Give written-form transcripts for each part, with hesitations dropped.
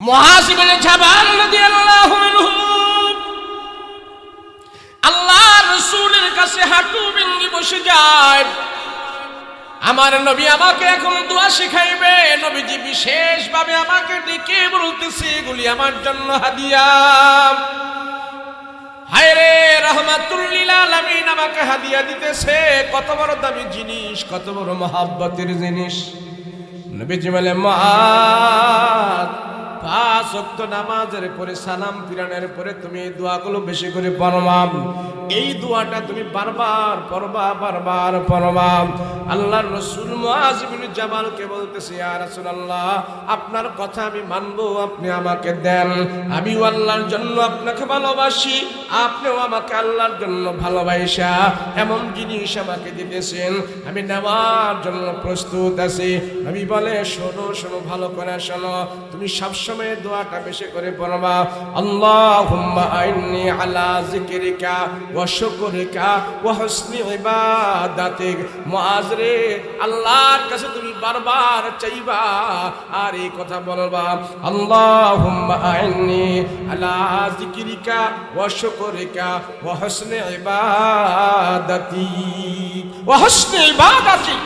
মুআয ইবনে জাবাল রাদিয়াল্লাহু আনহু আল্লাহর রাসূলের কাছে হাঁটু ভেঙে বসে যায়। আমার নবী আমাকে এখন দোয়া শিখাইবে। নবীজি বিশেষভাবে আমাকে ডেকে বলতেছে, এগুলি আমার জন্য হাদিয়া। হায় রে, রাহমাতুল লিল আলামিন আমাকে হাদিয়া দিতেছে। কত বড় দামি জিনিস, কত বড় মহব্বতের জিনিস। নবীজি বলে, মুআয, 5 ওয়াক্ত নামাজের পরে সালাম ফিরানোর পরে তুমি এই দোয়াগুলো বেশি করে পড়বা। এই দোয়াটা তুমি বারবার পড়বা, বারবার পড়বা। আল্লাহর রাসূল মুআয ইবনে জাবালকে বলতেছে, ইয়া রাসূলুল্লাহ, আপনার কথা আমি মানবো, আপনি আমাকে দেন। আমিও আল্লাহর জন্য আপনাকে ভালোবাসি, আপনিও আমাকে আল্লাহর জন্য ভালোবাসা এমন জিনিস আমাকে দিতেছেন, আমি নেওয়ার জন্য প্রস্তুত আছি। নবী বলে, শোনো শোনো, ভালো করে শোনো, তুমি সবসময় দোয়াটা বেশি করে পড়বা। আল্লাহুম্মা আইন্নি আলা যিকরিকা ওয়া শুকরিকা ওয়া হুসনি ইবাদাতিক। মুআয রে, আল্লাহর কাছে তুমি বারবার চাইবা আর এই কথা বলবা, আল্লাহুম্মা আইন্নি আলা যিকরিকা ওয়া শুকরিকা ওয়া হুসনি ইবাদাতি ওয়া হুসনি ইবাদাতি।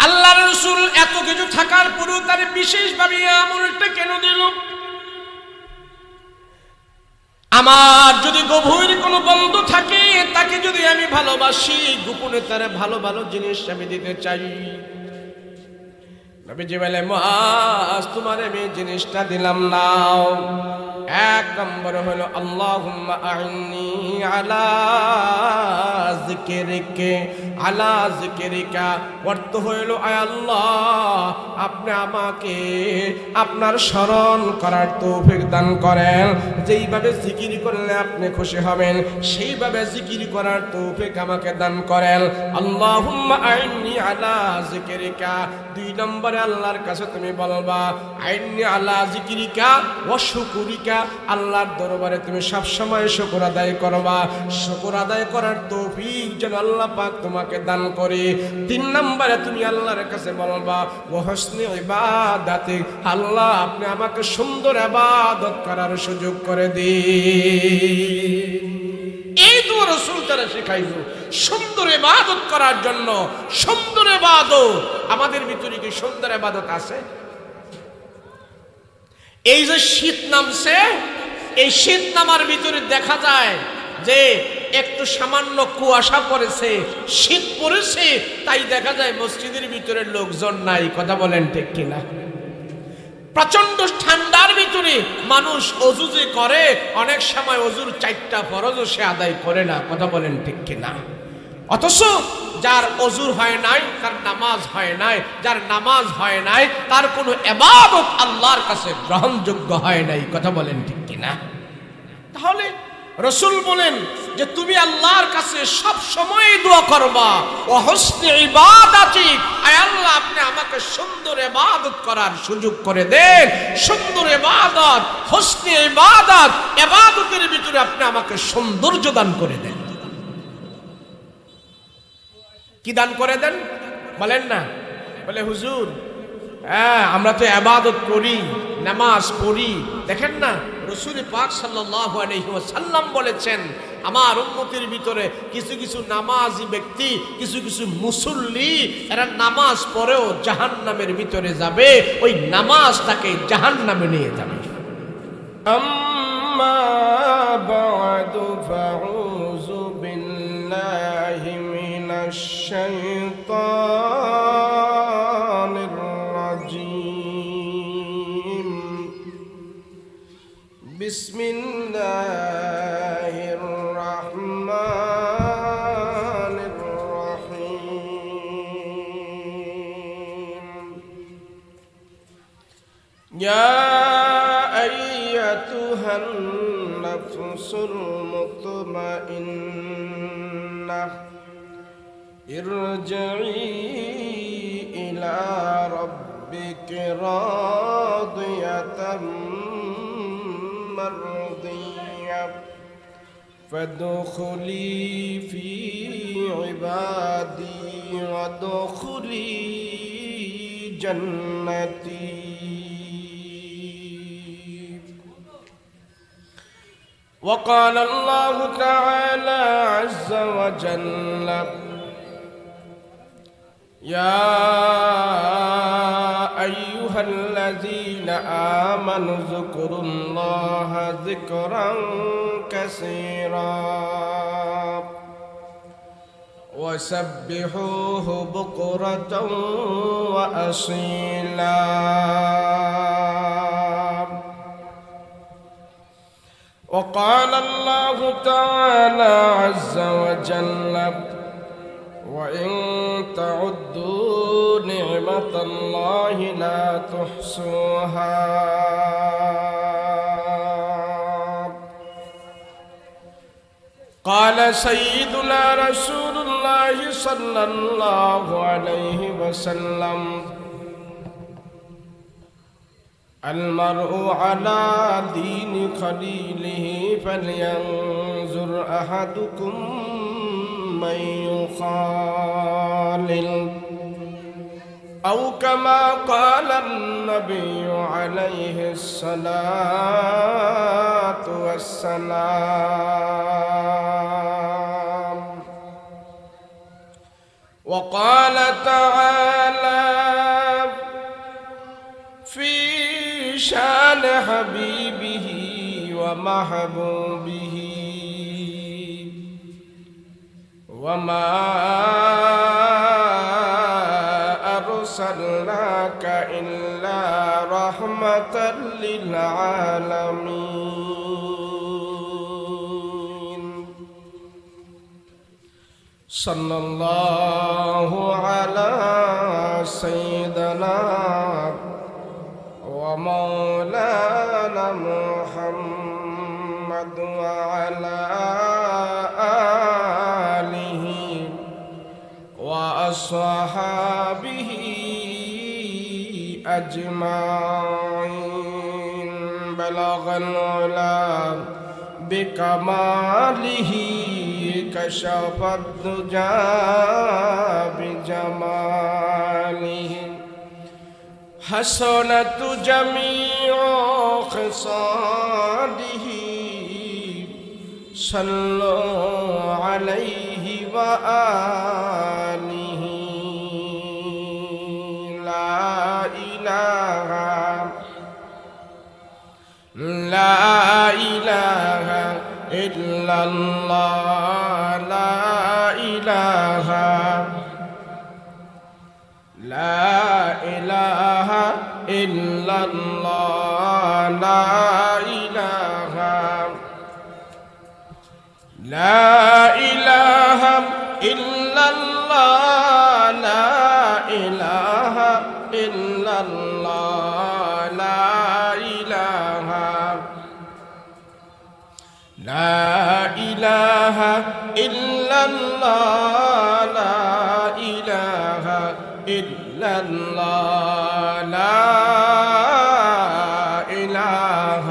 আল্লাহর রাসূল এত কিছু থাকার পরেও তার বিশেষভাবে আমলটা কেন দিল? আমার যদি গভীর কোনো বন্ধু থাকে, তাকে যদি আমি ভালোবাসি, গোপনে তার ভালো ভালো জিনিস আমি দিতে চাই। নবীজি বলে, মুআয, তোমার আমি জিনিসটা দিলাম নাও। 1 নম্বর হলো আল্লাহুম্মা আইন্নি আলা যিকরিকা। অর্থ হইল, আয় আল্লাহ, আপনি আমাকে আপনার স্মরণ করার তৌফিক দান করেন। যেইভাবে জিকির করলে আপনি খুশি হবেন, সেইভাবে জিকির করার তৌফিক আমাকে দান করেন। আল্লাহুম্মা আইন্নি আলা যিকরিকা। 2 নম্বরে আল্লাহর কাছে তুমি বলবা, আইন্নি আলা যিকরিকা ওয়া শুকরিকা। আল্লাহর দরবারে তুমি সব সময় শুকর আদায় করবা। শুকর আদায় করার তৌফিক যেন আল্লাহ পাক তোমাকে দান করে। 3 নম্বরে তুমি আল্লাহর কাছে বলবা, ওয়া হুসনি ইবাদাতি। আল্লাহ, আপনি আমাকে সুন্দর ইবাদত করার সুযোগ করে দিন। এই তো রাসূল তারা শেখাইলো সুন্দর ইবাদত করার জন্য। সুন্দর ইবাদত আমাদের ভিতরে কি সুন্দর ইবাদত আছে? এই যে শীত নামছে, এই শীত নামার ভিতরে দেখা যায় যে একটু সামান্য কুয়াশা পড়েছে, শীত পড়েছে, তাই দেখা যায় মসজিদের ভিতরে লোকজন নাই। কথা বলেন ঠিক কিনা? প্রচন্ড ঠান্ডার ভিতরে মানুষ ওযু যে করে, অনেক সময় ওযুর 4টা ফরজও সে আদায় করে না। কথা বলেন ঠিক কিনা? অথচ যার ওযু হয় নাই, তার নামাজ হয় নাই। যার নামাজ হয় নাই, তার কোনো ইবাদত আল্লাহর কাছে গ্রহণযোগ্য হয় নাই। কথা বলেন ঠিক কিনা? তাহলে রাসূল বলেন যে তুমি আল্লাহর কাছে সব সময় দোয়া করবা, ওয়া হুসনি ইবাদাতি। আয় আল্লাহ, আপনি আমাকে সুন্দর ইবাদত করার সুযোগ করে দেন। সুন্দর ইবাদত, হুসনি ইবাদত, ইবাদতের ভিতরে আপনি আমাকে সৌন্দর্য দান করে দেন। কি দান করে দেন বলেন না? বলে, হুজুর, আমরা তো ইবাদত করি, নামাজ পড়ি। দেখেন না, রাসূল পাক সাল্লাল্লাহু আলাইহি ওয়াসাল্লাম বলেছেন, আমার উম্মতের ভিতরে কিছু কিছু নামাজি ব্যক্তি, কিছু কিছু মুসল্লি, এরা নামাজ পড়েও জাহান্নামের ভিতরে যাবে। ওই নামাজ তাকে জাহান্নামে নিয়ে যাবে। আম্মা বা'দু ফাউযু বিল্লাহি মিনাশ শাইতানির রাজীম। বিসমিল্লাহির রাহমানির রহিম। ইয়া আইয়াতুহান নাফসুল মুতমাইন্নাহ ইরজিই ইলা রাব্বিকি রাদিয়াতাম মারদিয়া ফাদখুলি ফি ইবাদি ওয়াদখুলি জান্নাতি। وقال الله تعالى عز وجل يا أيها الذين آمنوا اذكروا الله ذكرا كثيرا وسبحوه بكرة وأصيلا وقال الله تعالى عز وجل وإن تعدوا نعمة الله لا تحصوها قال سيدنا رسول الله صلى الله عليه وسلم المرء على دين خليله فلينظر أحدكم من يخالل أو كما قال النبي عليه الصلاة والسلام وقال تعالى في شان حبيبه ومحبوبه وما أرسلناك إلا رحمة للعالمين صلى الله على سيدنا ومولانا محمد وعلى آله وأصحابه أجمعين بلغ العلا بكماله كشف الدجى بجماله حسنت جميع خصاله صلوا عليه وآله لا إله إلا الله لا إله إلا الله لا إله إلا الله لا إله إلا الله لا إله إلا الله لا إله إلا الله لا إله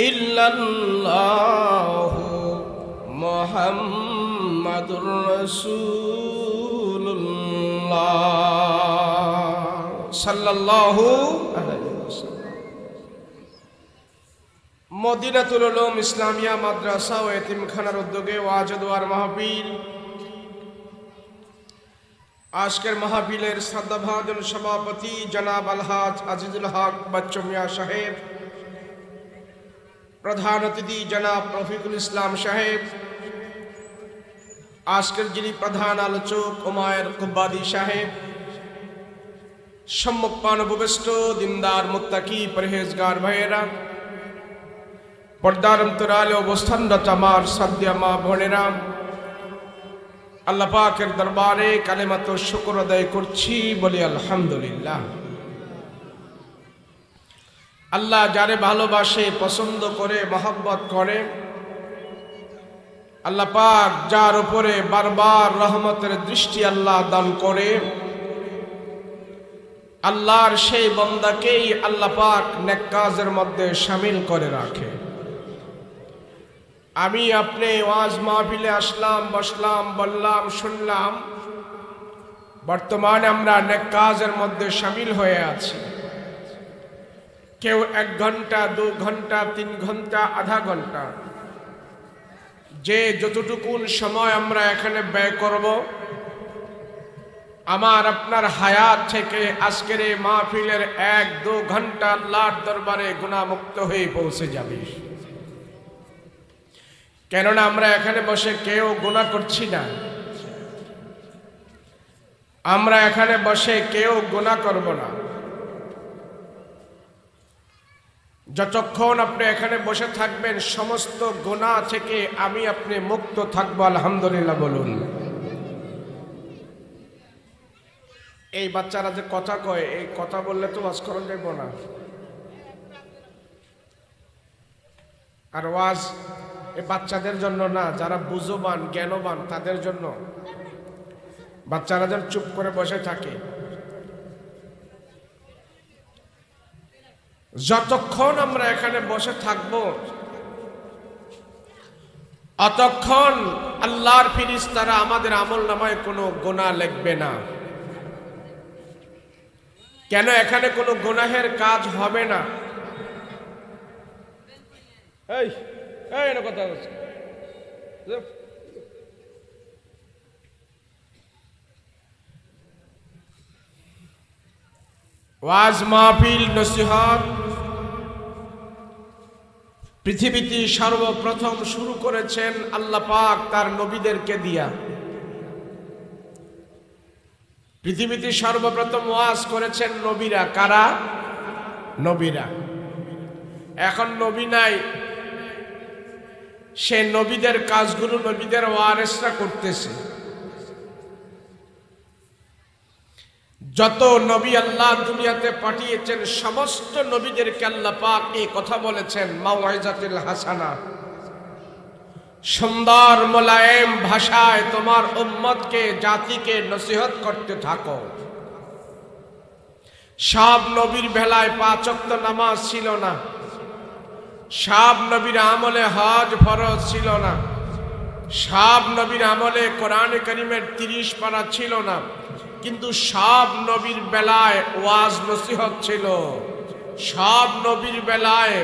إلا الله محمد رسول الله صلى الله عليه وسلم মদিনাতুল উলুম ইসলামিয়া মাদ্রাসা ও এতিমখানার উদ্যোগে ওয়াজ দোয়ার মাহফিল। আজকের মাহফিলের শ্রদ্ধাভাজন সভাপতি জনাব আলহাজ আজিজুল হক বাচ্চু মিয়া সাহেব, প্রধান অতিথি জনাব রফিকুল ইসলাম সাহেব, আজকের যিনি প্রধান আলোচক ওমায়ের কুব্বাদি সাহেব, সম্মুখপান উপবিষ্ট দিনদার মুত্তাকি পরহেজগার ভাইয়েরা, পর্দার অন্তরালে অবস্থানরত আমার শ্রদ্ধেয় মা বোনেরা, আল্লাহ পাকের দরবারে কালেমাত শুকর আদায় করছি, বলি আলহামদুলিল্লাহ। আল্লাহ যারে ভালোবাসে, পছন্দ করে, মহব্বত করে, আল্লাহ পাক যার উপরে বারবার রহমতের দৃষ্টি আল্লাহ দান করে, আল্লাহর সেই বান্দাকেই আল্লাহ পাক নেক কাজের মধ্যে শামিল করে রাখে। আমি আপনি ওয়াজ মাহফিলে আসলাম, বসলাম, বললাম, শুনলাম, বর্তমানে আমরা নেক কাজের মধ্যে শামিল হয়ে আছি। কেউ 1 ঘন্টা 2 ঘন্টা 3 ঘন্টা আধা ঘন্টা, যে যতটুকুন সময় আমরা এখানে ব্যয় করব, আমার আপনার হায়াত থেকে আজকের এই মাহফিলের 1-2 ঘন্টা আল্লাহর দরবারে গুনাহমুক্ত হয়ে পৌঁছে যাবে। কেননা আমরা এখানে বসে কেউ গুনাহ করছি না, আমরা এখানে বসে কেউ গুনাহ করব না। যতক্ষণ আপনি এখানে বসে থাকবেন সমস্ত গুনাহ থেকে আমি আপনি মুক্ত থাকবো, আলহামদুলিল্লাহ বলুন। এই বাচ্চারা যে কথা কয়, এই কথা বললে তো ওয়াজ করা যাইব না। আর ওয়াজ এই বাচ্চাদের জন্য না, যারা বুঝবান জ্ঞানবান তাদের জন্য। বাচ্চারা যেন চুপ করে বসে থাকে। যতক্ষণ আমরা এখানে বসে থাকব অতক্ষণ আল্লাহর ফেরেশতারা আমাদের আমলনামায় কোনো গুনাহ লিখবে না। কেন? এখানে কোনো গুনাহের কাজ হবে না। কথা হচ্ছে ওয়াজ মাহফিল নসিহত পৃথিবীতে সর্বপ্রথম শুরু করেছেন আল্লাহ পাক তার নবীদেরকে দিয়া। পৃথিবীতে সর্বপ্রথম ওয়াজ করেছেন নবীরা। কারা? নবীরা। এখন নবী নাই, সে নবীদের কাজগুলো নবীদের ওয়ারিসরা করতেছে। যত নবী আল্লাহ দুনিয়াতে পাঠিয়েছেন সমস্ত নবীদেরকে আল্লাহ পাক এই কথা বলেছেন, মাউইজাতুল হাসানা, সুন্দর মোলায়েম ভাষায় তোমার উম্মতকে জাতিকে নসিহত করতে থাকো। সব নবীর বেলায় 5 ওয়াক্ত নামাজ ছিল না, সব নবীর আমলে হজ ফরজ ছিল না, সব নবীর আমলে কোরআন কারীমের 30 পারা ছিল না, কিন্তু সব নবীর বেলায় ওয়াজ নসিহত ছিল। সব নবীর বেলায়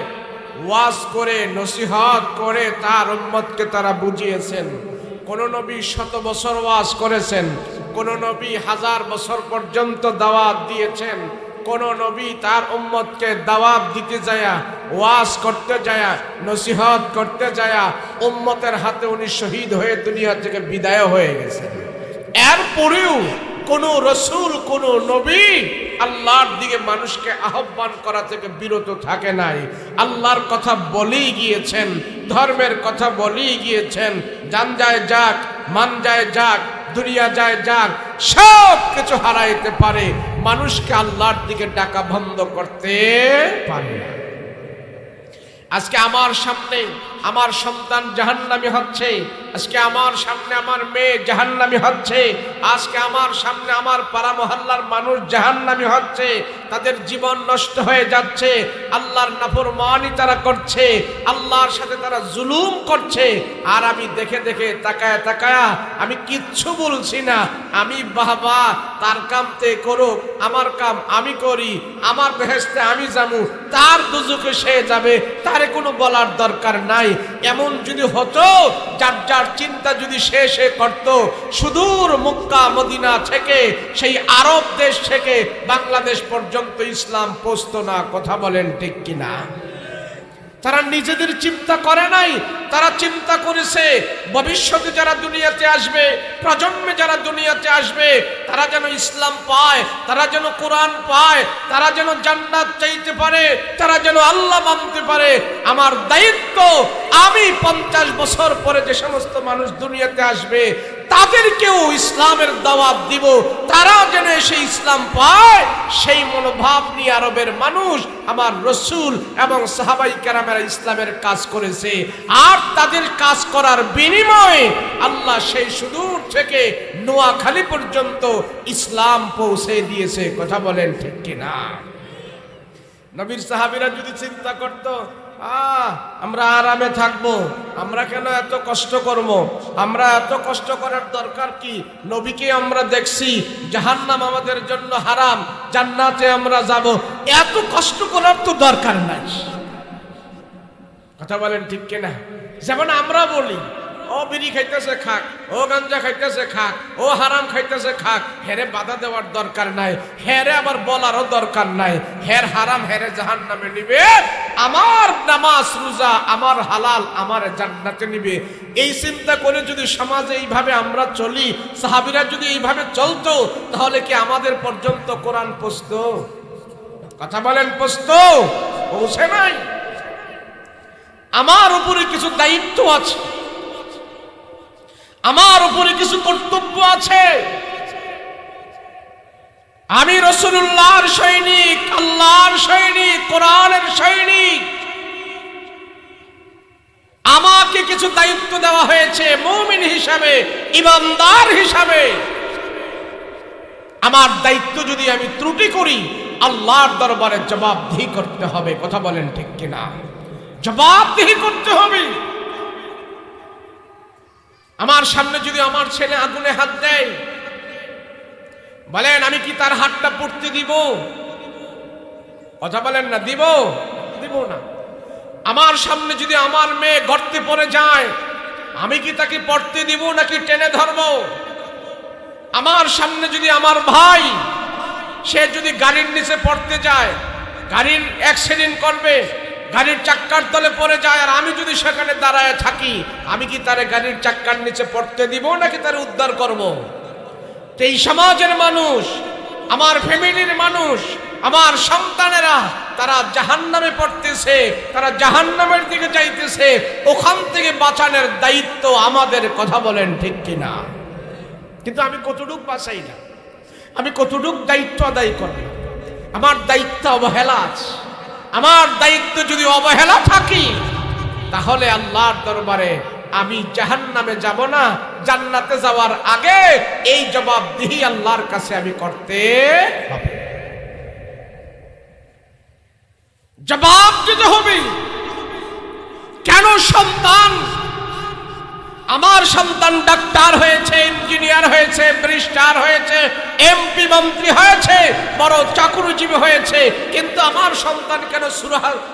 ওয়াজ করে নসিহত করে তার উম্মতকে তারা বুঝিয়েছেন। কোন নবী 100 বছর ওয়াজ করেছেন, কোন নবী 1000 বছর পর্যন্ত দাওয়াত দিয়েছেন, কোন নবী তার উম্মতকে দাওয়াত দিতে যায়, ওয়াজ করতে যায়, নসিহত করতে যায় উম্মতের হাতে উনি শহীদ হয়ে দুনিয়া থেকে বিদায় হয়ে গেছেন। এরপরেও কোন রসূল কোন নবী আল্লাহর দিকে মানুষকে আহ্বান করা থেকে বিরত থাকে নাই। আল্লাহর কথা বলেই গিয়েছেন, ধর্মের কথা বলেই গিয়েছেন। জান যায় যাক, মান যায় যাক, দুনিয়া যায় যাক, সব কিছু হারাইতে পারে, মানুষকে আল্লাহর দিকে ডাকা বন্ধ করতে পারে না। আজকে আমার সামনে আমার সন্তান জাহান্নামী হচ্ছে, আজকে আমার সামনে আমার মেয়ে জাহান্নামী হচ্ছে, আজকে আমার সামনে আমার পাড়া মহল্লার মানুষ জাহান্নামী হচ্ছে, তাদের জীবন নষ্ট হয়ে যাচ্ছে, আল্লাহর নাফরমানি তারা করছে, আল্লাহর সাথে তারা জুলুম করছে। আর আমি দেখে দেখে তাকায়া তাকায়া আমি কিচ্ছু বলছি না। আমি বাবা তার কামতে করুক, আমার কাম আমি করি, আমার বেহেশতে আমি যাবো, তার দুজকে সে যাবে, তারে কোনো বলার দরকার নাই। এমন যদি হতো, যার যার চিন্তা যদি সে করত, সুদূর মক্কা মদিনা থেকে সেই আরব দেশ থেকে বাংলাদেশ পর্যন্ত ইসলাম পৌঁছতো না। কথা বলেন ঠিক কিনা? তারা নিজেদের চিন্তা করে নাই, তারা চিন্তা করেছে ভবিষ্যতে যারা দুনিয়াতে আসবে, প্রজন্মে যারা দুনিয়াতে আসবে, তারা যেন ইসলাম পায়, তারা যেন কোরআন পায়, তারা যেন জান্নাত চাইতে পারে, তারা যেন আল্লাহ মানতে পারে। আমার দায়িত্ব, আমি 50 বছর পরে যে সমস্ত মানুষ দুনিয়াতে আসবে তাদেরকেও ইসলামের দাওয়াত দিব, তারা যেন সেই ইসলাম পায়। সেই মনোভাব নিয়ে আরবের মানুষ, আমার রসূল এবং সাহাবাই কেরামেরা ইসলামের কাজ করেছে। আর তাদের কাজ করার বিনিময়ে আল্লাহ সেই সুদূর থেকে নোয়াখালী পর্যন্ত ইসলাম পৌঁছে দিয়েছে। কথা বলেন ঠিক কিনা? নবীর সাহাবীরা যদি চিন্তা করত, আমরা আরামে থাকবো, আমরা কেন এত কষ্ট করব? আমরা এত কষ্ট করার দরকার কি? নবীকে আমরা দেখছি, জাহান্নাম আমাদের জন্য হারাম, জান্নাতে আমরা যাব, এত কষ্ট করার তো দরকার নাই। কথা বলেন ঠিক কিনা? যেমন আমরা বলি, ও বিড়ি খাইতেছে খাক, ও গাঞ্জা খাইতেছে খাক, ও হারাম খাইতেছে খাক, হেরে বাধা দেওয়ার দরকার নাই, হেরে আবার বলারও দরকার নাই। হের হারাম হেরে জাহান্নামে নিবে, আমার নামাজ রোজা আমার হালাল আমার জান্নাতে নিবে। এই চিন্তা করে যদি সমাজে এইভাবে আমরা চলি, সাহাবীরা যদি এইভাবে চলতো, তাহলে কি আমাদের পর্যন্ত কোরআন পৌঁছতো? কথা বলেন, পৌঁছতো? পৌঁছে নাই। আমার উপরে কিছু দায়িত্ব আছে, আমার উপরে কিছু কর্তব্য আছে। আমি রাসূলুল্লাহর সৈনিক, আল্লাহর সৈনিক, কোরআনের সৈনিক। আমাকে কিছু দায়িত্ব দেওয়া হয়েছে মুমিন হিসাবে, ইমানদার হিসাবে। আমার দায়িত্ব যদি আমি ত্রুটি করি, আল্লাহর দরবারে জবাবদিহি করতে হবে। কথা বলেন ঠিক কিনা? জবাবদিহি করতে হবে। আমার সামনে যদি আমার ছেলে আগুনে হাত দেয়, বলেন আমি কি তার হাতটা পুড়তে দিব? কথা বলেন না, দিব? দিব না। আমার সামনে যদি আমার মেয়ে গর্তে পড়ে যায়, আমি কি তাকে পড়তে দিব নাকি টেনে ধরব? আমার সামনে যদি আমার ভাই, সে যদি গাড়ির নিচে পড়তে যায়, গাড়ির অ্যাক্সিডেন্ট করবে, গাড়ির চাক্কার তলে পড়ে যায়, আর আমি যদি সেখানে দাঁড়ায় থাকি, আমি কি তারে গাড়ির চাক্কার নিচে পড়তে দিব নাকি তারে উদ্ধার করব? এই সমাজের মানুষ, আমার ফ্যামিলির মানুষ, আমার সন্তানেরা, তারা জাহান্নামে পড়তেছে, তারা জাহান্নামের দিকে যাইতেছে। ওখান থেকে বাঁচানোর দায়িত্ব আমাদের। কথা বলেন ঠিক কিনা? কিন্তু আমি কতটুক বাঁচাই না, আমি কতটুক দায়িত্ব আদায় করি? আমার দায়িত্ব অবহেলা আছে। আমার দায়িত্ব যদি অবহেলা থাকি, তাহলে আল্লাহর দরবারে আমি জাহান্নামে যাব না, জান্নাতে যাওয়ার আগে এই জবাবদিহি আল্লাহর কাছে আমি করতে হবে। জবাব দিতে হবে। কেন সন্তান, আমার সন্তান ডাক্তার হয়েছে, ইঞ্জিনিয়ার হয়েছে, ব্যারিস্টার হয়েছে, এমপি মন্ত্রী হয়েছে, বড় চাকরিজীবী হয়েছে, কিন্তু আমার সন্তান কেন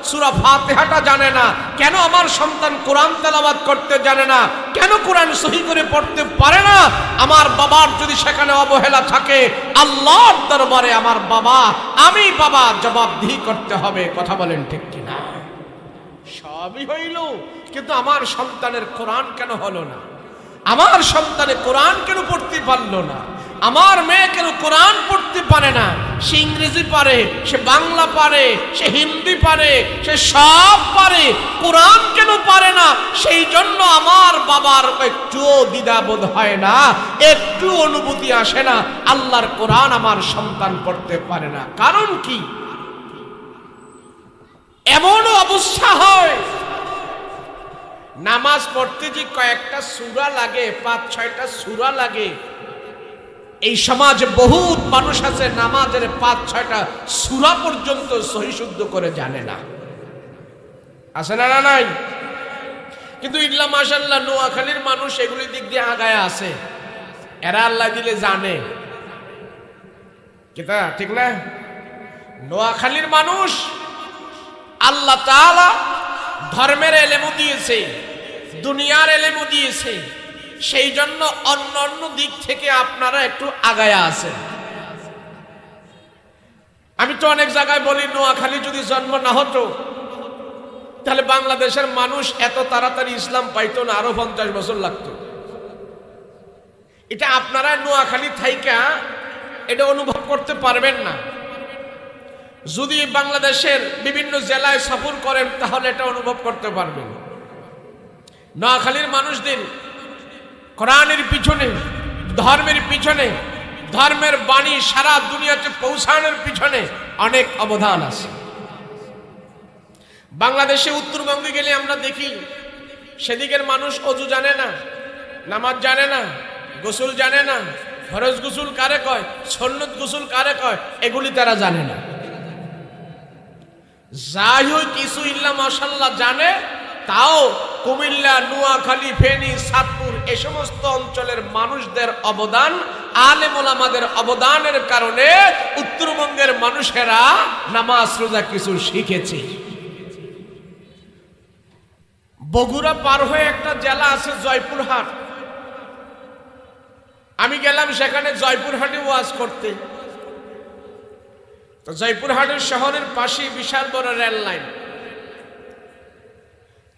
সূরা ফাতিহাটা জানে না? কেন আমার সন্তান কোরআন তেলাওয়াত করতে জানে না? কেন কোরআন সহি করে পড়তে পারে না? আমার বাবার যদি সেখানে অবহেলা থাকে, আল্লাহর দরবারে আমার বাবা, আমি বাবা জবাবদিহি করতে হবে। কথা বলেন ঠিক কিনা? সবই হইল, কিন্তু আমার সন্তানের কোরআন কেন হলো না? আমার সন্তানে কোরআন কেন পড়তে পারলো না? আমার মেয়ে কেন কোরআন পড়তে পারে না? সে ইংরেজি পারে, সে বাংলা পারে, সে হিন্দি পারে, সে সব পারে, কোরআন কেন পারে না? সেই জন্য আমার বাবার একটু দ্বিধাবোধ হয় না, একটু অনুভূতি আসে না, আল্লাহর কোরআন আমার সন্তান পড়তে পারে না। কারণ কি? এমনও অবস্থা হয়, নামাজ পড়তে যে কয়েকটা সূরা লাগে, 5-6টা সূরা লাগে। এই সমাজে বহুত মানুষ আছে নামাজের 5-6টা সূরা পর্যন্ত সহি শুদ্ধ করে জানে না। আছে না? নাই? কিন্তু ইল্লা মাশাআল্লাহ নোয়াখালীর মানুষ এগুলি দিক দিয়ে আগায় আছে। এরা আল্লাহ দিলে জানে। কিতা ঠিক না? নোয়াখালীর মানুষ আল্লাহ তাআলা ধর্মের এলেমও দিয়েছে, দুনিয়ার এলেমও দিয়েছে, সেই জন্য অন্য অন্য দিক থেকে আপনারা একটু আগায়া আছেন। আমি তো অনেক জায়গায় বলি, নোয়াখালী যদি জন্ম না হতো, তাহলে বাংলাদেশের মানুষ এত তাড়াতাড়ি ইসলাম পাইতো না, আরো 50 বছর লাগতো। এটা আপনারা নোয়াখালী থাইকা এটা অনুভব করতে পারবেন না। যদি বাংলাদেশের বিভিন্ন জেলায় সফর করেন, তাহলে এটা অনুভব করতে পারবেন। নোয়াখালীর মানুষদের কোরআনের পিছনে, ধর্মের পিছনে, ধর্মের বাণী সারা দুনিয়াতে পৌঁছানোর পিছনে অনেক অবদান আছে। বাংলাদেশে উত্তরবঙ্গে গেলে আমরা দেখি, সেদিকের মানুষ অজু জানে না, নামাজ জানে না, গোসল জানে না, ফরজ গোসল কারে কয়, সুন্নত গোসল কারে কয়, এগুলি তারা জানে না। যাই হোক কিছু ইল্লা মাশাআল্লাহ জানে, তাও কুমিল্লা, নোয়াখালী, ফেনী, চাঁদপুর এই সমস্ত অঞ্চলের মানুষদের অবদান, আলেম ওলামাদের অবদানের কারণে উত্তরবঙ্গের মানুষেরা নামাজ রোজা কিছু শিখেছে। বগুড়া পার হয়ে একটা জেলা আছে জয়পুরহাট, আমি গেলাম সেখানে জয়পুরহাটে ওয়াজ করতে। তো জয়পুরহাটের শহরের পাশে বিশাল বড় রেল লাইন।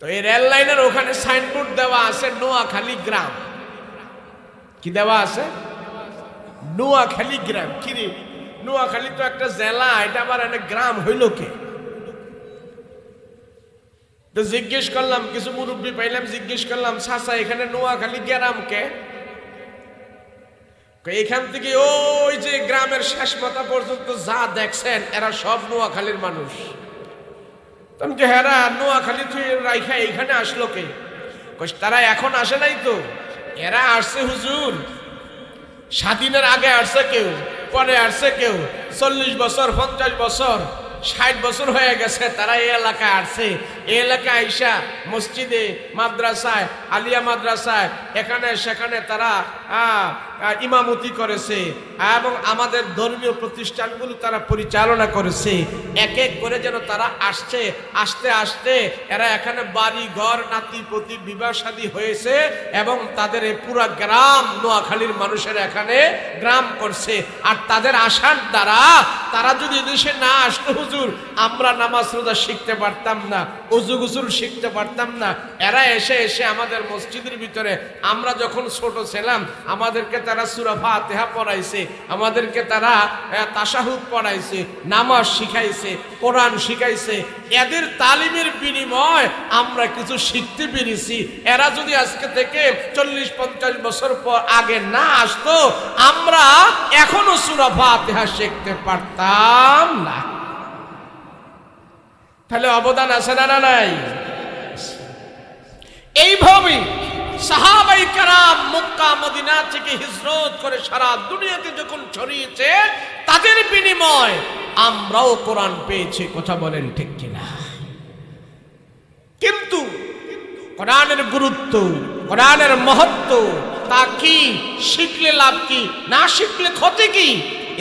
তো এই রেল লাইনের ওখানে সাইনবোর্ড দেওয়া আছে নোয়াখালী গ্রাম। কি দেওয়া আছে? নোয়াখালী গ্রাম। কি রে, নোয়াখালী তো একটা জেলা, এটা আবার একটা গ্রাম হইল কে? তো জিজ্ঞেস করলাম, কিছু মুরব্বী পাইলাম, জিজ্ঞেস করলাম, চাচা এখানে নোয়াখালী গ্রাম কে? এখান থেকে ওই যে গ্রামের শেষ মাথা পর্যন্ত যা দেখছেন এরা সব নোয়াখালীর মানুষ। তুমি যে হেরা নোয়াখালী তুই রাইখা এইখানে আসলো কে? তারা এখন আসে নাই তো, এরা আসছে হুজুর স্বাধীনের আগে আসছে কেউ, পরে আসছে কেউ, 40 বছর 50 বছর 60 বছর হয়ে গেছে তারা এই এলাকায় আসছে। এই এলাকায় আইসা মসজিদে, মাদ্রাসায়, আলিয়া মাদ্রাসায় এখানে সেখানে তারা ইমামতি করেছে এবং আমাদের ধর্মীয় প্রতিষ্ঠানগুলো তারা পরিচালনা করেছে। এক এক করে যেন তারা আসছে, আস্তে আস্তে এরা এখানে বাড়ি ঘর, নাতি পতি, বিবাহ শাদী হয়েছে এবং তাদের এই পুরা গ্রাম নোয়াখালীর মানুষের এখানে গ্রাম করছে। আর তাদের আসার দ্বারা তারা যদি দেশে না আসতো হুজুর, আমরা নামাজ রোজা শিখতে পারতাম না, ওযু গোসল শিখতে পারতাম না। এরা এসে এসে আমাদের মসজিদের ভিতরে, আমরা যখন ছোট ছিলাম আমাদেরকে তারা সূরা ফাতিহা পড়াইছে, আমাদেরকে তারা তাশাহুদ পড়াইছে, নামাজ শিখাইছে, কোরআন শিখাইছে। এদের তালিমের বিনিময় আমরা কিছু শিখতে পেরেছি। এরা যদি আজকে থেকে 40-50 বছর পর আগে না আসতো, আমরা এখনো সূরা ফাতিহা শিখতে পারতাম না। তাহলে অবদান আছে না নাই? এইভাবে সাহাবায়ে কেরাম মক্কা মদিনা থেকে হিজরত করে সারা দুনিয়াতে যখন ছড়িয়েছে, তাদের বিনিময় আমরাও কোরআন পেয়েছি। কথা বলেন ঠিক কিনা? কিন্তু কোরআনের গুরুত্ব, কোরআনের মহত্ব তা কি, শিখলে লাভ কি, না শিখলে ক্ষতি কি,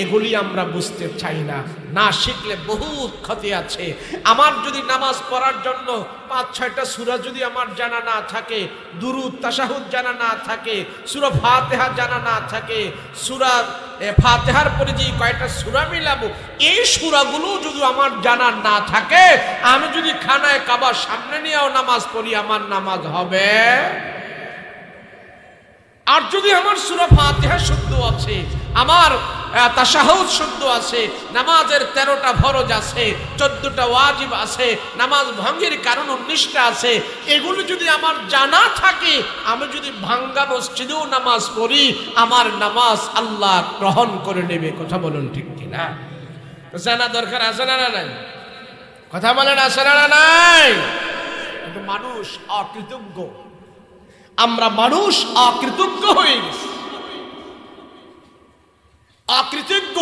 এগুলি আমরা বুঝতে চাই না। না শিখলে বহুত ক্ষতি আছে। আমার যদি নামাজ পড়ার জন্য 5-6টা সূরা যদি আমার জানা না থাকে, দুরূদ তাশাহুদ জানা না থাকে, সূরা ফাতিহা জানা না থাকে, সূরা ফাতিহার পরে যে কয়টা সূরা মিলাবো, এই সূরাগুলো যদি আমার জানা না থাকে, আমি যদি খানায় কাবার সামনে নিয়েও নামাজ পড়ি, আমার নামাজ হবে? আর যদি আমার সূরা ফাতিহা শুদ্ধ আছে, আমার তাশাহুদ শুদ্ধ আছে, নামাজের 13টা ফরজ আছে, 14টা ওয়াজিব আছে, নামাজ ভঙ্গের কারণ 19টা আছে, এগুলো যদি আমার জানা থাকে, আমি যদি ভাঙ্গা মসজিদেও নামাজ পড়ি, আমার নামাজ আল্লাহ গ্রহণ করে নেবে। কথা বলুন ঠিক কিনা? জানা দরকার আছে না নাই? কথা বলেন আছে না নাই? কিন্তু মানুষ অকৃতজ্ঞ, আমরা মানুষ অকৃতজ্ঞ হয়ে গেছি, অকৃতজ্ঞ।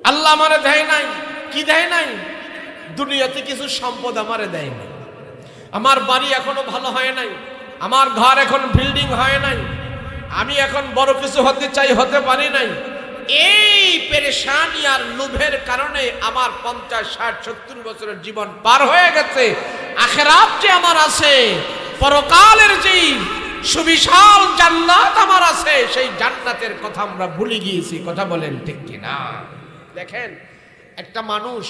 আল্লাহ আমারে দেয় নাই, কি দেয় নাই? দুনিয়াতে কিছু সম্পদ আমারে দেয় নাই, আমার বাড়ি এখনো ভালো হয় নাই, আমার ঘর এখন বিল্ডিং হয় নাই, আমি এখন বড় কিছু হতে চাই, হতে পারি নাই। এই পেরেশানি আর লোভের কারণে আমার 50, 60, 70 বছরের জীবন পার হয়ে গেছে। আখিরাত যে আমার আছে, পরকালের যেই সুবিশাল জান্নাত আমার আছে, সেই জান্নাতের কথা আমরা ভুলে গিয়েছি। কথা বলেন ঠিক কিনা? দেখেন, একটা মানুষ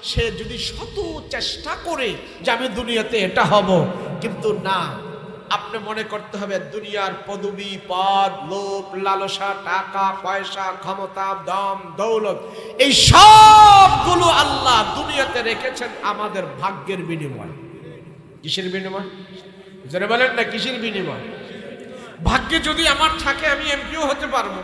সে যদি শত চেষ্টা করে যে আমি দুনিয়াতে এটা হব, কিন্তু না, আপনি মনে করতে হবে দুনিয়ার পদবি, পদ, লোভ, লালসা, টাকা পয়সা, ক্ষমতা, দম, দৌলত, এই সবগুলো আল্লাহ দুনিয়াতে রেখেছেন আমাদের ভাগ্যের বিনিময়। কিসের বিনিময়? যারা বলেন না কিসের বিনিময়? ভাগ্যে যদি আমার থাকে আমি এমপিও হতে পারবো,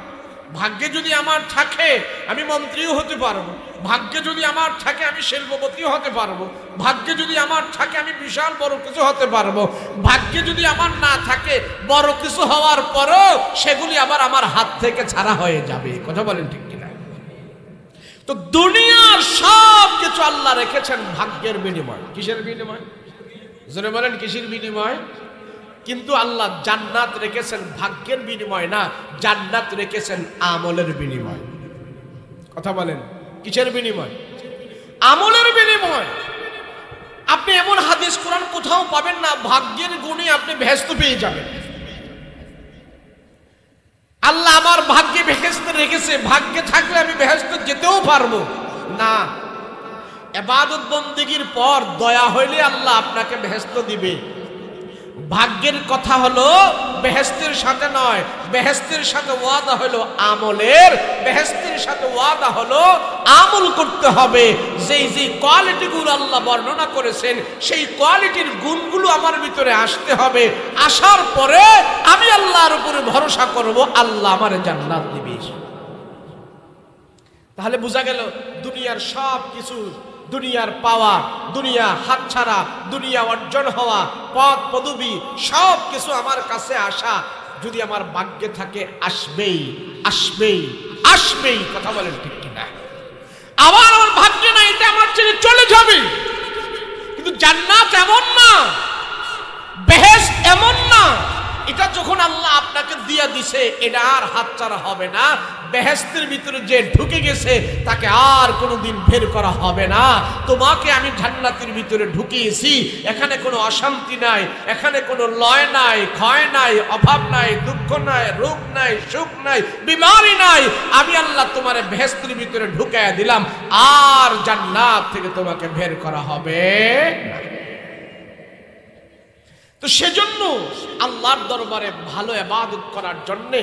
ভাগ্যে যদি আমার থাকে আমি মন্ত্রীও হতে পারবো, ভাগ্যে যদি আমার থাকে আমি শিল্পপতিও হতে পারবো, ভাগ্যে যদি আমার থাকে আমি বিশাল বড় কিছু হতে পারবো। ভাগ্যে যদি আমার না থাকে, বড় কিছু হওয়ার পরও সেগুলি আবার আমার হাত থেকে ছাড়া হয়ে যাবে। কথা বলেন ঠিক কিনা? তো দুনিয়ার সব কিছু আল্লাহ রেখেছেন ভাগ্যের বিনিময়। কিসের বিনিময়? জোরে বলেন, কিসের বিনিময়? কিন্তু আল্লাহ জান্নাত রেখেছেন ভাগ্যের বিনিময় না, জান্নাত রেখেছেন আমলের বিনিময়। কথা বলেন, কিসের বিনিময়? আমলের বিনিময়। আপনি এমন হাদিস কোরআন কোথাও পাবেন না ভাগ্যের গুণে আপনি বেহেশত পেয়ে যাবেন। আল্লাহ আমার ভাগ্যে বেহেশত রেখেছে, ভাগ্যে থাকলে আমি বেহেশত যেতেও পারবো না। ইবাদত বন্দেগীর পর দয়া হইলে আল্লাহ আপনাকে বেহেশত দিবে। ভাগ্যের কথা হলো বেহেশতের সাথে নয়, বেহেশতের সাথে ওয়াদা হলো আমলের, বেহেশতের সাথে ওয়াদা হলো আমল করতে হবে। যেই যেই কোয়ালিটিগুলো আল্লাহ বর্ণনা করেছেন সেই কোয়ালিটির গুণগুলো আমার ভিতরে আসতে হবে। আসার পরে আমি আল্লাহর উপরে ভরসা করব, আল্লাহ আমার জান্নাত দিবে। তাহলে বোঝা গেল দুনিয়ার সব কিছু, দুনিয়ার পাওয়া, দুনিয়া হাতছাড়া, দুনিয়া অর্জন হওয়া, পদ পদবী সব কিছু আমার কাছে আসা যদি আমার ভাগ্যে থাকে আসবেই, আসবেই, আসবেই। কথা বলেন ঠিক কিনা? আবার আমার ভাগ্যে না, এটা আমার ছেড়ে চলে যাবে। কিন্তু জান্নাত এমন না, বেহেশত এমন না, এটা যখন আল্লাহ আপনাকে দিয়া দিছে এটা আর হাতছাড়া হবে না। বেহেশতের ভিতরে যে ঢুকে গেছে তাকে আর কোনোদিন বের করা হবে না। তোমাকে আমি জান্নাতের ভিতরে ঢুকিয়েছি, এখানে কোনো অশান্তি নাই, এখানে কোনো লয় নাই, ক্ষয় নাই, অভাব নাই, দুঃখ নাই, রোগ নাই, সুখ নাই, বিমারি নাই। আমি আল্লাহ তোমারে বেহেশতের ভিতরে ঢুকাইয়া দিলাম, আর জান্নাত থেকে তোমাকে বের করা হবে না। তো সেজন্য আল্লাহর দরবারে ভালো ইবাদত করার জন্য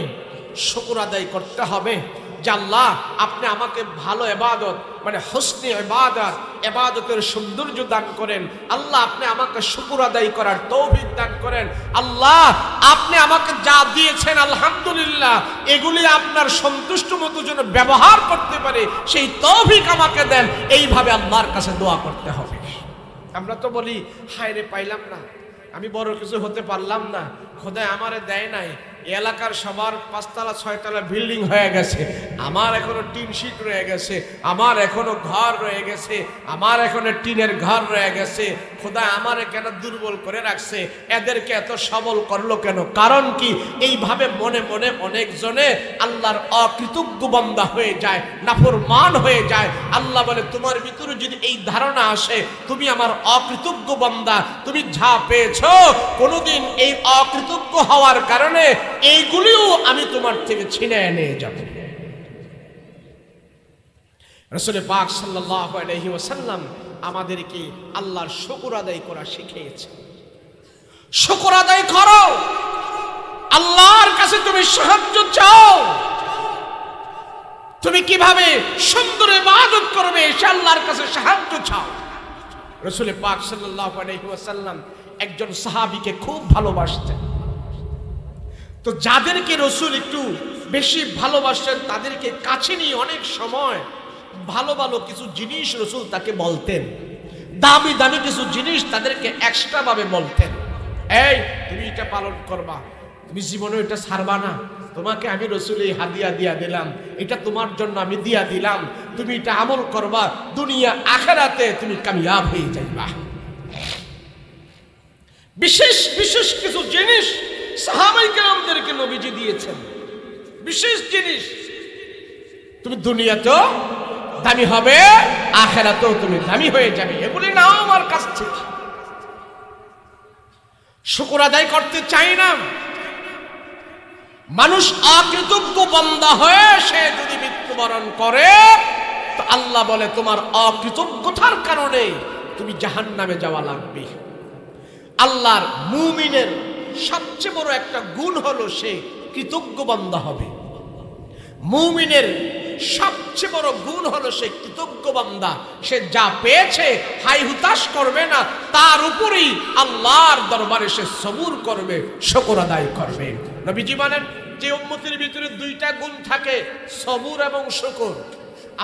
শুকর আদায় করতে হবে যে আল্লাহ আপনি আমাকে ভালো ইবাদত মানে হুসনে ইবাদত, ইবাদতের সৌন্দর্য দান করেন। আল্লাহ আপনি আমাকে শুকর আদায় করার তৌফিক দান করেন। আল্লাহ আপনি আমাকে যা দিয়েছেন আলহামদুলিল্লাহ, এগুলি আপনার সন্তুষ্ট মতো যেন ব্যবহার করতে পারে সেই তৌফিক আমাকে দেন। এইভাবে আল্লাহর কাছে দোয়া করতে হবে। আমরা তো বলি হায় রে পাইলাম না, আমি বড় কিছু হতে পারলাম না, খোদা আমারে দেয় নাই, এলাকার সবার 5 তলা 6 তলা বিল্ডিং হয়ে গেছে, আমার এখনো টিন শিট রয়ে গেছে, আমার এখনো ঘর রয়ে গেছে, আমার এখনো টিনের ঘর রয়ে গেছে। খোদা আমারে কেন দুর্বল করে রাখছে, এদেরকে এত সবল করলো কেন? কারণ কি? এইভাবে মনে মনে অনেকজনে আল্লাহর অকৃতজ্ঞ বান্দা হয়ে যায়, নাফরমান হয়ে যায়। আল্লাহ বলে তোমার ভিতরে যদি এই ধারণা আসে তুমি আমার অকৃতজ্ঞ বান্দা, তুমি যা পেয়েছো কোনোদিন এই অকৃতজ্ঞ হওয়ার কারণে এইগুলিও আমি তোমার থেকে ছিনিয়ে নিয়ে যাব। রাসূল পাক সাল্লাল্লাহু আলাইহি ওয়াসাল্লাম আমাদেরকে আল্লাহর শুকর আদায় করা শিখিয়েছে। শুকর আদায় করো, আল্লাহর কাছে তুমি সাহায্য চাও। তুমি কিভাবে সুন্দর ইবাদত করবে সে আল্লাহর কাছে সাহায্য চাও। রাসূল পাক সাল্লাল্লাহু আলাইহি ওয়াসাল্লাম একজন সাহাবীকে খুব ভালোবাসতেন। তো যাদেরকে রাসূল একটু বেশি ভালোবাসতেন তাদেরকে কাছে নিয়ে অনেক সময় ভালো ভালো কিছু জিনিস রাসূল তাকে বলতেন, দামি দামি কিছু জিনিস তাদেরকে এক্সট্রা ভাবে বলতেন। এই তুমি এটা পালন করবা, তুমি জীবনে এটা ছাড়বা না, তোমাকে আমি রাসূল এই হাদিয়া দিয়া দিলাম, এটা তোমার জন্য আমি দিয়া দিলাম, তুমি এটা আমল করবা, দুনিয়া আখিরাতে তুমি কামিয়াব হয়ে যাইবা। বিশেষ বিশেষ কিছু জিনিস সাহাবায়ে কেরামদেরকে নবীজি দিয়েছেন, বিশেষ জিনিস। তুমি দুনিয়াতেও দামি হবে, আখিরাতেও তুমি দামি হয়ে যাবে, এগুলি নাও আমার কাছ থেকে। শুকর আদায় করতে চাই না। মানুষ অকৃতজ্ঞ বান্দা হয়ে সে যদি মৃত্যুবরণ করে তো আল্লাহ বলে তোমার অকৃতজ্ঞতার কারণে তুমি জাহান্নামে যাওয়া লাগবে। আল্লাহর মুমিনের সবচেয়ে বড় একটা গুণ হলো সে কৃতজ্ঞ বান্দা হবে। মুমিনের সবচেয়ে বড় গুণ হলো সে কৃতজ্ঞ বান্দা। সে যা পেয়েছে হাই হুতাশ করবে না, তার উপরেই আল্লাহর দরবারে সে সবুর করবে, শুকর আদায় করবে। নবীজি বলেন যে উম্মতের ভিতরে 2টা গুণ থাকে, সবুর এবং শুকর।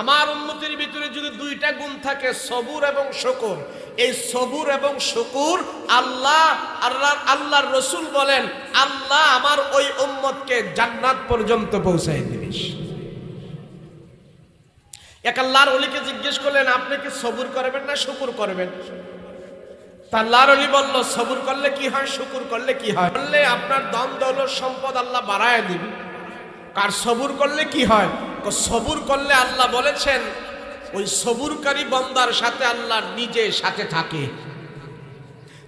আমার উম্মতের ভিতরে যদি 2টা গুণ থাকে, সবুর এবং শুকর, এই সবুর এবং শুকর আল্লাহর রাসূল বলেন আল্লাহ আমার ওই উম্মতকে জান্নাত পর্যন্ত পৌঁছায় দিবেন। এক আল্লাহর ওলিকে জিজ্ঞেস করলেন, আপনি কি সবুর করবেন না শুকর করবেন? তা আল্লাহর ওলি বলল, সবুর করলে কি হয়, শুকর করলে কি হয়? বললে আপনার ধন দৌলত সম্পদ আল্লাহ বাড়ায় দিবে। আর সবুর করলে কি হয়? সবুর করলে আল্লাহ বলেছেন ওই সবুরকারী বান্দার সাথে আল্লাহ নিজে সাথে থাকে।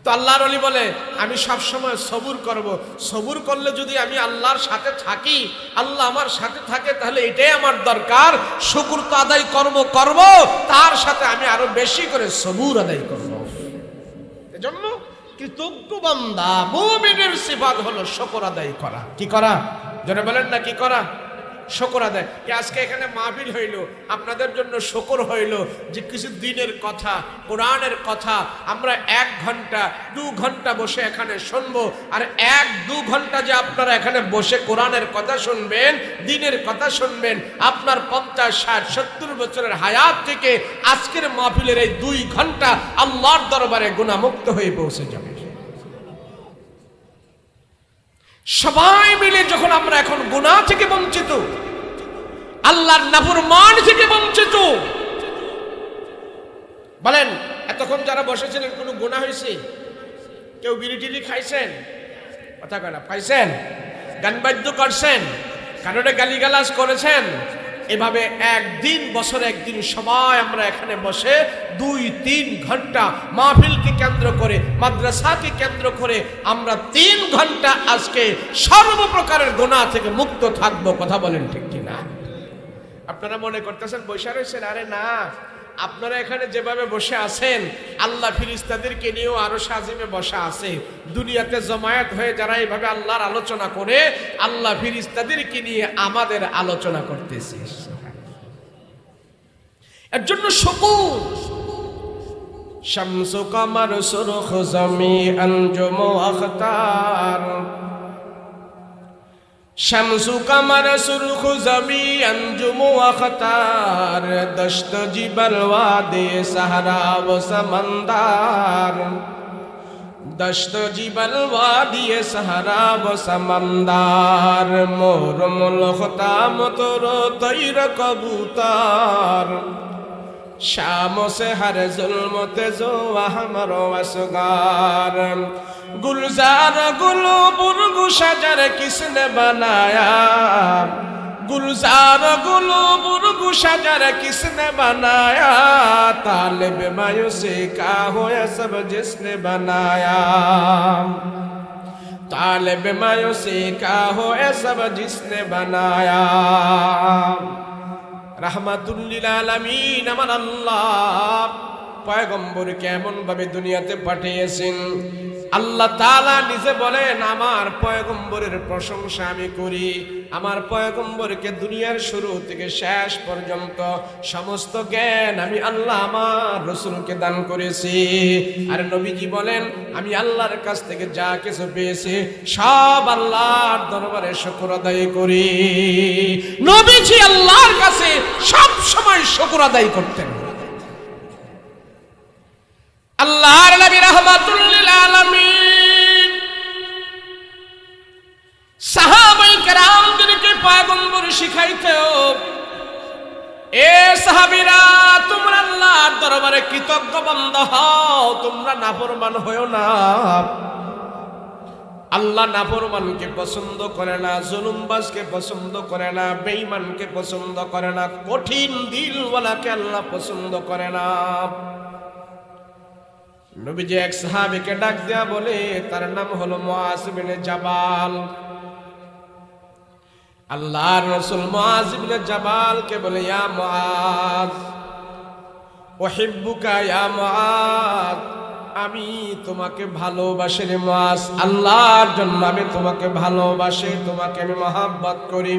তো আল্লাহর ওলি বলে, আমি সব সময় সবুর করব। সবুর করলে যদি আমি আল্লাহর সাথে থাকি, আল্লাহ আমার সাথে থাকে, তাহলে এটাই আমার দরকার। শুকর তো আদায় করব, তার সাথে আমি আরো বেশি করে সবুর আদায় করব। এজন্য কৃতজ্ঞ বান্দা মুমিনের সিফাত হলো শুকর আদায় করা। কি করা? জনে বলেন না, কি করা? শুকর আদায়। আজকে এখানে মাহফিল হইল, আপনাদের জন্য শুকর হইল যে কিছু দিনের কথা, কোরআনের কথা আমরা 1 ঘন্টা 2 ঘন্টা বসে এখানে শুনবো। আর 1-2 ঘন্টা যে আপনারা এখানে বসে কোরআনের কথা শুনবেন, দিনের কথা শুনবেন, আপনার 50, 60, 70 বছরের হায়াত থেকে আজকের মাহফিলের এই 2 ঘন্টা আল্লাহর দরবারে গুনাহমুক্ত হয়ে পৌঁছে যাবে। সবাই মিলে যখন আমরা এখন গুনাহ থেকে বঞ্চিত, আল্লাহর নাফরমানি থেকে বঞ্চিত, বলেন এতক্ষণ যারা বসেছিলেন কোনো গুনাহ হয়েছে? কেউ বিড়ি টিড়ি খাইছেন? কথা কয় না, খাইছেন? গান বাদ্য করছেন? কারণে গালিগালাজ করেছেন? এভাবে একদিন, বছরে একদিন সবাই আমরা এখানে বসে 2-3 ঘন্টা মাহফিলকে কেন্দ্র করে, মাদ্রাসাকে কেন্দ্র করে আমরা 3 ঘন্টা আজকে সর্বপ্রকারের গুনাহ থেকে মুক্ত থাকবো। কথা বলেন ঠিক কিনা? আপনারা মনে করতেছেন বসে রয়েছেন? আরে না, আপনারা এখানে যেভাবে বসে আছেন, আল্লাহ ফেরেশতাদেরকে নিয়েও আরশ আজিমে বসা আছে। দুনিয়াতে জমায়েত হয়ে যারা এইভাবে আল্লাহর আলোচনা করে, আল্লাহ ফেরেশতাদেরকে নিয়ে আমাদের আলোচনা করতেছে। এর জন্য শুকর। শামসু কামার সুরখ জমি আনজুম আখতার, শামসু কামার সুরখ জমি আনজুম আখতার, দশত জিবল ওয়াদে সাহারা ও সমন্দার, দশত জিবল ওয়াদিয়ে সাহারা ও সমন্দার, মোর মুলখতাম তোর তৈর কবুতর, शाम से हर जुल्मत जो हमर वसगार, गुलजार गुलो बुर्गु शजर किसने बनाया, गुलजार गुलो बुर्गु शजर किसने बनाया, तालिब मायूसी का हो या सब जिसने बनाया, तालिब मायूसी का हो या सब जिसने बनाया। রাহমাতুল লিল আলামিন আমার আল্লাহ পয়গম্বরকে এমন ভাবে দুনিয়াতে পাঠিয়েছেন, আল্লাহ তাআলা নিজে বলেন আমার পয়গম্বরের প্রশংসা আমি করি। আমার পয়গম্বরকে দুনিয়ার শুরু থেকে শেষ পর্যন্ত সমস্ত জ্ঞান আমি আল্লাহ আমার রাসূলকে দান করেছি। আর নবীজি বলেন আমি আল্লাহর কাছ থেকে যা কিছু পেয়েছি সব আল্লাহর দরবারে শুকর আদায় করি। নবীজি আল্লাহর কাছে সব সময় শুকর আদায় করতেন। আল্লাহর নবী রাহমাতুল লিল আলামিন সাহাবায়ে কেরামদেরকে পয়গম্বর শিখাইতো, এ সাহাবীরা তোমরা আল্লাহর দরবারে কৃতজ্ঞ বান্দা হও, তোমরা নাফরমান হয়ো না। আল্লাহ নাফরমানকে পছন্দ করে না, জুলুমবাজকে পছন্দ করে না, বেঈমানকে পছন্দ করে না, কঠিন দিলওয়ালাকে আল্লাহ পছন্দ করে না। নবীজি এক সাহাবীকে ডাক দিয়া বলে, তার নাম হলো মুআজ ইবনে জাবাল। আল্লাহর রাসূল মুআজ ইবনে জাবালকে বলে, ইয়া মুআজ উহিব্বুকা ইয়া মুআজ, আমি তোমাকে ভালোবাসি রে মুআজ, আল্লাহর জন্য আমি তোমাকে ভালোবাসি, তোমাকে আমি মহব্বত করি।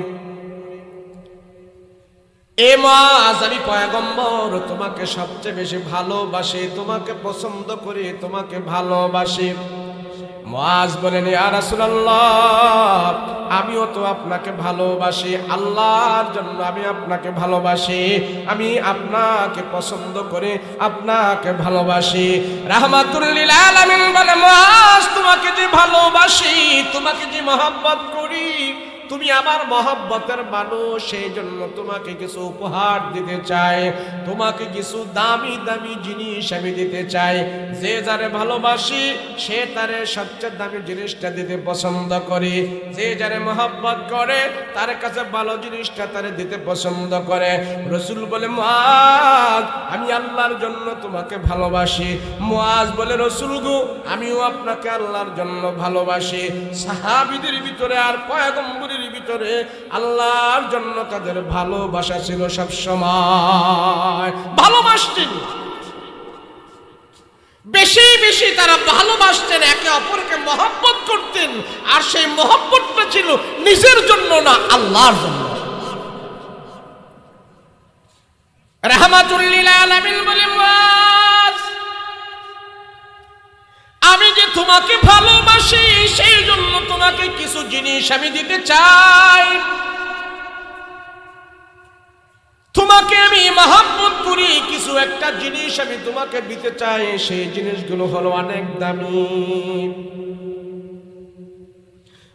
এ মুআজ আমি পয়গম্বর তোমাকে সবচেয়ে বেশি ভালোবাসি, তোমাকে পছন্দ করি, তোমাকে ভালোবাসি। মুআজ বলেন, ইয়া রাসূলুল্লাহ আমিও তো আপনাকে ভালোবাসি, আল্লাহর জন্য আমি আপনাকে ভালোবাসি, আমি আপনাকে পছন্দ করি, আপনাকে ভালোবাসি। রাহমাতুল লিল আলামিন বলে, মুআজ তোমাকে যে ভালোবাসি, তোমাকে যে মহব্বত করি, তুমি আমার মহব্বতের মানুষ, সেই জন্য তোমাকে কিছু উপহার দিতে চাই, তোমাকে কিছু দামি দামি জিনিস আমি দিতে চাই। যে যারে ভালোবাসি সে তারে সবচেয়ে দামি জিনিসটা দিতে পছন্দ করি, যে যারে মহব্বত করে তার কাছে ভালো জিনিসটা তারে দিতে পছন্দ করে। রাসূল বলে মুআজ আমি আল্লাহর জন্য তোমাকে ভালোবাসি। মুআজ বলে রাসূল গো আমিও আপনাকে আল্লাহর জন্য ভালোবাসি। সাহাবীদের ভিতরে আর পয়গম্বরের ভিতরে আল্লাহর জন্য তাদের ভালোবাসা ছিল, সব সময় ভালোবাসতেন, বেশি বেশি তারা ভালোবাসতেন, একে অপরকে মহব্বত করতেন। আর সেই মহব্বতটা ছিল নিজের জন্য না, আল্লাহর জন্য। রাহমাতুল লিল আলামিন বলে মুআজ আমি যে তোমাকে ভালোবাসি সেই জন্য তোমাকে কিছু জিনিস আমি দিতে চাই, তোমাকে আমি মহব্বত করি, কিছু একটা জিনিস আমি তোমাকে দিতে চাই, সেই জিনিসগুলো হলো অনেক দামি।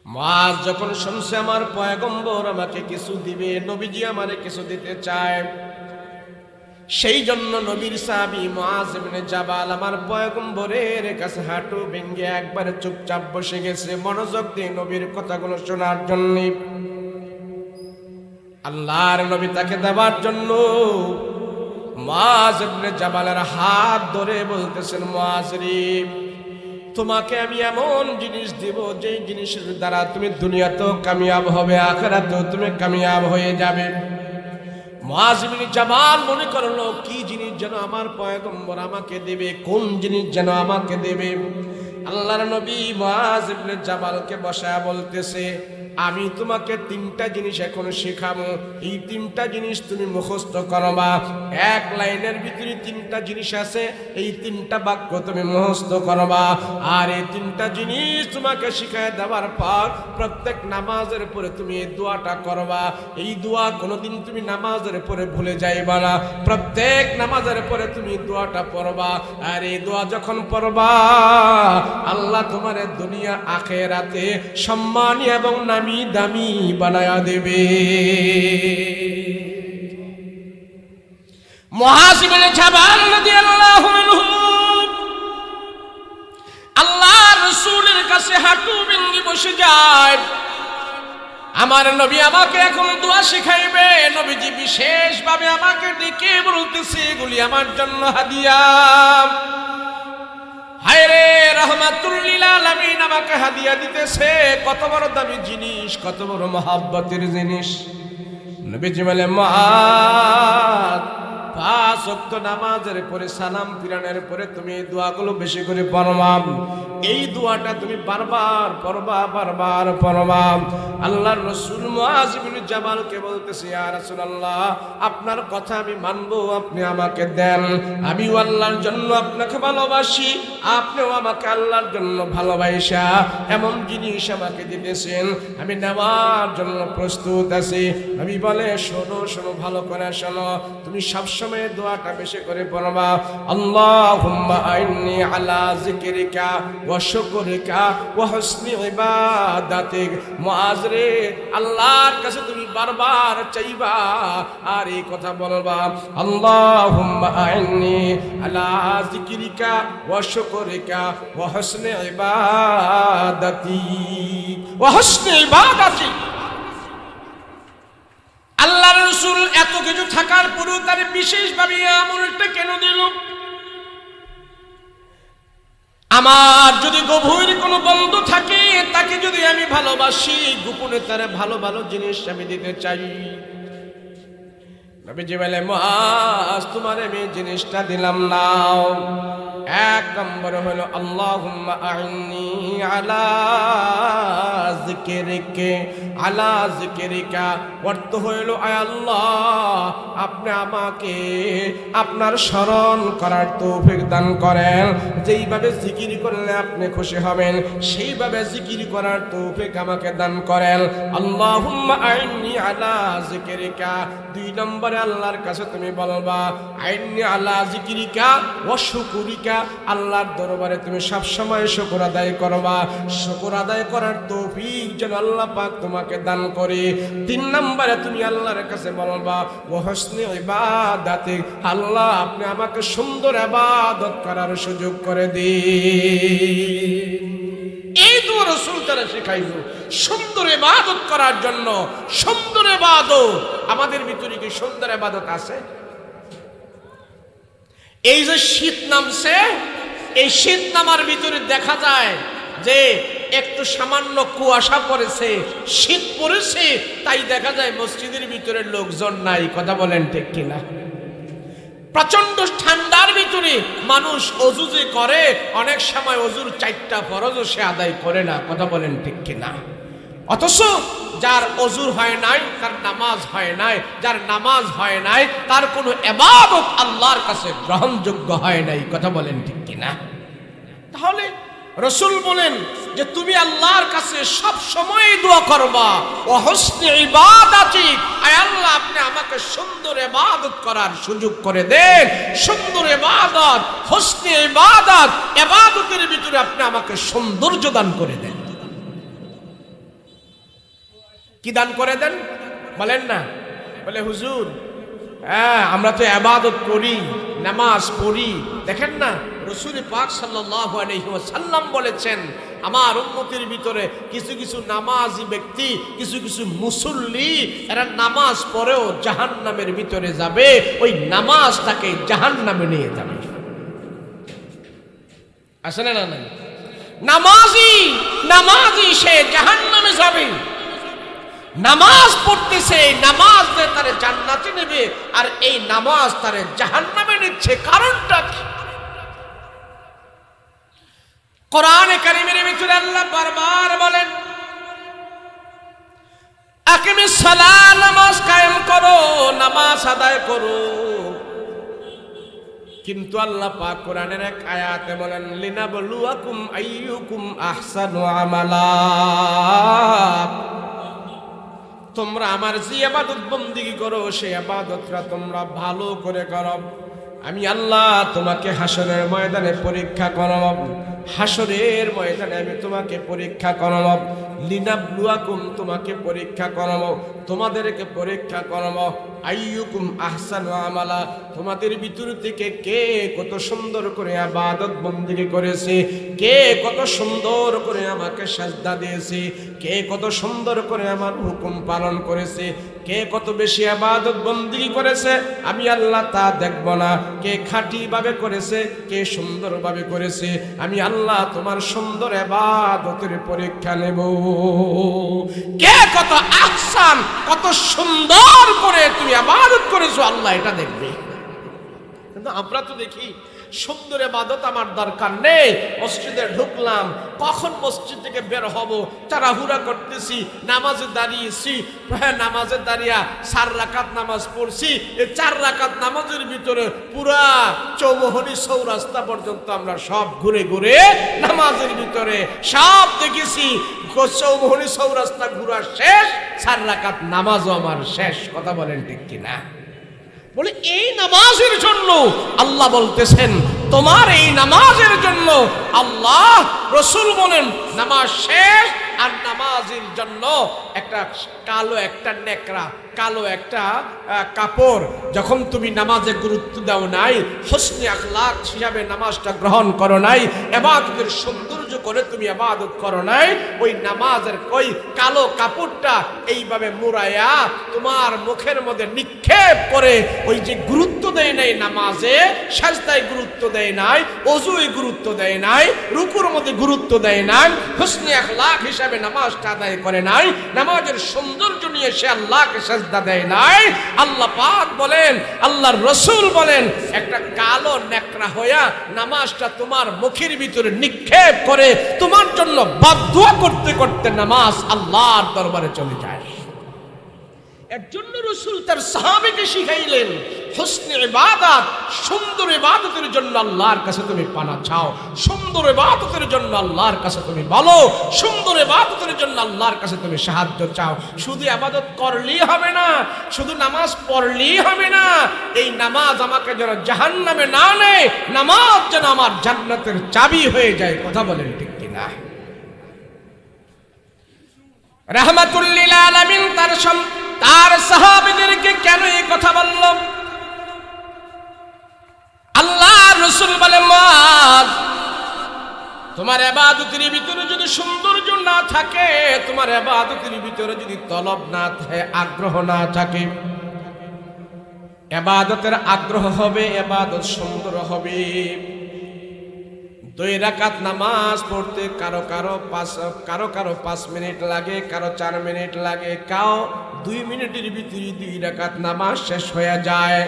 মুআজ যখন শুনছে আমার পয়গম্বর আমাকে কিছু দিবে, নবীজি আমারে কিছু দিতে চায়, সেই জন্য নবীর সাহাবী মুআজ ইবনে জাবাল আমার পয়গম্বরের কাছে হাঁটু ভেঙে একবারে চুপচাপ বসে গেছে, মনোযোগ দিয়ে নবীর কথাগুলো শোনার জন্য। আল্লাহর নবী তাকে দেওয়ার জন্য মুআজ ইবনে জাবালের হাত ধরে বলতেছেন, মুআজ রে তোমাকে আমি এমন জিনিস দেব যেই জিনিসের দ্বারা তুমি দুনিয়াতেও কামিয়াব হবে, আখিরাতেও তুমি কামিয়াব হয়ে যাবে। মুআজ ইবনে জাবাল মনে করলো কি জিনিস যেন আমার পয়গম্বর আমাকে দেবে, কোন জিনিস যেন আমাকে দেবে। আল্লাহর নবী মুআজ ইবনে জাবালকে বসায় বলতেছে, আমি তোমাকে তিনটা জিনিস এখন শেখাবো, এই তিনটা জিনিস তুমি মুখস্থ করবা। এক লাইনের ভিতরে তিনটা জিনিস আছে, এই তিনটা বাক্য তুমি মুখস্থ করবা। আর এই তিনটা জিনিস তোমাকে শিখায় দেওয়ার পর প্রত্যেক নামাজের পরে তুমি এই দোয়াটা করবা। এই দোয়া কোনোদিন তুমি নামাজের পরে ভুলে যাইবা না, প্রত্যেক নামাজের পরে তুমি দোয়াটা পড়বা। আর এই দোয়া যখন পড়বা আল্লাহ তোমার দুনিয়া আখিরাতে সম্মানী এবং নামি দামি বানায়া দেবে। মুআজ ইবনে জাবাল রাদিয়াল্লাহু আনহু আল্লাহর রাসূলের কাছে হাঁটু ভেঙে বসে যায়। আমার নবী আমাকে এখন দোয়া শিখাইবে, নবীজি বিশেষভাবে আমাকে ডেকে বলতেছে এগুলি আমার জন্য হাদিয়া। হায়রে রাহমাতুল লিল আলামিন আমাকে হাদিয়া দিতেছে, কত বড় দামি জিনিস, কত বড় মহব্বতের জিনিস। নবীজি বলে মুআজ 5 ওয়াক্ত নামাজের পরে সালাম ফিরানোর পরে তুমি এই দোয়াগুলো বেশি করে পড়বা। এই দোয়াটা তুমি বারবার পড়বা, বারবার পড়বা। আল্লাহর রাসূল মুআজ ইবনে জাবালকে বলতেছে, ইয়া রাসূলুল্লাহ আপনার কথা আমি মানবো, আপনি আমাকে দেন, আমিও আল্লাহর জন্য আপনাকে ভালোবাসি, আপনিও আমাকে আল্লাহর জন্য ভালোবাসা এমন জিনিস আমাকে দিতেছেন, আমি নেওয়ার জন্য প্রস্তুত আছি। আমি বলে শোনো শোনো, ভালো করে শোনো, তুমি সবসময় দোয়াটা বেশি করে পড়বা। আল্লাহুম্মা আইন্নি আলা যিকরিকা ওয়া শুকরিকা ওয়া হুসনি ইবাদাতিক। মুআজ রে আল্লাহর কাছে তুমি বারবার চাইবা আর এই কথা বলবা, আল্লাহুম্মা আইন্নি আলা যিকরিকা ওয়া শুকরিকা ওয়া হুসনি ইবাদাতি ওয়া হুসনি ইবাদাতি। আল্লাহর রাসূল এত কিছু থাকার পরেও তার বিশেষভাবে আমলটা কেন দিল? আমার যদি গভীর কোনো বন্ধু থাকে, তাকে যদি আমি ভালোবাসি, গোপনে তার ভালো ভালো জিনিস আমি দিতে চাই। নবীজি বলে মুআজ তোমার আমি জিনিসটা দিলাম নাও। এক নম্বর হলো আল্লাহুম্মা আইন্নি আলা যিকরিকা, অর্থ হইল আয় আল্লাহ আপনি আমাকে আপনার স্মরণ করার তৌফিক দান করেন, যেইভাবে জিকির করলে আপনি খুশি হবেন সেইভাবে জিকির করার তৌফিক আমাকে দান করেন। আল্লাহুম্মা আইন্নি আলা যিকরিকা। 2 নম্বরে আল্লাহর কাছে তুমি বলবা আইন্নি আলা যিকরিকা ওয়া শুকরিকা, আল্লাহ আল্লাহর দরবারে তুমি সব সময় শুকর আদায় করবা। শুকর আদায় করার তৌফিক যেন আল্লাহ পাক তোমাকে দান করে। 3 নম্বরে তুমি আল্লাহর কাছে বলবা ওয়া হুসনি ইবাদাতি, আল্লাহ আপনি আমাকে সুন্দর ইবাদত করার সুযোগ করে দিন। এই তো রাসূল তারা শেখাইলো সুন্দর ইবাদত করার জন্য। সুন্দর ইবাদত আমাদের ভিতরে কি সুন্দর ইবাদত আছে? এই যে শীত নামছে, এই শীত নামার ভিতরে দেখা যায় যে একটু সামান্য কুয়াশা পড়েছে, শীত পড়েছে, তাই দেখা যায় মসজিদের ভিতরে লোকজন নাই। কথা বলেন ঠিক কিনা? প্রচন্ড ঠান্ডার ভিতরে মানুষ অজু যে করে, অনেক সময় অজুর 4টা ফরজও সে আদায় করে না। কথা বলেন ঠিক কিনা? অথচ যার অজুর হয় নাই তার নামাজ হয় নাই, যার নামাজ হয় নাই তার কোনো ইবাদত আল্লাহর কাছে গ্রহণযোগ্য হয় নাই। কথা বলেন ঠিক কিনা? তাহলে রাসূল বলেন যে তুমি আল্লাহর কাছে সব সময় দোয়া করবা ওয়া হুসনি ইবাদাতি, আয় আল্লাহ আপনি আমাকে সুন্দর ইবাদত করার সুযোগ করে দেন। সুন্দর ইবাদত, হুসনি ইবাদত, ইবাদতের ভিতরে আপনি আমাকে সৌন্দর্য দান করে দেন। কি দান করে দেন বলেন না? বলে হুজুর আমরা তো ইবাদত করি, নামাজ পড়ি। দেখেন না, রাসূল পাক সাল্লাল্লাহু আলাইহি ওয়াসাল্লাম বলেছেন আমার উম্মতের ভিতরে কিছু কিছু নামাজি ব্যক্তি, কিছু কিছু মুসল্লি, এরা নামাজ পড়েও জাহান্নামের ভিতরে যাবে। ওই নামাজ তাকে জাহান্নামে নিয়ে যাবে। আছে না? না নামাজি সে জাহান্নামে যাবে। নামাজ পড়তেছে, নামাজ দিয়ে তারে জান্নাতে নেবে, আর এই নামাজ তারে জাহান্নামে নিচ্ছে। কারণটা কি? কোরআনে কারীমের ভিতরে আল্লাহ বারবার বলেন আকিমিস সালাহ, নামাজ কায়েম করো, নামাজ আদায় করো। কিন্তু আল্লাহ পাক কোরআনের এক আয়াতে বলেন লিনাবলুয়াকুম আইয়ুকুম আহসানু আমালা, তোমরা আমার যে ইবাদত বন্দেগী করো সেই ইবাদতটা তোমরা ভালো করে করো। আমি আল্লাহ তোমাকে হাসরের ময়দানে পরীক্ষা করব। হাসরের ময়দানে আমি তোমাকে পরীক্ষা করব। লিনাবলুয়াকুম, তোমাকে পরীক্ষা করব, তোমাদেরকে পরীক্ষা করব। আইয়ুকুম আহসানু আমালা, তোমাদের ভিতর থেকে কে কত সুন্দর করে ইবাদত বন্দেগী করেছে, কে কত সুন্দর করে আমাকে সাজদা দিয়েছে, কে কত সুন্দর করে আমার হুকুম পালন করেছে, কে কত বেশি ইবাদত বন্দেগী করেছে, আমি আল্লাহ তা দেখব না। কে খাঁটি ভাবে করেছে, কে সুন্দর ভাবে করেছে, আমি আল্লাহ তোমার সুন্দর ইবাদতের পরীক্ষা নেব। কে কত আহসান, কত সুন্দর করে তুমি ইবাদত করেছো, আল্লাহ এটা দেখবে। কিন্তু আমরা তো দেখি সুন্দর ইবাদত আমার দরকার নেই, মসজিদে ঢুকলাম, কখন মসজিদ থেকে বের হব তাড়াহুড়া করতেছি, নামাজে দাঁড়িয়েছি, নামাজে দাঁড়িয়ে 4 রাকাত নামাজ পড়ছি। এই 4 রাকাত নামাজের ভিতরে পুরা চৌমোহনী চৌরাস্তা পর্যন্ত আমরা সব ঘুরে ঘুরে নামাজের ভিতরে সব দেখেছি। চৌমোহনী চৌরাস্তা ঘুরা শেষ, 4 রাকাত নামাজও আমার শেষ। কথা বলেন ঠিক কিনা? বলে এই নামাজের জন্য আল্লাহ বলতেছেন তোমার এই নামাজের জন্য আল্লাহ, রাসূল বলেন নামাজ শেষ, আর নামাজের জন্য একটা কালো একটা নেকড়া, কালো একটা কাপড়, যখন তুমি নামাজে গুরুত্ব দাও নাই, হুসনে আখলাক হিসাবে নামাজটা গ্রহণ করো নাই, ইবাদতের সৌন্দর্য করে তুমি ইবাদত করো নাই, ওই নামাজের ওই কালো কাপড়টা এইভাবে মুড়াইয়া তোমার মুখের মধ্যে নিক্ষেপ করে, ওই যে গুরুত্ব দেয় নাই নামাজে, সাজদায় গুরুত্ব দেয় নাই, ওযুয়ে গুরুত্ব দেয় নাই, রুকুর মধ্যে গুরুত্ব দেয় নাই, হুসনে আখলাক হিসাবে নামাজটা আদায় করে নাই, নামাজের সৌন্দর্য নিয়ে সে আল্লাহকে সাজদা দেয় নাই। আল্লাহ পাক বলেন, আল্লাহর রাসূল বলেন, একটা কালো নেকড়া হইয়া নামাজটা তোমার মুখের ভিতরে নিক্ষেপ করে তোমার জন্য বদদুয়া করতে করতে নামাজ আল্লাহর দরবারে চলে যায়। এর জন্য রাসূল তার সাহাবীকে শিখাইলেন হুসনে ইবাদত, সুন্দর ইবাদতের জন্য আল্লাহর কাছে তুমি পানা চাও, সুন্দর ইবাদতের জন্য আল্লাহর কাছে তুমি বলো, সুন্দর ইবাদতের জন্য আল্লাহর কাছে তুমি সাহায্য চাও। শুধু ইবাদত করলেই হবে না, শুধু নামাজ পড়লেই হবে না। এই নামাজ আমাকে যেন জাহান্নামে না নেয়, নামাজ যেন আমার জান্নাতের চাবি হয়ে যায়। কথা বলেন ঠিক কিনা? রাহমাতুল লিল আলামিন তার সাহাবীদেরকে কেন এই কথা বলল? আল্লাহর রাসূল বলে, মুআজ, তোমার ইবাদতের ভিতরে যদি সৌন্দর্য না থাকে, তোমার ইবাদতের ভিতরে যদি তলব না থাকে, আগ্রহ না থাকে, ইবাদতের আগ্রহ হবে, ইবাদত সুন্দর হবে। 2 রাকাত নামাজ পড়তে কারো কারো 5 মিনিট লাগে, কারো 4 মিনিট লাগে, কাও 2 মিনিটের ভিতরে 2 রাকাত নামাজ শেষ হয়ে যায়।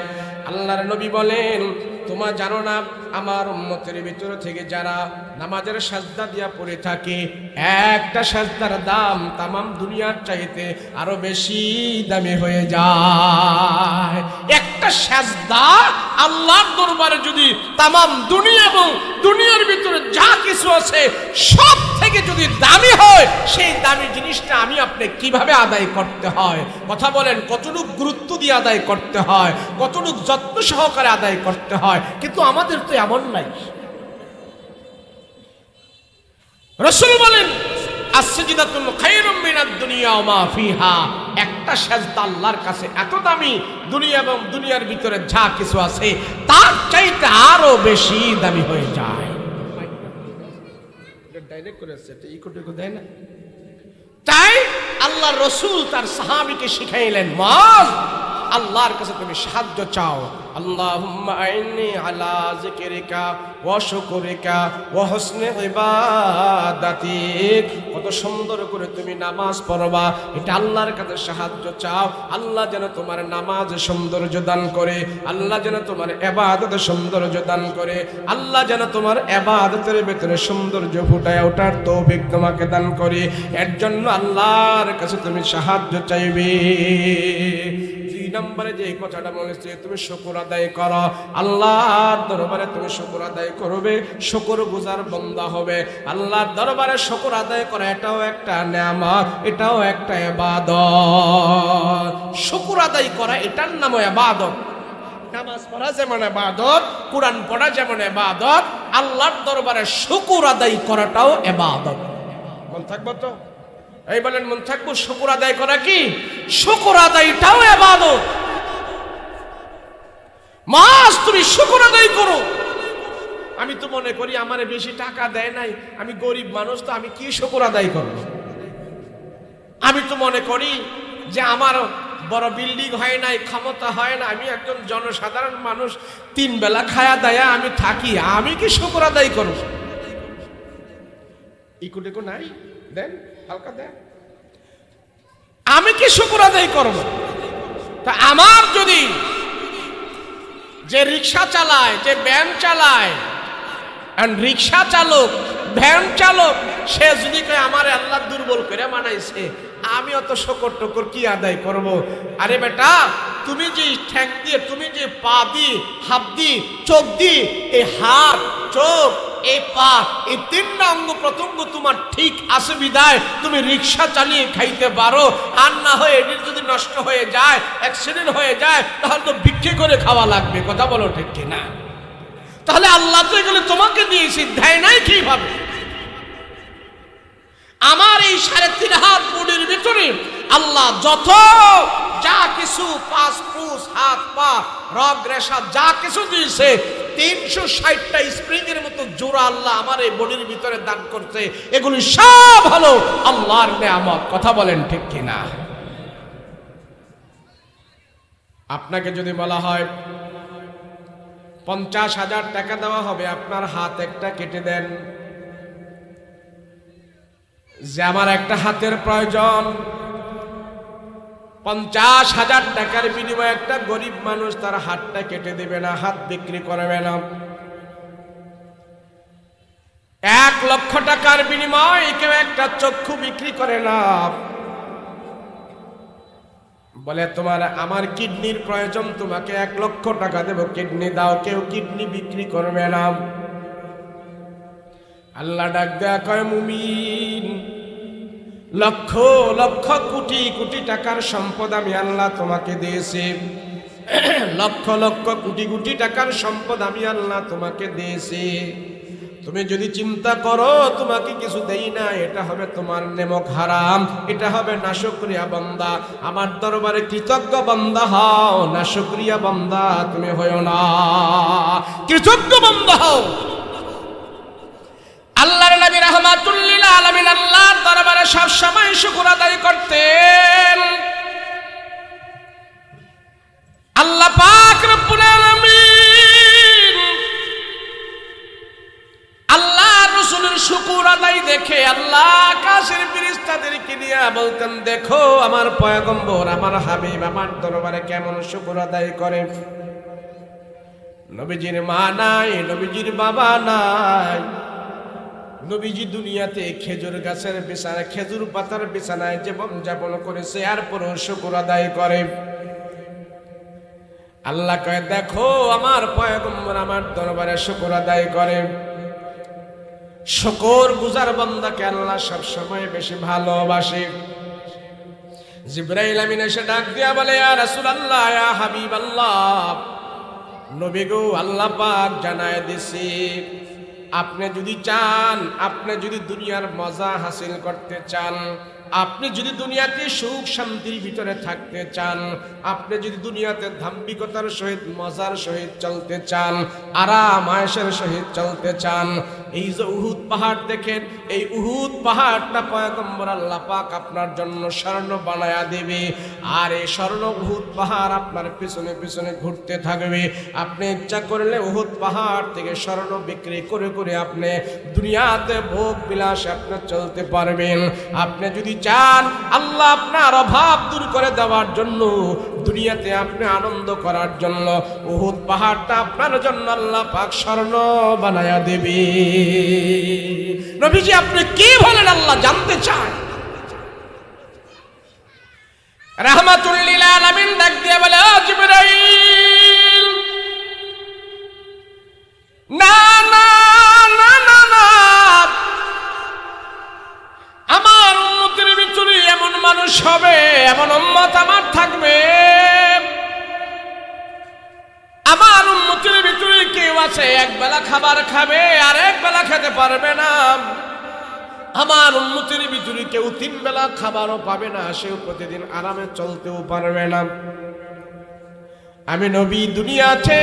আল্লাহর নবী বলেন, তোমরা জানো না আমার উম্মতের ভিতর থেকে যারা নামাজের সাজদা দিয়া পড়ে থাকে, একটা সাজদার দাম তামাম দুনিয়ার চাইতে আরো বেশি দামি হয়ে যায়। একটা সাজদা আল্লাহর দরবারে যদি তামাম দুনিয়া এবং দুনিয়ার ভিতরে যা কিছু আছে সব থেকে যদি দামি হয়, সেই দামি জিনিসটা আমি আপনি কিভাবে আদায় করতে হয়? কথা বলেন, কতটুকু গুরুত্ব দিয়ে আদায় করতে হয়, কতটুকু যত্ন সহকারে আদায় করতে হয়। কিন্তু আমাদের তো এমন নাই। রাসূল বলেন, আস-সাজদাতুল খায়রুম মিনাদ দুনিয়া ওয়া মা ফিহা। একটা সাজদা আল্লাহর কাছে এত দামি, দুনিয়া এবং দুনিয়ার ভিতরে যা কিছু আছে তার চাইতে আরো বেশি দামি হয়ে যায়। ডাইরেক্ট করে সেটা ইকো দেয় না। তাই আল্লাহর রাসূল তার সাহাবীকে শিখাইলেন, মুআজ, আল্লাহর কাছে তুমি সাহায্য চাও। আল্লাহুম্মা আইন্নি আলা যিকরিকা ওয়া শুকরিকা ওয়া হুসনি ইবাদাতিক। কত সুন্দর করে তুমি নামাজ পড়বা, এটা আল্লাহর কাছে সাহায্য চাও। আল্লাহ যেন তোমার নামাজে সৌন্দর্য দান করে, আল্লাহ যেন তোমার ইবাদতে সৌন্দর্য দান করে, আল্লাহ যেন তোমার ইবাদতের ভিতরে সৌন্দর্য ফুটায় ওঠার তৌফিক তোমাকে দান করে। এর জন্য আল্লাহর কাছে তুমি সাহায্য চাইবে। নম্বরে যে কথাটা বলেছে, তুমি শুকর আদায় করো, আল্লাহর দরবারে তুমি শুকর আদায় করবে, শুকর গুজার বান্দা হবে। আল্লাহর দরবারে শুকর আদায় করা এটাও একটা নেয়ামত, এটাও একটা ইবাদত। শুকর আদায় করা এটার নাম ইবাদত। নামাজ পড়া যেমন ইবাদত, কুরআন পড়া যেমন ইবাদত, আল্লাহর দরবারে শুকর আদায় করাটাও ইবাদত। মন থাকবে তো? এই বলেন, মন থাকবো? শুকর আদায় করা কি? শুকর আদায়টাও ইবাদত। মাস তুমি শুকর আদায় করো। আমি তো মনে করি আমারে বেশি টাকা দেয় নাই, আমি গরিব মানুষ, তো আমি কি শুকর আদায় করব? আমি তো মনে করি যে আমার বড় বিল্ডিং হয় নাই, ক্ষমতা হয় না, আমি একজন জনসাধারণ মানুষ, 3 বেলা খায়া দায়া আমি থাকি, আমি কি শুকর আদায় করব? ইকুটেকো নাই দেন, হালকা দেন, আমি কি শুকর আদায় করব? তা আমার যদি যে রিক্সা চালায়, যে ভ্যান চালায়, রিক্সা চালক, ভ্যান চালক, সে যদি কয় আমার আল্লাহ দুর্বল করে বানাইছে, আমি অত শুকর টুকর কি আদায় করব? আরে বেটা, তুমি যে ঠ্যাং দিয়ে, তুমি যে পা দিয়ে, হাত দিয়ে, চোখ দিয়ে, এই হাত, চোখ, এই পা, এই 3টা অঙ্গ প্রত্যঙ্গ তোমার ঠিক আছে বিদায় তুমি রিক্সা চালিয়ে খাইতে পারো। আর না হয় এটির যদি নষ্ট হয়ে যায়, অ্যাক্সিডেন্ট হয়ে যায়, তাহলে তো বিক্রি করে খাওয়া লাগবে। কথা বলো ঠিক কিনা? তাহলে আল্লাহ তো এগুলো তোমাকে দিয়েছি, দেয় নাই কিভাবে? আমার এই 3.5 হাত বডির ভিতরে আল্লাহ যত যা কিছু, পাঁচ ফুস, হাত পা, রগ রেশা যা কিছু দিয়েছে, 360টা স্প্রিং এর মতো জোড়া আল্লাহ আমার এই বডির ভিতরে দান করছে। এগুলি সব হলো আল্লাহর নেয়ামত। কথা বলেন ঠিক কিনা? আপনাকে যদি বলা হয় 50,000 টাকা দেওয়া হবে, আপনার হাত একটা কেটে দেন, যে আমার একটা হাতের প্রয়োজন, 50,000 টাকার বিনিময়ে একটা গরিব মানুষ তার হাতটা কেটে দেবে না, হাত বিক্রি করবে না। 1 লক্ষ টাকার বিনিময়ে কেউ একটা চক্ষু বিক্রি করে না। বলে তোমার আমার কিডনির প্রয়োজন, তোমাকে 1 লক্ষ টাকা দেব, কিডনি দাও। কেউ কিডনি বিক্রি করবে না। আল্লাহ ডাক দেয়া কয়, মুমিন, লক্ষ লক্ষ কোটি কোটি টাকার সম্পদ আমি আল্লাহ তোমাকে দিয়েছি। লক্ষ লক্ষ কোটি কোটি টাকার সম্পদ আমি আল্লাহ তোমাকে দিয়েছি। তুমি যদি চিন্তা করো তোমাকে কিছু দেই না, এটা হবে তোমার নেমক হারাম, এটা হবে নাশুকরিয়া বান্দা। আমার দরবারে কৃতজ্ঞ বান্দা হও, নাশুকরিয়া বান্দা তুমি হয়ো না, কৃতজ্ঞ বান্দা হও। আল্লাহর নবী রাহমাতুল লিল আলামিন আল্লাহর দরবারে সব সময় শুকর আদায় করতেন। আল্লাহ পাক রব্বুল আলামিন আল্লাহ রাসূলের শুকর আদায় দেখে আল্লাহ আকাশের ফেরেশতাদেরকে নিয়ে বলতেন, দেখো আমার পয়গম্বর, আমার হাবিব আমার দরবারে কেমন শুকর আদায় করে। নবীজির মা নাই, নবীজির বাবা নাই, নবীজি দুনিয়াতে খেজুর গাছের বিছানায়, খেজুর পাতার বিছানায় জীবন যাপন করেছে, এরপরও শুকর আদায় করে। আল্লাহ কয়, দেখো আমার পয়গম্বর আমার দরবারে শুকর আদায় করে। শুকর গুজার বান্দাকে আল্লাহ সব সময় বেশি ভালোবাসে। জিবরাইল আমিন এসে ডাক দিয়া বলে, ইয়া রাসূলুল্লাহ, ইয়া হাবিবাল্লাহ, নবী গো, আল্লাহ পাক জানায় দিছি, আপনি যদি চান, আপনি যদি দুনিয়ার মজা হাসিল করতে চান, আপনি যদি দুনিয়াতে সুখ শান্তির ভিতরে থাকতে চান, আপনি যদি দুনিয়াতে ধাম্বিকতার সহিত মজার সহিত চলতে চান, আরাম আয়েশের সহিত চলতে চান, এই যে উহুদ পাহাড় দেখেন, এই উহুদ পাহাড়টা পয়গম্বর আল্লাহ পাক আপনার জন্য স্বর্ণ বানায়া দেবে। আর এই স্বর্ণ উহুদ পাহাড় আপনার পিছনে পিছনে ঘুরতে থাকবে। আপনি ইচ্ছা করলে উহুদ পাহাড় থেকে স্বর্ণ বিক্রি করে করে আপনি দুনিয়াতে ভোগ বিলাসে আপনি চলতে পারবেন। আপনি যদি চান আল্লাহ আপনার অভাব দূর করে দেওয়ার জন্য, দুনিয়াতে আপনি আনন্দ করার জন্য, উহুদ পাহাড়টা আপনার জন্য আল্লাহ পাক স্বর্ণ বানায়া দেবে। নবীজি আপনি কি বলেন আল্লাহ জানতে চান। রাহমাতুল লিল আলামিন ডাক দিয়ে বলে, ও জিবরাইল, না না না না না, আমার উম্মতের ভিতরে এমন মানুষ হবে, এমন উম্মত আমার থাকবে, আমার উম্মতের ভিতরে কেউ আছে এক বেলা খাবার খাবে আর এক বেলা খেতে পারবে না। আমার উম্মতের ভিতরে কেউ 3 বেলা খাবারও পাবে না, সেও প্রতিদিন আরামে চলতেও পারবে না। আমি নবী দুনিয়াতে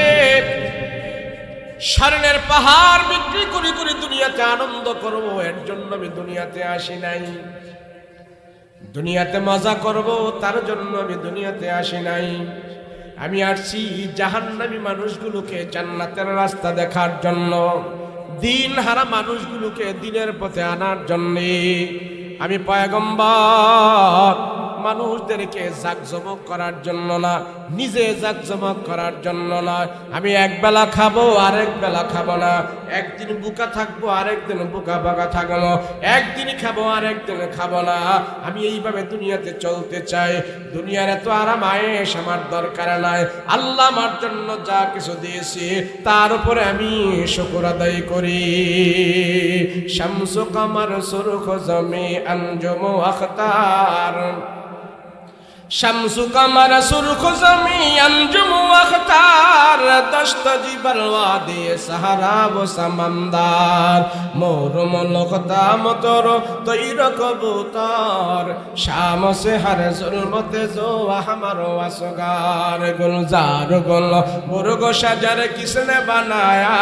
স্বর্ণের পাহাড় বিক্রি করে করে দুনিয়াতে আনন্দ করব, এর জন্য আমি দুনিয়াতে আসি নাই। দুনিয়াতে মজা করব, তার জন্য আমি দুনিয়াতে আসি নাই। আমি আসছি জাহান্নামী মানুষগুলোকে জান্নাতের রাস্তা দেখার জন্য, দিন হারা মানুষগুলোকে দিনের পথে আনার জন্য। আমি পয়গম্বর মানুষদেরকে জাকজমক করার জন্য না, নিজে জাকজমক করার জন্য না। আমি এক বেলা খাবো আর এক বেলা খাবো না, একদিন বুকা থাকবো আর একদিন বুকা বাঁকা থাকবো, একদিন খাবো আর একদিন খাবো না। আমি এইভাবে দুনিয়াতে চলতে চাই। দুনিয়ার এত আরাম আয়েশ আমার দরকার নাই। আল্লাহ আমার জন্য যা কিছু দিয়েছে তার উপরে আমি শুকর আদায় করি। শামসু কামার সুরখ জমি আঞ্জুম আখতার, শামসু কামার সুরখ জমি আঞ্জুম আখতার, দস্ত জিবল ওয়াদি সাহারা ও সমন্দর, মোর মলক দামতর তৈর কবুতর, শাম সে হর জুলমতে জো আমার আসগার, গুলজার গুল মুর্গ সাজার কিসনে বানায়া,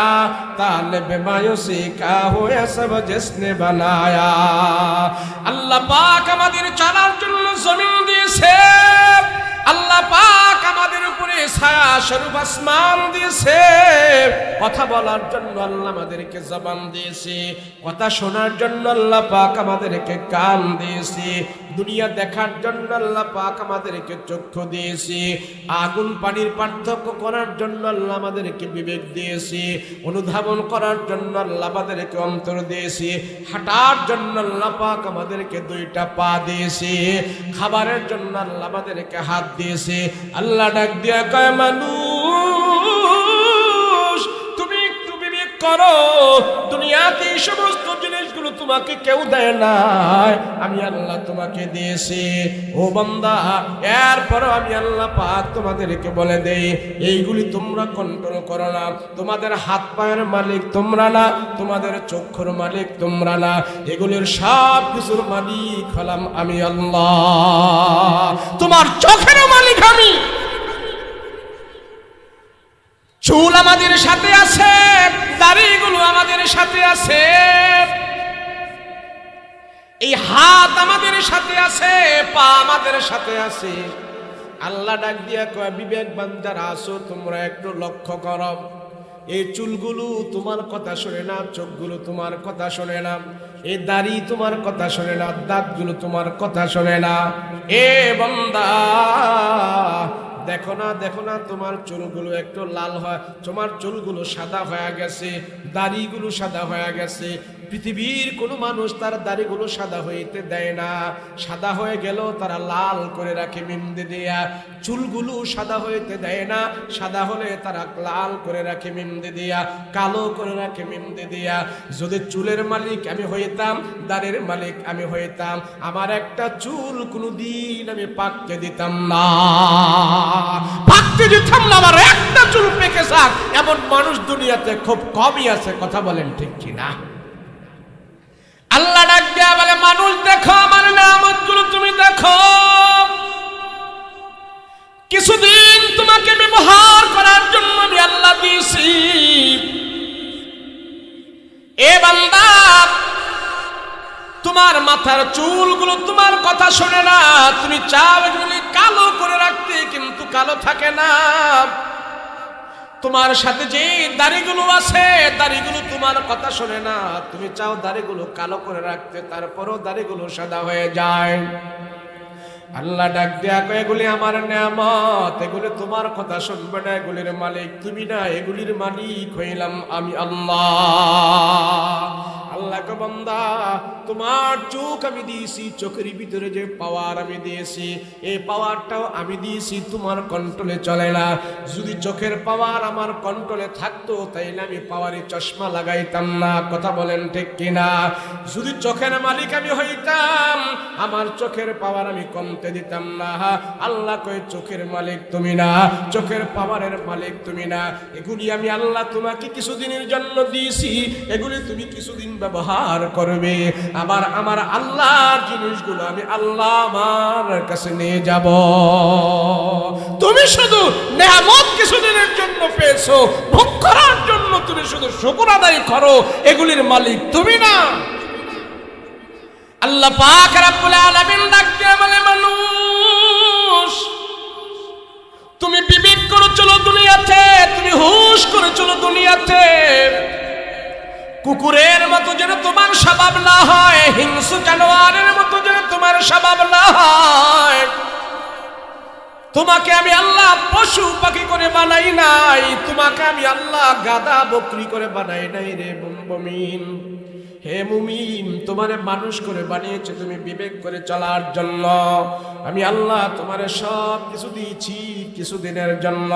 তালেব মায়ুসি কা হুয়া সব জিসনে বানায়া। আল্লাহ পাক আমাদের চলার জন্য জমিন দিয়েছে, আল্লাহ পাক আমাদের উপরে ছায়া স্বরূপ আসমান দিয়েছে, কথা বলার জন্য আল্লাহ আমাদেরকে জবান দিয়েছে, কথা শোনার জন্য আল্লাহ পাক আমাদেরকে কান দিয়েছে, দুনিয়া দেখার জন্য আল্লাহ পাক আমাদেরকে চক্ষু দিয়েছে, আগুন পানির পার্থক্য করার জন্য আল্লাহ আমাদেরকে বিবেক দিয়েছে, অনুধাবন করার জন্য আল্লাহ আমাদেরকে অন্তর দিয়েছে, হাঁটার জন্য আল্লাহ পাক আমাদেরকে দুইটা পা দিয়েছে, খাবারের জন্য আল্লাহ আমাদেরকে হাত দিয়েছে। আল্লাহ ডাক দিয়া কয়, মানুষ তুমি একটু বিবেক করো, দুনিয়াতে এই সমস্ত জিনিসগুলো তোমাকে কেউ দেয় না, আমি আল্লাহ তোমাকে দিয়েছি। ও বান্দা, এরপরও আমি আল্লাহ পাক তোমাদেরকে বলে দেই, এইগুলি তোমরা কন্ট্রোল করো না। তোমাদের হাত পায়ের মালিক তোমরা না, তোমাদের চক্ষুর মালিক তোমরা না, এগুলির সব কিছুর মালিক হলাম আমি আল্লাহ। তোমার চোখেরও মালিক আমি। চুল আমাদের সাথে আছে, দাড়িগুলো আমাদের সাথে আছে, এই হাত আমাদের সাথে আছে, পা আমাদের সাথে আছে। আল্লাহ ডাক দিয়া কয়, বিবেকবান যারা আছো তোমরা একটু লক্ষ্য করো, এই চুলগুলো তোমার কথা শোনে না, চোখগুলো তোমার কথা শোনে না, এই দাড়ি তোমার কথা শোনে না, দাঁতগুলো তোমার কথা শোনে না। এ বান্দা, দেখো না, দেখো না, তোমার চুলগুলো একটু লাল হয়, তোমার চুলগুলো সাদা হয়ে গেছে, দাড়িগুলো সাদা হয়ে গেছে। পৃথিবীর কোনো মানুষ তার দাড়িগুলো সাদা হইতে দেয় না, সাদা হয়ে গেল তারা লাল করে রাখে মেহেন্দি দিয়া। চুলগুলো সাদা হইতে দেয় না, সাদা হলে তারা লাল করে রাখে মেহেন্দি দিয়া, কালো করে রাখে মেহেন্দি দিয়া। যদি চুলের মালিক আমি হইতাম, দাড়ির মালিক আমি হইতাম, আমার একটা চুল কোনোদিন আমি পাকতে দিতাম না, পাকতে দিতাম না, আমার একটা চুল পেকে যাক, এমন মানুষ দুনিয়াতে খুব কমই আছে। কথা বলেন ঠিক কিনা? আল্লাহ ডাক দিয়া বলে, মানুষ দেখো আমার নিয়ামতগুলো তুমি দেখো, কিছুদিন তোমাকে ব্যবহার করার জন্য আমি আল্লাহ দিয়েছি। এ বান্দা, তোমার মাথার চুলগুলো তোমার কথা শোনে না, তুমি চাও এগুলি কালো করে রাখতে, কিন্তু কালো থাকে না। তোমার সাথে যে দাড়িগুলো আছে, দাড়িগুলো তোমার কথা শোনে না, তুমি চাও দাড়িগুলো কালো করে রাখতে, তারপরও দাড়িগুলো সাদা হয়ে যায়। আল্লাহ ডাক দেয়া কয়, এগুলি আমার নিয়ামত, এগুলি তোমার কথা শুনবে না, এগুলির মালিক তুমি না, এগুলির মালিক হইলাম আমি আল্লাহ। আল্লাহ কে বান্দা, তোমার চোখ আমি দিয়েছি, চোখের ভিতরে যে পাওয়ার আমি দিয়েছি, এই পাওয়ারটাও আমি দিয়েছি, তোমার কন্ট্রোলে চলে না। যদি চোখের পাওয়ার আমার কন্ট্রোলে থাকতো, তাইলে আমি পাওয়ারে চশমা লাগাইতাম না। কথা বলেন ঠিক কিনা? যদি চোখের মালিক আমি হইতাম, আমার চোখের পাওয়ার আমি কমতে দিতাম না। আল্লাহ কয়, চোখের মালিক তুমি না, চোখের পাওয়ারের মালিক তুমি না, এগুলি আমি আল্লাহ তোমাকে কিছুদিনের জন্য দিয়েছি, এগুলি তুমি কিছুদিন ব্যবহার করবে। আবার আমার আল্লাহর জিনিসগুলো আমি আল্লাহ আমার কাছে নিয়ে যাব। তুমি শুধু নিয়ামত কিছুদিনের জন্য পেয়েছো, ভোগ করার জন্য তুমি শুধু শুকর আদায় করো, এগুলির মালিক তুমি না। আল্লাহ পাক রব্বুল আলামিন ডাক দিয়ে বলে, মানুষ তুমি বিবেক করে চলো দুনিয়াতে, তুমি হুঁশ করে চলো দুনিয়াতে। কুকুরের মতো যেন তোমার স্বভাব না হয়, হিংস্র জানোয়ারের মতো যেন তোমার স্বভাব না হয়। তোমাকে আমি আল্লাহ পশু পাখি করে বানাই নাই, তোমাকে আমি আল্লাহ গাধা বকরি করে বানাই নাই রে মুমিন। হে মুমিন, তোমারে মানুষ করে বানিয়েছে তুমি বিবেক করে চলার জন্য। আমি আল্লাহ তোমারে সব কিছু দিয়েছি কিছুদিনের জন্য,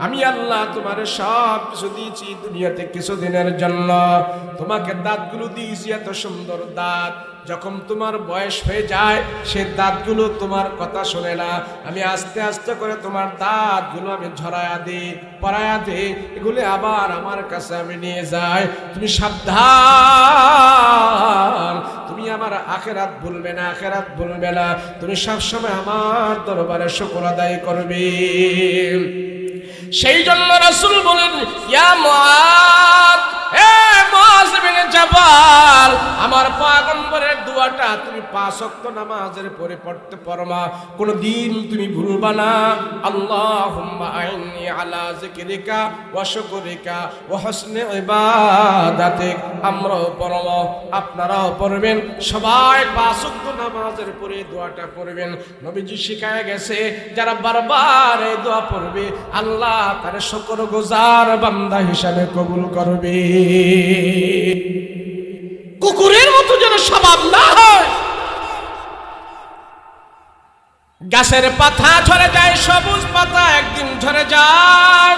আমি আল্লাহ তোমারে সব কিছু দিয়েছি দুনিয়াতে কিছুদিনের জন্য। তোমাকে দাঁতগুলো দিয়েছি, এত সুন্দর দাঁত, যখন তোমার বয়স হয়ে যায় সে দাঁতগুলো তোমার কথা শোনে না, আমি আস্তে আস্তে করে তোমার দাঁতগুলো আমি ঝরায়া দিই, পরায়া দিই, এগুলো আবার আমার কাছে আমি নিয়ে যাই। তুমি সাবধান, তুমি আমার আখিরাত ভুলবে না, আখিরাত ভুলবে না, তুমি সবসময় আমার দরবারে শুকর আদায় করবে। সেই জন্য রাসূল বলেন, ইয়া মুআদ, হে মুআজ বিন জাবাল, আমার পয়গম্বরের দোয়াটা তুমি 5 ওয়াক্ত নামাজের পরে পড়তে পারবা, কোনদিন তুমি ভুলবা না। আল্লাহুম্মা আইন্নি আলা যিকরিকা ওয়া শুকরিকা ওয়া হুসনি ইবাদাতিক। আমরাও পড়ব, আপনারাও পড়বেন, সবাই 5 ওয়াক্ত নামাজের পরে দোয়াটা পড়বেন। নবীজি শিখায় গেছে যারা বারবার এই দোয়া পড়বে আল্লাহ তার শুকরগুজার বান্দা হিসাবে কবুল করবে। কুকুরের মতো যেন স্বভাব না হয়। গাছের পাতা ঝরে যায়, সবুজ পাতা একদিন ঝরে যায়।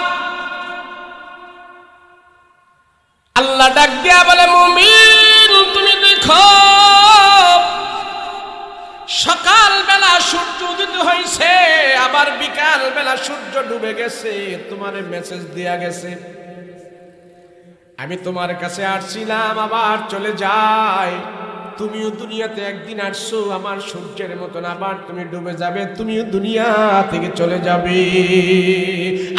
আল্লাহ ডাক দিয়া বলে মুমিন তুমি দেখো সকাল বেলা সূর্য উদিত হয়েছে, আবার বিকাল বেলা সূর্য ডুবে গেছে, তোমার মেসেজ দিয়া গেছে আমি তোমার কাছে আসছিলাম আবার চলে যাই। তুমিও দুনিয়াতে একদিন আসছো আমার সূর্যের মতন, আবার তুমি ডুবে যাবে, তুমিও দুনিয়া থেকে চলে যাবে,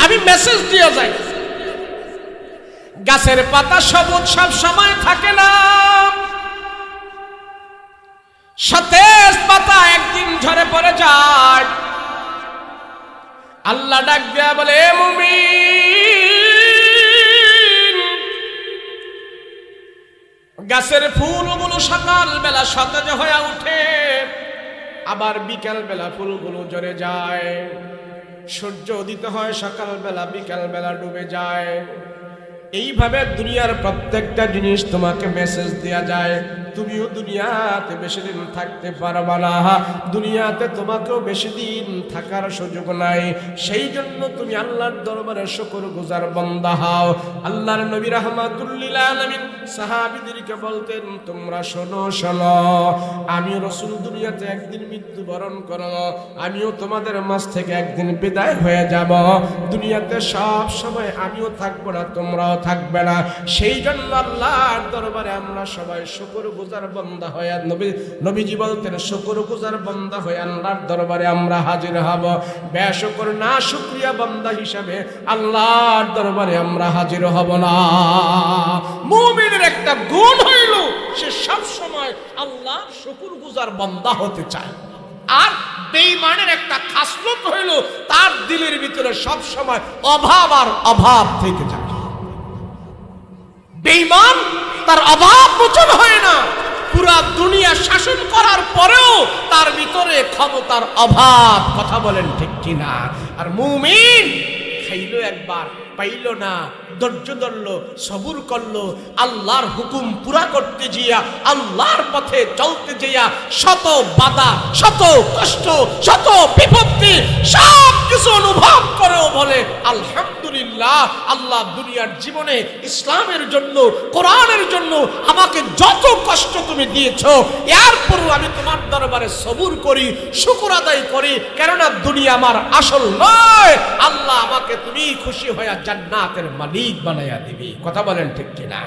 আমি মেসেজ দিয়ে যাই। গাছের পাতা সবুজ সব সময় থাকে না, সতেজ পাতা একদিন ঝরে পড়ে যায়। আল্লাহ ডাক দেয়া বলে এ মুমিন, গাছের ফুলগুলো সকাল বেলা সতেজ হয়ে ওঠে, আবার বিকাল বেলা ফুলগুলো ঝরে যায়। সূর্য উদিত হয় সকাল বেলা, বিকাল বেলা ডুবে যায়। এইভাবে দুনিয়ার প্রত্যেকটা জিনিস তোমাকে মেসেজ দেয়া যায়। তুমিও দুনিয়াতে বেশি দিন থাকতে পারবা না, দুনিয়াতে তোমাকেও বেশি দিন থাকার সুযোগ নাই। সেই জন্য তুমি আল্লাহর দরবারে শুকরগুজার বান্দা হও। আল্লাহর নবী রাহমাতুল লিল আলামিন সাহাবীদেরকে বলতেন তোমরা শোনো শোনো, আমি রাসূল দুনিয়াতে একদিন মৃত্যুবরণ করব, আমিও তোমাদের মাঝ থেকে একদিন বিদায় হয়ে যাব। দুনিয়াতে সব সময় আমিও থাকবো না, তোমরাও থাকবে না। সেই জন্য আল্লাহর দরবারে আমরা সবাই শুকরগুজার বান্দা হয়ে, নবীজি বলতেন শুকরগুজার বান্দা হয়ে আল্লাহর দরবারে আমরা হাজির হব। বেশুকর না শুকরিয়া বান্দা হিসাবে আল্লাহর দরবারে আমরা হাজির হব না। মুমিনের একটা গুণ হইল সে সব সময় আল্লাহর শুকরগুজার বান্দা হতে চায়। আর বেঈমানের একটা খাসলত হইল তার দিলের ভিতরে সব সময় অভাব আর অভাব থেকে যায়। বেঈমান তার অভাব মোচন হয় না, পুরা দুনিয়া শাসন করার পরেও তার ভিতরে ক্ষমতার অভাব। কথা বলেন ঠিক কিনা? আর মুমিন খাইলো একবার, পাইল না, ধৈর্য ধরলো, সবুর করলো, আল্লাহর হুকুম পুরা করতে গিয়া, আল্লাহর পথে চলতে গিয়া শত বাধা, শত কষ্ট, শত বিপত্তি সব কিছু অনুভব করেও বলে আলহামদুলিল্লাহ, আল্লাহ দুনিয়ার জীবনে ইসলামের জন্য, কোরআনের জন্য আমাকে যত কষ্ট তুমি দিয়েছো, এরপরও আমি তোমার দরবারে সবুর করি, শুকর আদায় করি, কেননা দুনিয়া আমার আসল নয়। আল্লাহ আমাকে তুমি খুশি হয়ে জান্নাতের মালিক বানায়া দিবি। কথা বলেন ঠিক কিনা?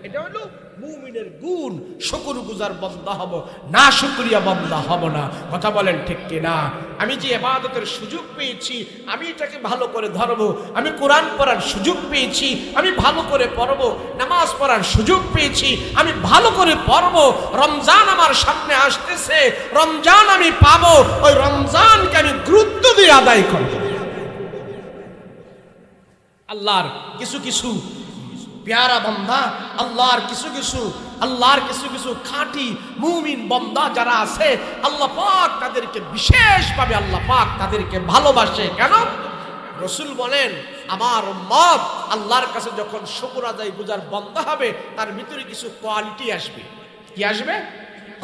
এটা হলো মুমিনের গুণ। শুকরগুজার বান্দা হব, না শুকরিয়া বান্দা হব না। কথা বলেন ঠিক কিনা? আমি যে ইবাদতের সুযোগ পেয়েছি আমি এটাকে ভালো করে ধরবো। আমি কোরআন পড়ার সুযোগ পেয়েছি আমি ভালো করে পড়বো। নামাজ পড়ার সুযোগ পেয়েছি আমি ভালো করে পড়বো। রমজান আমার সামনে আসতেছে, রমজান আমি পাবো, ওই রমজানকে আমি গুরুত্ব দিয়ে আদায় করব। আল্লাহর কিছু কিছু প্যারা বান্দা, আল্লাহর কিছু কিছু খাঁটি মুমিন বান্দা যারা আছে, আল্লাহ পাক তাদেরকে বিশেষভাবে আল্লাহ পাক তাদেরকে ভালোবাসে। কেন? রাসূল বলেন আমার উম্মত আল্লাহর কাছে যখন শুকর আদায় গুজার বান্দা হবে তার ভিতরে কিছু কোয়ালিটি আসবে। কি আসবে?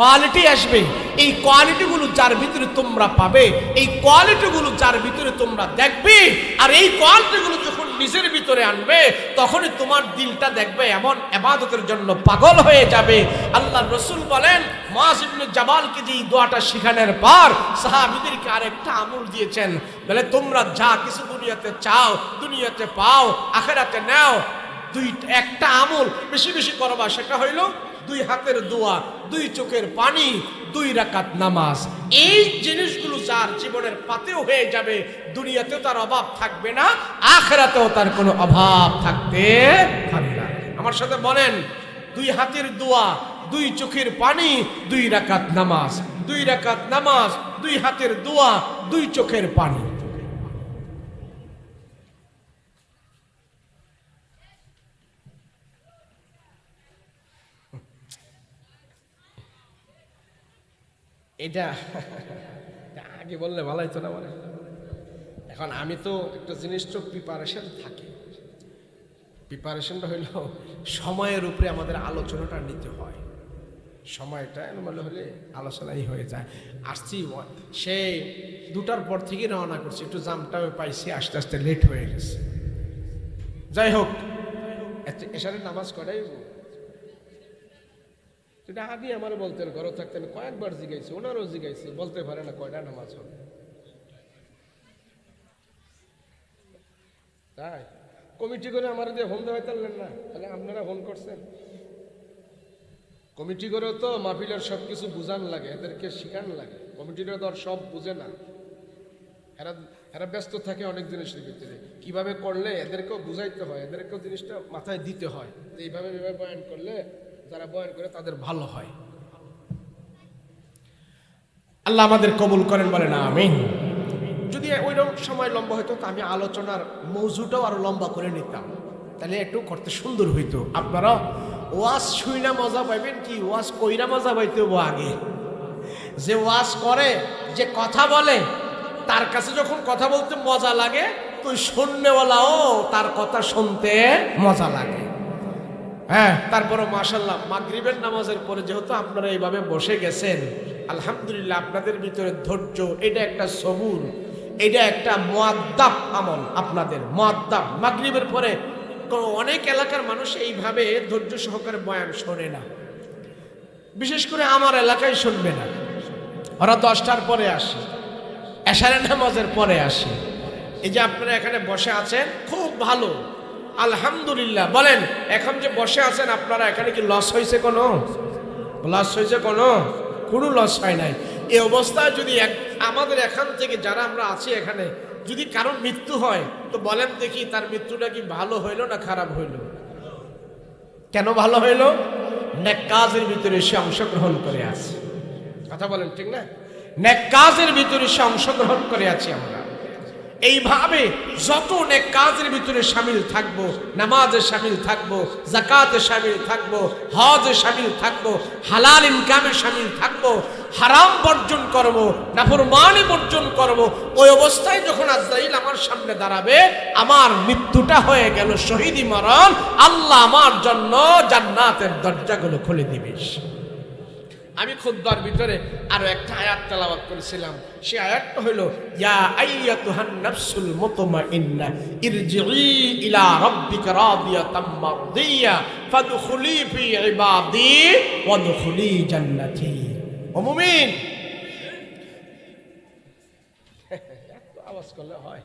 কোয়ালিটি আসবে। এই কোয়ালিটিগুলো যার ভিতরে তোমরা পাবে, এই কোয়ালিটিগুলো যার ভিতরে তোমরা দেখবে, আর এই কোয়ালিটিগুলো যখন নিজের ভিতরে আনবে তখনই তোমার দিলটা দেখবে এমন ইবাদতের জন্য পাগল হয়ে যাবে। আল্লাহর রাসূল বলেন মুআয ইবনে জাবালকে যে দোয়াটা শিখানোর পর সাহাবীদেরকে আরেকটা আমল দিয়েছেন, বলে তোমরা যা কিছু দুনিয়াতে চাও দুনিয়াতে পাও, আখিরাতে নাও, একটা আমল বেশি বেশি করবা, সেটা হইল 2 হাতের দোয়া, 2 চোখের পানি, 2 রাকাত নামাজ। এই জিনিসগুলো যার জীবনের পাতেও হয়ে যাবে, দুনিয়াতেও তার অভাব থাকবে না, আখিরাতেও তার কোনো অভাব থাকতে পারে না। আমার সাথে বলেন 2 হাতের দোয়া, দুই চোখের পানি, 2 রাকাত নামাজ, 2 রাকাত নামাজ, 2 হাতের দোয়া, 2 চোখের পানি। এটা আগে বললে ভালো হতো না মানে। এখন আমি তো একটা জিনিস তো প্রিপারেশন থাকে, প্রিপারেশনটা হইল সময়ের উপরে আমাদের আলোচনাটা নিতে হয়। সময়টা এলোমেলো হলে আলোচনাই হয়ে যায়। আসছি সেই 2টার পর থেকে রওনা করছি, একটু জামটাও পাইছি, আস্তে আস্তে লেট হয়ে গেছে। যাই হোক, এশারের নামাজ কটাই সেটা আগে আমার বলতেন, ঘরে থাকতেন, কয়েকবার জিগাইছি, ওনারও জিগাইছি, বলতে পারে না কয়টা নামাজ হবে। তাই কমিটি করে আমার দিয়ে ফোন দেওয়াই পারলেন না, তাহলে আপনারা ফোন করছেন। কমিটি করেও তো মাহফিলের সব কিছু বুঝান লাগে, এদেরকে শিখান লাগে। কমিটিরা তো আর সব বুঝে না, এরা ব্যস্ত থাকে অনেক জিনিসের ভিতরে। কিভাবে করলে এদেরকেও বুঝাইতে হয়, এদেরকেও জিনিসটা মাথায় দিতে হয়, এইভাবে বয়ান করলে যারা বয়ান করে তাদের ভালো হয়। আল্লাহ আমাদের কবুল করেন, বলেন আমিন। যদি ওইরকম সময় লম্বা হইতো তো আমি আলোচনার মৌজুটাও আরো লম্বা করে নিতাম, তাহলে একটু করতে সুন্দর হইতো। আপনারা ওয়াজ শুইনা মজা পাইবেন কি, ওয়াজ কইরা মজা পাইতে হবো। আগে যে ওয়াজ করে, যে কথা বলে, তার কাছে যখন কথা বলতে মজা লাগে তো শুননেওয়ালাও তার কথা শুনতে মজা লাগে। হ্যাঁ, তারপরে মাশাআল্লাহ মাগরিবের নামাজের পরে যেহেতু আপনারা এইভাবে বসে গেছেন, আলহামদুলিল্লাহ আপনাদের ভিতরে ধৈর্য, এটা একটা সবুর, এটা একটা মুআদ্দাব আমল। আপনাদের মুআদ্দাব, মাগরিবের পরে অনেক এলাকার মানুষ এইভাবে ধৈর্য সহকারে বয়ান শোনে না, বিশেষ করে আমার এলাকায় শুনবে না। ওরা 10টার পরে আসে, এশারের নামাজের পরে আসে। এই যে আপনারা এখানে বসে আছেন খুব ভালো, আলহামদুলিল্লাহ। বলেন, এখন যে বসে আছেন আপনারা, এখানে কি লস হয়েছে? কোনো লস হয়েছে? কোনো লস হয় নাই। এই অবস্থায় যদি আমাদের এখান থেকে যারা আমরা আছি এখানে যদি কারোর মৃত্যু হয়, তো বলেন দেখি তার মৃত্যুটা কি ভালো হইলো না খারাপ হইলো? কেন ভালো হইলো? নেক কাজের ভিতরে সে অংশগ্রহণ করে আছে। কথা বলেন, ঠিক না? নেক কাজের ভিতরে সে অংশগ্রহণ করে আছি আমরা। এইভাবে যত নেক কাজের ভিতরে শামিল থাকবো, নামাজে শামিল থাকবো, যাকাতে শামিল থাকবো, হজে শামিল থাকবো, হালাল ইনকামে শামিল থাকবো, হারাম বর্জন করব, নাফরমানি বর্জন করব, ওই অবস্থায় যখন আজরাইল আমার সামনে দাঁড়াবে, আমার মৃত্যুটা হয়ে গেল শহীদি মরণ, আল্লাহ আমার জন্য জান্নাতের দরজাগুলো খুলে দিবে। আমি খুতবার ভিতরে আরো একটা আয়াত তেলাওয়াত করেছিলাম, সেই আয়াতটা হলো ইয়া আইয়াতুহান নাফসুল মুতমাইন্নাহ ইরজিই ইলা রাব্বিকা রাদিয়াতাম মারদিয়া ফাদখুলি ফি ইবাদি ওয়াদখুলি জান্নাতি। ও মুমিন, এত আওয়াজ করলে হয়?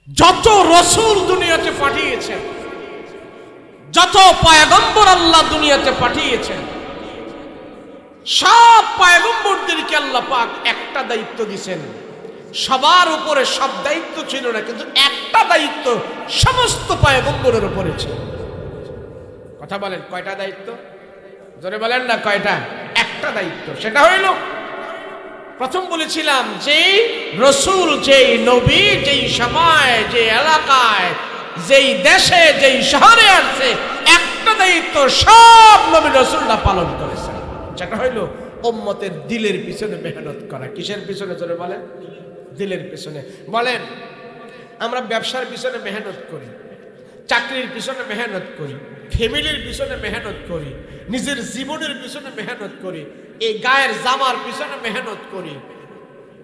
যত রাসূল দুনিয়াতে পাঠিয়েছেন, যত পয়গম্বর আল্লাহ দুনিয়াতে পাঠিয়েছেন, সব পয়গম্বরদেরকে আল্লাহ পাক একটা দায়িত্ব দিয়েছেন। সবার উপরে সব দায়িত্ব ছিল না, কিন্তু একটা দায়িত্ব সমস্ত পয়গম্বরের উপরে ছিল। কথা বলেন, কয়টা দায়িত্ব? জোরে বলেন না, কয়টা? একটা দায়িত্ব। সেটা হইল, প্রথম বলেছিলাম, যেই রসুল, যেই নবী, যেই সময়, যে এলাকায়, যেই দেশে, যেই শহরে আসছে, একটা দায়িত্ব সব নবী রাসূলরা পালন করেছে। সেটা হইল উম্মতের দিলের পিছনে মেহনত করা। কিসের পিছনে? জোরে বলেন, দিলের পিছনে। বলেন, আমরা ব্যবসার পিছনে মেহনত করি, চাকরির পিছনে মেহনত করি, ফ্যামিলির পিছনে মেহনত করি, নিজের জীবনের পিছনে মেহনত করি, এই গায়ের জামার পিছনে মেহনত করি,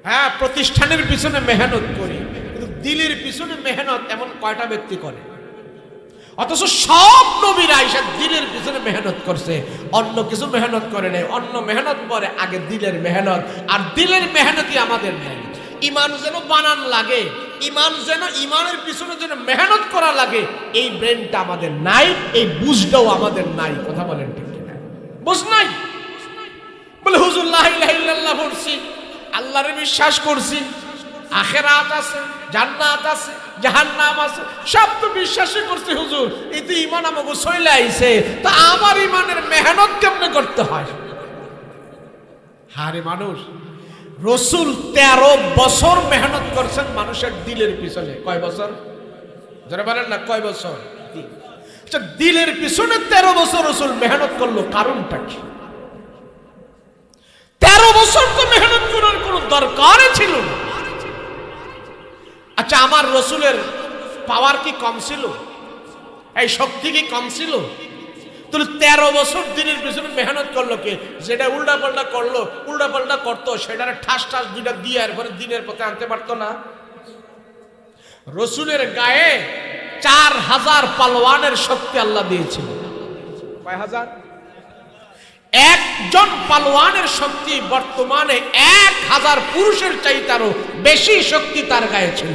হ্যাঁ, প্রতিষ্ঠানের পিছনে মেহনত করি, কিন্তু দিলের পিছনে মেহনত এমন কয়টা ব্যক্তি করে? অথচ সব নবীরা আয়েশা দিলের পিছনে মেহনত করছে, অন্য কিছু মেহনত করে নাই। অন্য মেহনত পরে, আগে দিলের মেহনত। আর দিলের মেহনতই আমাদের নেই। ইমান যেন বানান লাগে, ইমান যেন, ইমানের পিছনে যেন মেহনত করা লাগে, এই ব্রেনটা আমাদের নাই, এই বুঝটাও আমাদের নাই। কথা বলেন ঠিক কিনা? বুঝ নাই। বলে হুজুর লা ইলাহা ইল্লাল্লাহ পড়ছি, আল্লাহরে বিশ্বাস করছি, আখিরাত আছে, জান্নাত আছে, জাহান্নাম আছে, সব তো বিশ্বাসই করছে হুজুর, এই তো ঈমান আমাকে চলে আইছে, তা আমার ঈমানের মেহনত কেমনে করতে হয়? হারে মানুষ, রসুল 13 বছর মেহনত করছেন মানুষের দিলের পিছনে। কয় বছর? যারা বলেন না কয় বছর? দিলের পিছনে 13 বছর রসুল মেহনত করলো, কারণটা কি? 13 বছর তো মেহনত করার কোনো দরকারই ছিল না। আচ্ছা, আমার রসুলের পাওয়ার কি কম ছিল? এই শক্তি কি কম ছিল? তাহলে 13 বছর দিনের পিছনে মেহনত করলো কে? যেটা উল্টা পাল্টা করতো সেটা ঠাস ঠাস দুইটা দিয়ে এরপরে দিনের পথে আনতে পারতো না? রসুলের গায়ে 4000 পালোয়ানের শক্তি আল্লাহ দিয়েছিল। কয় হাজার? একজন পালোয়ানের শক্তি বর্তমানে 1000 পুরুষের চাইতে আরো বেশি শক্তি তার গায়ে ছিল।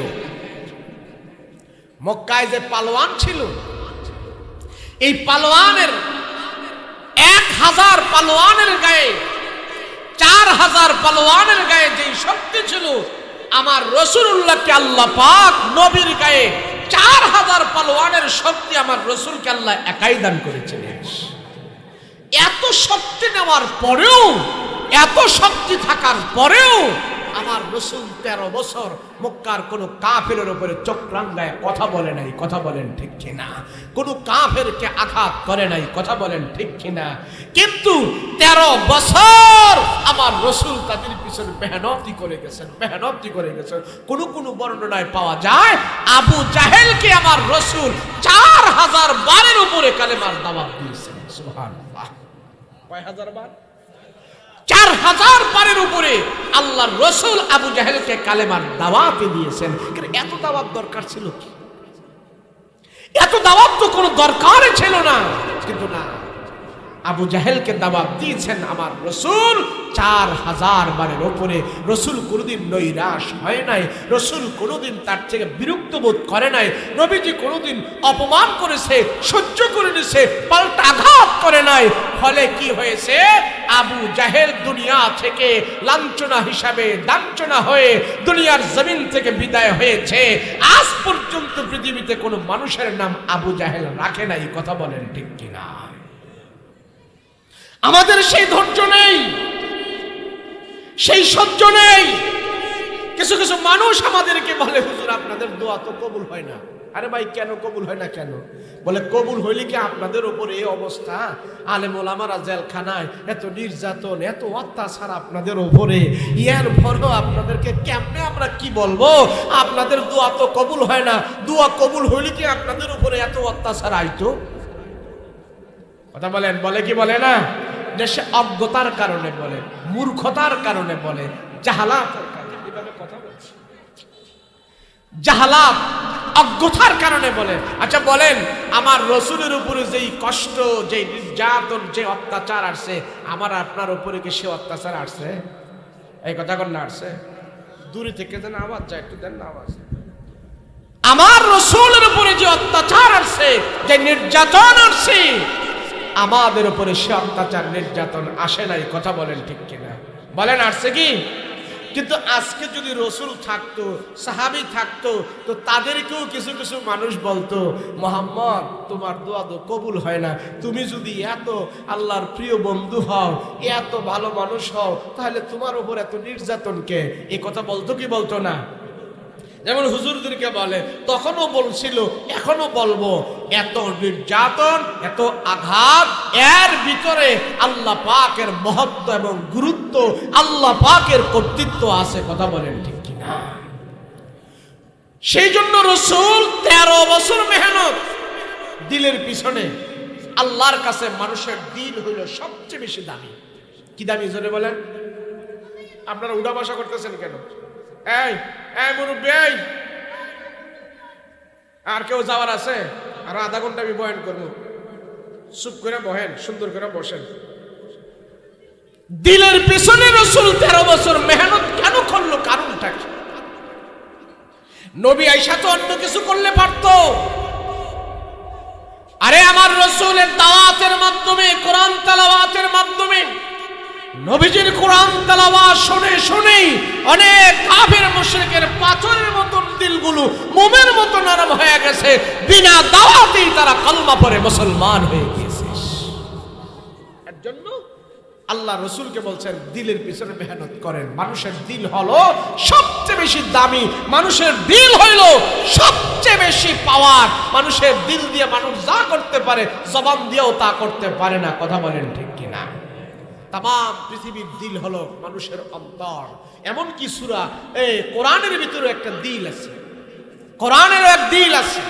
মক্কায় যে পালোয়ান ছিল, এই পালোয়ানের 1000 পালোয়ানের গায়ে 4000 পালোয়ানের গায়ে যে শক্তি ছিল, আমার রাসূলুল্লাহকে আল্লাহ পাক নবীর গায়ে 4000 পালোয়ানের শক্তি আমার রাসূলকে আল্লাহ একাই দান করেছিলেন। এত শক্তি নেওয়ার পরেও, এত শক্তি থাকার পরেও আমার রাসূল 13 বছর মক্কার কোন কাফেরের উপরে চোখ রাঙায় কথা বলে নাই। কথা বলেন ঠিক কিনা? কোন কাফেরকে আঘাত করে নাই। কথা বলেন ঠিক কিনা? কিন্তু 13 বছর আমার রাসূল তাদের পিছনে মেহনতি করে গেছেন। কোন বর্ণনায় পাওয়া যায় আবু জাহেলকে আমার রাসূল 4000 বারের উপরে কালেমার দাওয়াত দিয়েছেন। সুবহানাল্লাহ। কয় হাজার বার? 4000 বারের উপরে আল্লাহর রাসূল আবু জাহেলকে কালেমার দাওয়াত দিয়েছেন। এত দাওয়াত দরকার ছিল কি? এত দাওয়াত তো কোনো দরকারই ছিল না। কিন্তু না, আবু জাহেলকে দাওয়াত দিয়েছেন আমার রাসূল 4000 বারের উপরে। রাসূল কোনোদিন নৈরাশ হয় নাই, রাসূল কোনোদিন তার থেকে বিরক্ত বোধ করে নাই। নবীজি কোনোদিন অপমান করেছে, সহ্য করে নিছে, পাল্টা আঘাত করে নাই। ফলে কি হয়েছে? আবু জাহেল দুনিয়া থেকে লাঞ্ছনা হিসাবে লাঞ্ছনা হয়ে দুনিয়ার জমিন থেকে বিদায় হয়েছে। আজ পর্যন্ত পৃথিবীতে কোনো মানুষের নাম আবু জাহেল রাখে নাই। কথা বলেন ঠিক কিনা? আমাদের সেই ধৈর্য নেই, সেই সহ্য নেই। কিছু কিছু মানুষ আমাদেরকে বলে, হুজুর আপনাদের দোয়া তো কবুল হয় না। আরে ভাই, কেন কবুল হয় না? কেন? বলে কবুল হইলে কি আপনাদের উপরে এই অবস্থা? আলেম ওলামারা জেলখানায়, এত নির্যাতন, এত অত্যাচার আপনাদের উপরে, ইয়ার পরেও আপনাদেরকে কেমনে আমরা কি বলবো? আপনাদের দোয়া তো কবুল হয় না। দোয়া কবুল হইলে কি আপনাদের উপরে এত অত্যাচার আইতো? কথা বলেন, বলে কি বলে না? দেশে অজ্ঞতার কারণে বলে, মূর্খতার কারণে বলে, জাহালাতের কারণে। এভাবে কথা বলছে, জাহালাত, অজ্ঞতার কারণে বলে। আচ্ছা বলেন, আমার রাসূলের উপরে যেই কষ্ট, যেই নির্যাতন, যে অত্যাচার আসছে, আমার আপনার উপরে কি সে অত্যাচার আসছে? এই কথা কোন না আসছে? দূরে থেকে যেন আওয়াজ যায়, একটু দেন না আওয়াজ। আমার রাসূলের উপরে যে অত্যাচার আসছে, যে নির্যাতন আসছে, আমাদের উপরে সে অত্যাচার নির্যাতন আসে নাই। কথা বলেন ঠিক কিনা? বলেন আসছে কি? কিন্তু আজকে যদি রাসূল থাকতো, সাহাবী থাকতো, তো তাদেরকেও কিছু কিছু মানুষ বলতো, মুহাম্মদ তোমার দোয়া তো কবুল হয় না। তুমি যদি এত আল্লাহর প্রিয় বন্ধু হও, এত ভালো মানুষ হও, তাহলে তোমার উপর এত নির্যাতন কে? এই কথা বলতো কি বলতো না? যেমন হুজুরদেরকে বলে, তখনও বলছিল, এখনো বলবো, এত নির্যাতন, এত আঘাত, এর ভিতরে আল্লাহ পাকের মহত্ব এবং গুরুত্ব, আল্লাহ পাকের কর্তৃত্ব আছে। কথা বলেন ঠিক কিনা? সেই জন্য রাসূল 13 বছর মেহনত দিলের পিছনে। আল্লাহর কাছে মানুষের দিল হইল সবচেয়ে বেশি দামি। কি দামি জোরে বলেন? আপনারা উড়া ভাষা করতেছেন কেন? এই এই মুরব্বি, আর কেউ যাওয়ার আছে? আর আধা ঘন্টা আমি বয়ান করবো। চুপ করে বহেন, সুন্দর করে বসেন। দিলের পিছনে রাসূল 13 বছর মেহনত কেন করলো? কারণটা কি? নবী আয়েশা তো অন্য কিছু করলে পারতো। আরে আমার রাসূলের দাওয়াতের মাধ্যমে, কোরআন তেলাওয়াতের মাধ্যমে, নবীজির কোরআন তেলাওয়াত শুনে শুনে অনেক কাফের মুশরিকের পাথরের মতন দিলগুলো মোমের মতো নরম হয়ে গেছে, বিনা দাওয়াতেই তারা কলমা পড়ে মুসলমান হয়ে গিয়েছে। এর জন্য আল্লাহ রসুলকে বলছেন দিলের পিছনে মেহনত করেন। মানুষের দিল হলো সবচেয়ে বেশি দামি, মানুষের দিল হইল সবচেয়ে বেশি পাওয়ার। মানুষের দিল দিয়ে মানুষ যা করতে পারে জবান দিয়েও তা করতে পারে না। কথা বলেন ঠিক কিনা? তাম পৃথিবীর দিল হলো মানুষের অন্তর। এমন কি সূরা এই কোরআনের ভিতরে একটা দিল আছে, কোরআনের এক দিল আছে,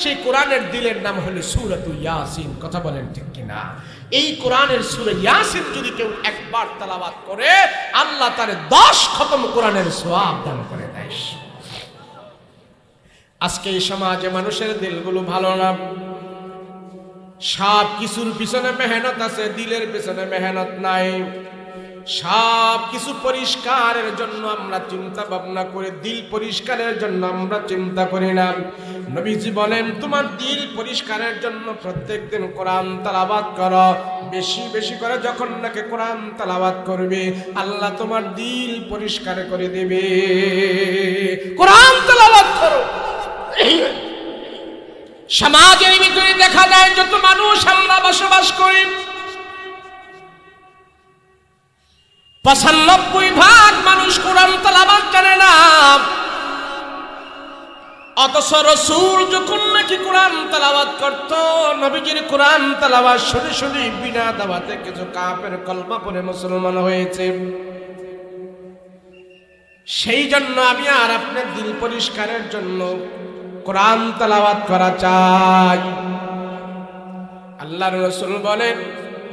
সেই কোরআনের দিলের নাম হলো সূরাতুল ইয়াসিন। কথা বলেন ঠিক কিনা? এই কোরআনের সূরা ইয়াসিন যদি কেউ একবার তেলাওয়াত করে আল্লাহ তারে 10 খতম কোরআনের সওয়াব দান করে দেয়। আজকে এই সমাজে মানুষের দিলগুলো ভালো না, সব কিছুর পিছনে মেহনত আছে, দিলের পিছনে মেহনত নাই। সব কিছু পরিষ্কারের জন্য আমরা চিন্তা ভাবনা করি, দিল পরিষ্কারের জন্য আমরা চিন্তা করি না। নবীজি বলেন তোমার দিল পরিষ্কারের জন্য প্রত্যেকদিন কোরআন তেলাওয়াত করো, বেশি বেশি করে যখন নাকি কোরআন তেলাওয়াত করবে আল্লাহ তোমার দিল পরিষ্কার করে দেবে। কোরআন তেলাওয়াত করো। সমাজের ভিতরে দেখা যায় যত মানুষ আমরা বসবাস করি 95% মানুষ কোরআন তেলাওয়াত জানে না। অথচ রাসূল যখন নাকি কোরআন তেলাওয়াত করত, নবীজির কোরআন তেলাওয়াত শুনে শুনে বিনা দাওয়াতে কিছু কাফের কলমা পড়ে মুসলমান হয়েছে। সেই জন্য আমি আর আপনার দিল পরিষ্কারের জন্য কোরআন তেলাওয়াত করা চাই। আল্লাহর রাসূল বলেন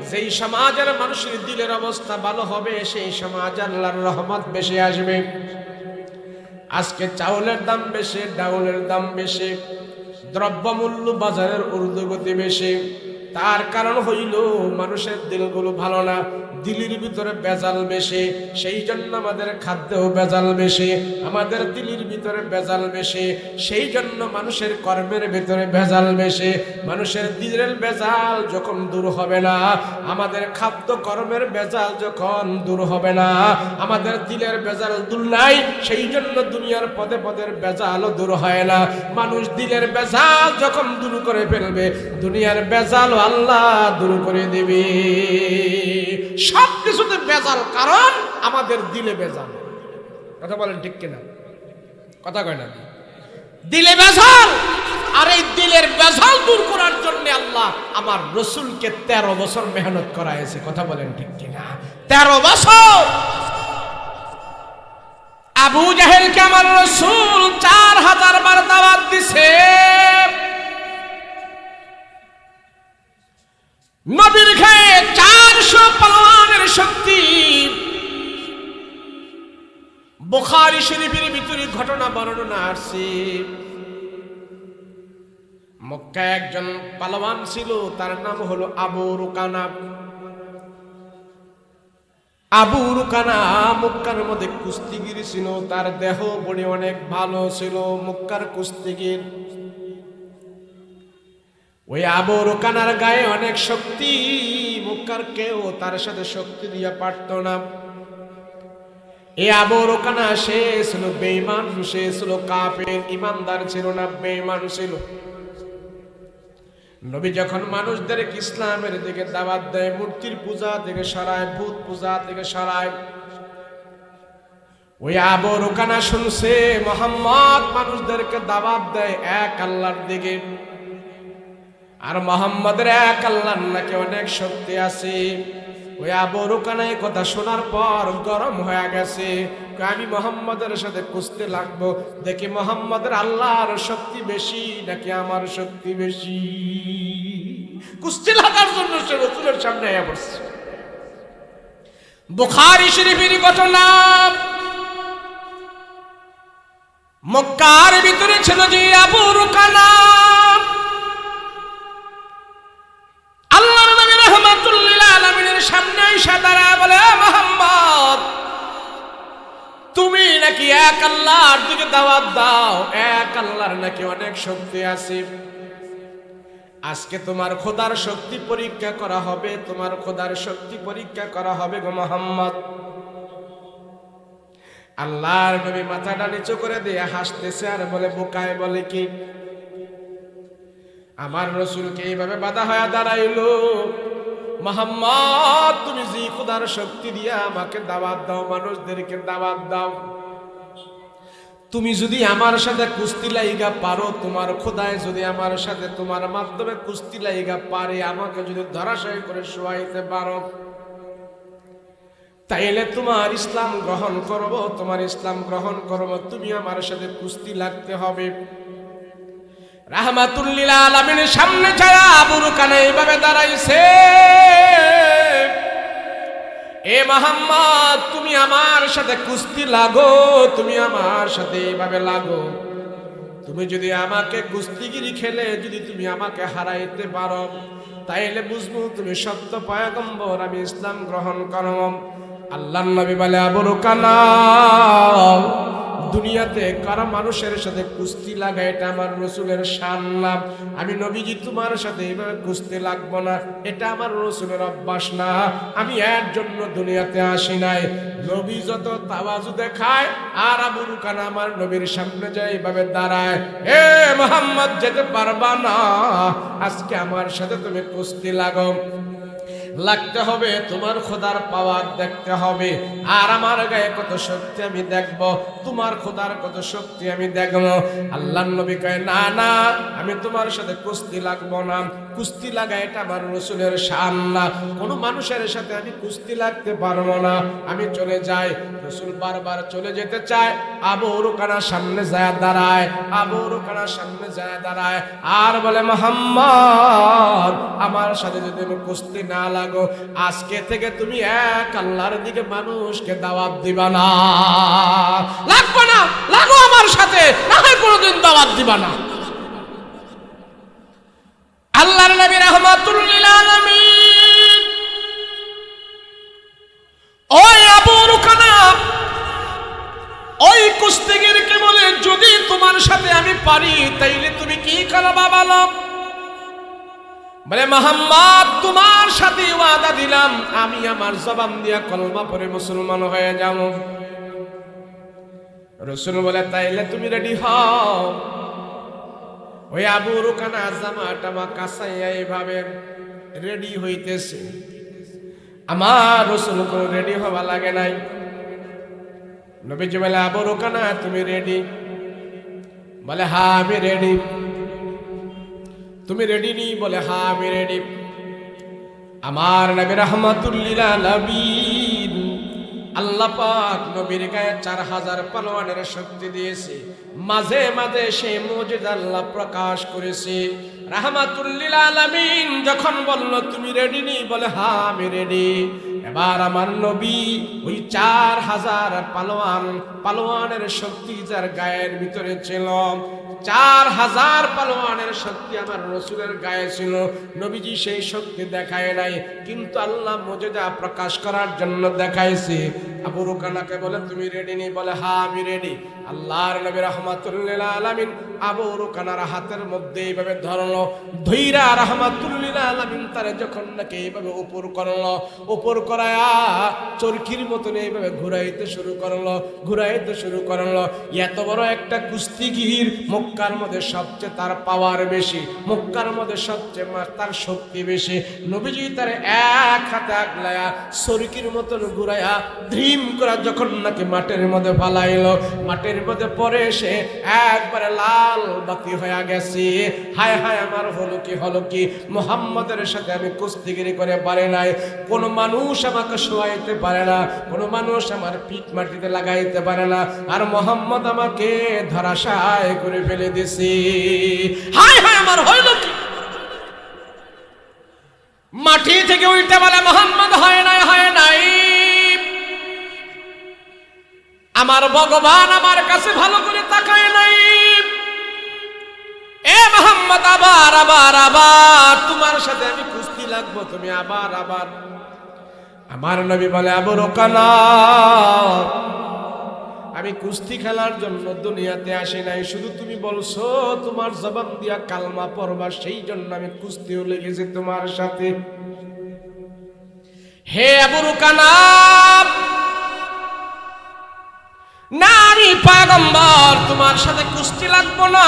যেই সমাজের মানুষের দিলের অবস্থা ভালো হবে সেই সমাজ আল্লাহর রহমত বেশি আসবে। আজকে চাউলের দাম বেশি, ডাউলের দাম বেশি, দ্রব্যমূল্য বাজারের ঊর্ধ্বগতি বেশি। তার কারণ হইল মানুষের দিলগুলো ভালো না, দিলের ভিতরে ভেজাল বেশি। সেই জন্য আমাদের খাদ্যেও ভেজাল বেশি, আমাদের দিলের ভিতরে ভেজাল বেশি। সেই জন্য মানুষের কর্মের ভিতরে ভেজাল বেশি। মানুষের দিলের ভেজাল যখন দূর হবে না, আমাদের খাদ্য কর্মের ভেজাল যখন দূর হবে না, আমাদের দিলের ভেজাল দূর নাই, সেই জন্য দুনিয়ার পদে পদের ভেজালও দূর হয় না। মানুষ দিলের ভেজাল যখন দূর করে ফেলবে দুনিয়ার ভেজাল আল্লাহ দূর করে দিবে। সব কিছুতে ভেজাল, কারণ আমাদের দিলে ভেজাল। কথা বলেন ঠিক কিনা? কথা কয় না? দিলে ভেজাল। আর এই দিলের ভেজাল দূর করার জন্য আল্লাহ আমার রাসূলকে 13 বছর মেহনত করাইছে। কথা বলেন ঠিক কিনা? 13 বছর আবু জাহেলকে আমার রাসূল 4000 বার দাওয়াত দিছে। নবীর গায়ে 400 পালোয়ানের শক্তি। বুখারী শরীফের ভিতরে ঘটনা বর্ণনা আছে, মক্কায় একজন পালোয়ান ছিল, তার নাম হলো আবু রুকানা। আবু রুকানা মক্কার মধ্যে কুস্তিগির ছিল, তার দেহ বড়ি অনেক ভালো ছিল, মক্কার কুস্তিগির। ওই আবু রুকানার গায়ে অনেক শক্তি, মক্কার কেউ তার সাথে শক্তি দিয়া পারত না। এই আবু রুকানা সে ছিল বেঈমান, সে ছিল কাফের, ইমানদার ছিল না, বেঈমান ছিল। নবী যখন মানুষদেরকে ইসলামের দিকে দাওয়াত দেয়, মূর্তির পূজা থেকে সরায়, ভূত পূজা থেকে সরায়, ওই আবু রুকানা শুনছে মুহাম্মদ মানুষদেরকে দাওয়াত দেয় এক আল্লাহর দিকে, আর মুহাম্মাদের এক আল্লাহর নাকি অনেক শক্তি আছে। ওই আবু রুকানা এই কথা শোনার পর গরম হয়ে গেছে, আমি মুহাম্মাদের সাথে কুস্তি লাগবো, দেখি মুহাম্মাদের আল্লাহর শক্তি বেশি নাকি আমার শক্তি বেশি। কুস্তি লাগার জন্য সে রাসূলের সামনে আয়া বসছে। বুখারী শরীফের ঘটনা, মক্কার ভিতরে ছিল যে আবু রুকানা, আল্লাহর নবী রাহমাতুল লিল আলামিনের সামনে এসে দাঁড়ায় বলে, মুহাম্মদ তুমি নাকি এক আল্লাহর দিকে দাওয়াত দাও, এক আল্লাহর নাকি অনেক শক্তি আছে। আজকে তোমার খোদার শক্তি পরীক্ষা করা হবে, তোমার খোদার শক্তি পরীক্ষা করা হবে গো মুহাম্মদ। আল্লাহর নবী মাথাটা নিচু করে দিয়ে হাসতেছে আর বলে, বোকায় বলে কি, আমার রসুলকে এইভাবে বাধা হয়ে দাঁড়াইলো। মুহাম্মদ, তুমি যে খোদার শক্তি দিয়া আমাকে দাওয়াত দাও, মানুষদেরকে দাওয়াত দাও, তুমি যদি আমার সাথে কুস্তি লাইগা পারো, তোমার খোদায় যদি আমার সাথে তোমার মাধ্যমে কুস্তি লাইগা পারে, আমাকে যদি ধরাশায়ী করে শোয়াইতে পারো, তাইলে তোমার ইসলাম গ্রহণ করব, তোমার ইসলাম গ্রহণ করব, তুমি আমার সাথে কুস্তি লাগতে হবে। রাহমাতুল লিল আলামিনের সামনে ছায়া আবু রুকানা এইভাবে দাঁড়াইছে, এ মুহাম্মদ, তুমি আমার সাথে কুস্তি লাগো, তুমি আমার সাথে এইভাবে লাগো, তুমি যদি আমাকে কুস্তিগিরি খেলে যদি তুমি আমাকে হারাইতে পারো, তাইলে বুঝবো তুমি সত্য পয়গম্বর, আমি ইসলাম গ্রহণ করব। আল্লাহর নবী বলে, আবু রুকানা, দুনিয়াতে কারো মানুষের সাথে কুস্তি লাগা এটা আমার রসুলের শান না। আমি নবীজি তোমার সাথে এইভাবে কুস্তি লাগবো না, এটা আমার রসুলের অভ্যাস না। আমি এর জন্য দুনিয়াতে আসি নাই। নবী যত তাওয়াজু দেখায় আর আবু রুকানা আমার নবীর সামনে যায় এইভাবে দাঁড়ায়, এ মুহাম্মদ, যেতে পারবা না, আজকে আমার সাথে তুমি কুস্তি লাগো, লাগতে হবে, তোমার খোদার পাওয়ার দেখতে হবে, আর আমার গায়ে কত শক্তি আমি দেখব, তোমার খোদার কত শক্তি আমি দেখব। আল্লাহর নবী কয়, না না, আমি তোমার সাথে কুস্তি লাগবো না, কুস্তি লাগা এটা আমার রসুলের শান না, কোনো মানুষের সাথে আমি কুস্তি লাগতে পারবো না, আমি চলে যাই। রসুল বারবার চলে যেতে চায়, আবু রুকানার সামনে যায় দাঁড়ায়, আবু রুকানার সামনে যায় দাঁড়ায় আর বলে, মুহাম্মদ, আমার সাথে যদি তুমি কুস্তি না লাগো, আজকে থেকে তুমি এক আল্লাহর দিকে মানুষকে দাওয়াত দিবা না, লাগবে না, লাগো আমার সাথে, না হয় কোনোদিন দাওয়াত দিবা না। আল্লাহর নবী রাহমাতুল লিল আলামিন ওই আবু রুকানা ওই কুস্তিগিরকে বলে, যদি তোমার সাথে আমি পারি তাইলে তুমি কি করবা বলো? বলে, মুহাম্মদ, তোমার সাথে ওয়াদা দিলাম, আমি আমার জবান দিয়া কলমা পড়ে মুসলমান হয়ে যাব। রাসূল বলে, তাইলে তুমি রেডি হও। ওই আবু রুকানা জামা টামা কাঁচাইয়া এইভাবে রেডি হইতেছে। আমার রাসূল কোনো রেডি হওয়া লাগে নাই। নবীজি বলে, আবু রুকানা, তুমি রেডি? বলে, হ্যাঁ আমি রেডি। তুমি রেডি নি? বলে, হ্যাঁ আমি রেডি। আমার নবী রাহমাতুল লিল আলামিন, আল্লাহ পাক নবীর গায়ে 4000 পালোয়ানের শক্তি দিয়েছে, মাঝে মাঝে সেই মুজিজা আল্লাহ প্রকাশ করেছে। রাহমাতুল লিল আলামিন যখন বলল, তুমি রেডি নি? বলে, হ্যাঁ আমি রেডি। এবার আমার নবী ওই 4000 পালোয়ানের শক্তি যার গায়ের ভিতরে ছিল, 4000 পালোয়ানের শক্তি আমার রসুলের গায়ে ছিল। নবীজি সেই শক্তি দেখায় নাই, কিন্তু আল্লাহ মুজিজা প্রকাশ করার জন্য দেখাইছে। আবু রুকানাকে বলে, তুমি রেডি নি? বলে, হ্যাঁ আমি রেডি। আল্লাহর নবী রাহমাতুল লিল আলামিন আবু রুকানার হাতের মধ্যে এইভাবে ধরলো, ধইরা রাহমাতুল লিল আলামিন তারে যখন নাকি এইভাবে উপর করলো, উপর করায়া চরকির মতন এইভাবে ঘুরাইতে শুরু করলো। এত বড় একটা কুস্তিগীর, মক্কার মধ্যে সবচেয়ে তার পাওয়ার বেশি, মক্কার মধ্যে সবচেয়ে তার শক্তি বেশি। নবীজি তার এক হাতে আগলায়া চরকির মতন ঘুরাইয়া ধ্রিম করা যখন নাকি মাটির মধ্যে ফালাইলো, মাটির মধ্যে পরে সে একবারে লাল বাতি হয়ে গেছে। হায় হায়, আমার হলো কি মুহাম্মদের সাথে আমি কুস্তিগিরি করে পারে নাই, কোন মানুষ আমাকে শোয়াইতে পারে না, কোন মানুষ আমার পিঠ মাটিতে লাগাইতে পারে না, আর মুহাম্মদ আমাকে ধরাশায় করে ফেলে দিছে। হায় হায়, আমার হইল কি? মাটি থেকে উল্টে বলে, মুহাম্মদ হয় নাই, আমার ভগবান আমার কাছে ভালো করে তাকায় নাই। এ মুহাম্মদ, আবার তোমার সাথে আমি কুস্তি লাগবো, তুমি আবার। আমার নবী বলে, আবু রুকানা, আমি কুস্তি খেলার জন্য দুনিয়াতে আসি নাই, শুধু তুমি বলছো তোমার জবান দিয়া কালমা পড়বা, সেই জন্য আমি কুস্তিও লেগেছি তোমার সাথে। হে আবু রুকানা, না আমি পয়গম্বর, তোমার সাথে কুস্তি লাগবো না।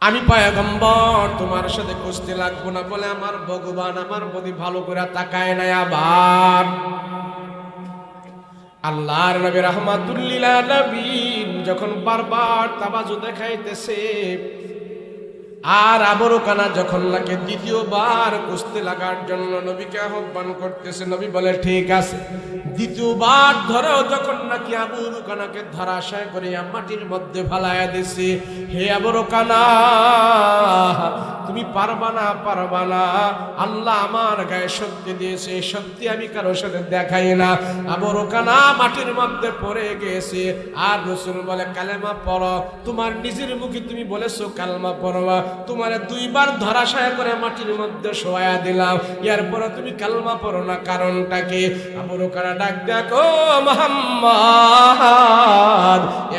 আমি পয়গম্বর, তোমার সাথে কুস্তি লাগবো না বলে আমার ভগবান আমার প্রতি ভালো করে তাকায় নাই। আবার আল্লাহর নবী রাহমাতুল লিল আলামিন যখন বারবার তাবাজু দেখাইতেছে, আর আবরু কানা যখন নাকি দ্বিতীয়বার কুস্তি লাগার জন্য নবীকে আহ্বান করতেছে, নবী বলে ঠিক আছে। দ্বিতীয়বার ধরেও যখন নাকি আবরু কানাকে ধরাশায় করে মাটির মধ্যে ফালাইয়া দিছে, হে আবরু কানা তুমি পারবা না, পারবা না, আল্লাহ আমার গায়ে শক্তি দিয়েছে, শক্তি আমি কারোর সাথে দেখাই না। আবরু কানা মাটির মধ্যে পড়ে গেছে। আর রাসূল বলে কালেমা পড়ো। তোমার নিজের মুখে তুমি বলেছো কালেমা পড়বা, তোমারে দুইবার ধরাশায় করে মাটির মধ্যে শোয়া দিলাম, এরপরে তুমি কালেমা পড়ো না, কারণটা কি? আবরু কানা ডাক দেখো মুহাম্মদ,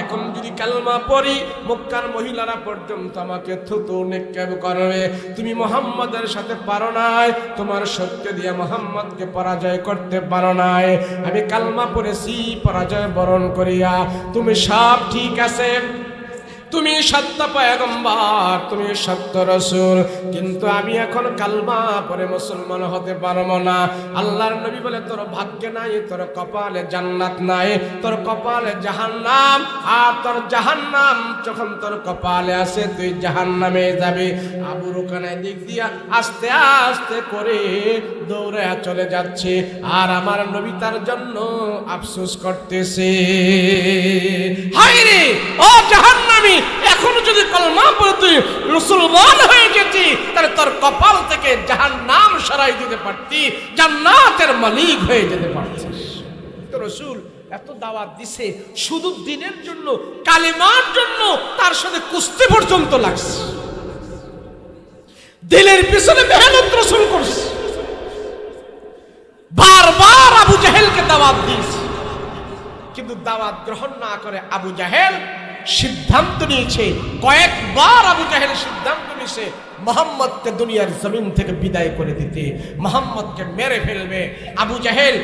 এখন যদি কালেমা পড়ি মক্কার মহিলারা পর্যন্ত আমাকে থুতু নিক্ষেপ করবে। তুমি মুহাম্মাদের সাথে পারো নাই, তোমার শক্তি দিয়ে মুহাম্মদকে পরাজয় করতে পারো নাই। আমি কালেমা পড়েছি পরাজয় বরণ করিয়া, তুমি সব ঠিক আছে, তুমি সত্য পয়গম্বর, তুমি সত্য রাসূল, কিন্তু আমি এখন কালমা পড়ে মুসলমান হতে পারবো না। আল্লাহর নবী বলে তোর ভাগ্যে নাই, তোর কপালে জান্নাত নাই, তোর কপালে জাহান্নাম, আর তোর জাহান্নাম যখন তোর কপালে আছে তুই জাহান্নামে যাবি। আবু কানা দিক দিয়া আস্তে আস্তে করে দৌড়ে চলে যাচ্ছে, আর আমার নবী তার জন্য আফসোস করতেছে, হায় রে ও জাহান্নামী, এখনো যদি কলমা পড়ে তুই মুসলমান হয়ে যেতি, তাহলে তোর কপাল থেকে জাহান্নাম সরাই দিতে পারতি, জান্নাতের মালিক হয়ে যেতে পারতিস। তো রাসূল এত দাওয়াত দিছে শুধু দিনের জন্য, কালেমার জন্য, তার সাথে কুস্তি পর্যন্ত লাগছে, দিলের পিছনে মেহনত রাসূল করছে। বারবার আবু জাহেলকে দাওয়াত দিয়েছে, কিন্তু দাওয়াত গ্রহণ না করে আবু জাহেল সিদ্ধান্ত নিয়েছে, কয়েকবার আবু জাহেল সিদ্ধান্ত নিয়েছে মুহাম্মদকে দুনিয়ার জমিন থেকে বিদায় করে দিতে, মুহাম্মদকে মেরে ফেলবে। আবু জাহেল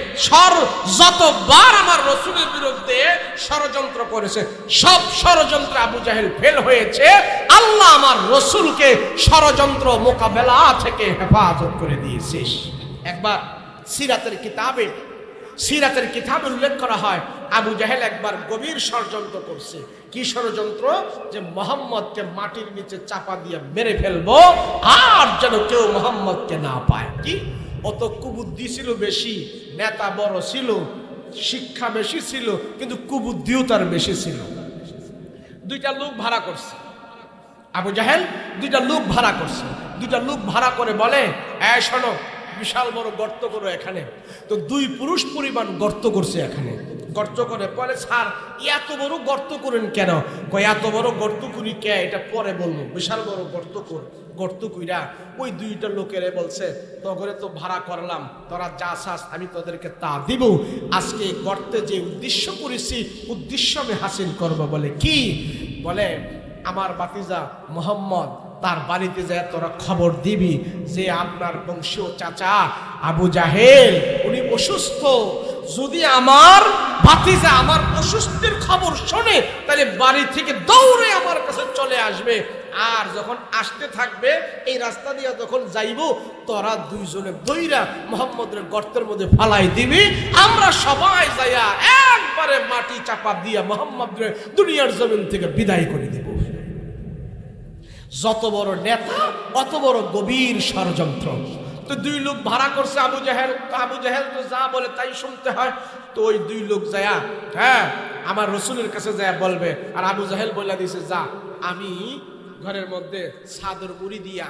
যতবার আমার রাসূলের বিরুদ্ধে ষড়যন্ত্র করেছে, সব ষড়যন্ত্র আবু জাহেল ফেল হয়েছে। আল্লাহ আমার রাসূলকে ষড়যন্ত্র মোকাবেলা থেকে হেফাজত করে দিয়েছে। একবার সিরাতের কিতাবে উল্লেখ করা হয়, আবু জাহেল একবার গভীর ষড়যন্ত্র করছে। কি ষড়যন্ত্র? যে মুহাম্মদকে মাটির নিচে চাপা দিয়ে মেরে ফেলবো, আর যেন কেউ মুহাম্মদকে না পায়। কি অত কুবুদ্ধি ছিল বেশি, নেতা বড় ছিল, শিক্ষা বেশি ছিল, কিন্তু কুবুদ্ধিও তার বেশি ছিল। দুইটা লোক ভাড়া করছে আবু জাহেল, দুইটা লোক ভাড়া করছে। দুইটা লোক ভাড়া করে বলে, এই শোনো, বিশাল বড় গর্ত করো এখানে। তো দুই পুরুষ পরিমাণ গর্ত করছে এখানে। গর্ত করে বলে, স্যার এত বড় গর্ত করেন কেন? কয় এত বড় গর্ত করি কে, এটা পরে বলবো, বিশাল বড় গর্ত কইরা ওই দুইটা লোকেরে বলছে, তগরে তো ভাড়া করলাম, তোরা যা চাস আমি তোদেরকে তা দিব, আজকে গর্তে যে উদ্দেশ্য করেছি উদ্দেশ্য আমি হাসিল করব। বলে কি? বলে আমার ভাতিজা মুহাম্মদ, তার বাড়িতে যায় তোরা খবর দিবি যে আপনার বংশীয় চাচা আবু জাহেল উনি অসুস্থ। যদি আমার ভাতিজা আমার অসুস্থের খবর শোনে, তাহলে বাড়ি থেকে দৌড়ে আমার কাছে চলে আসবে, আর যখন আসতে থাকবে এই রাস্তা দিয়ে যখন যাইব, তোরা দুইজনে দইরা মুহাম্মদের গর্তের মধ্যে ফালাই দিবি, আমরা সবাই যাইয়া একবারে মাটি চাপা দিয়া মুহাম্মদের দুনিয়ার জমিন থেকে বিদায় করে দিব। যত বড় নেতা অত বড় গভীর ষড়যন্ত্র। তো দুই লোক ভাড়া করছে আবু জাহেল, আবু জাহেল তো যা বলে তাই শুনতে হয়। তো ওই দুই লোক যায়া আমার রাসূলের কাছে যায়া বলবে, আর আবু জাহেল বলে দিছে, যা আমি ঘরের মধ্যে চাদর মুড়ি দিয়া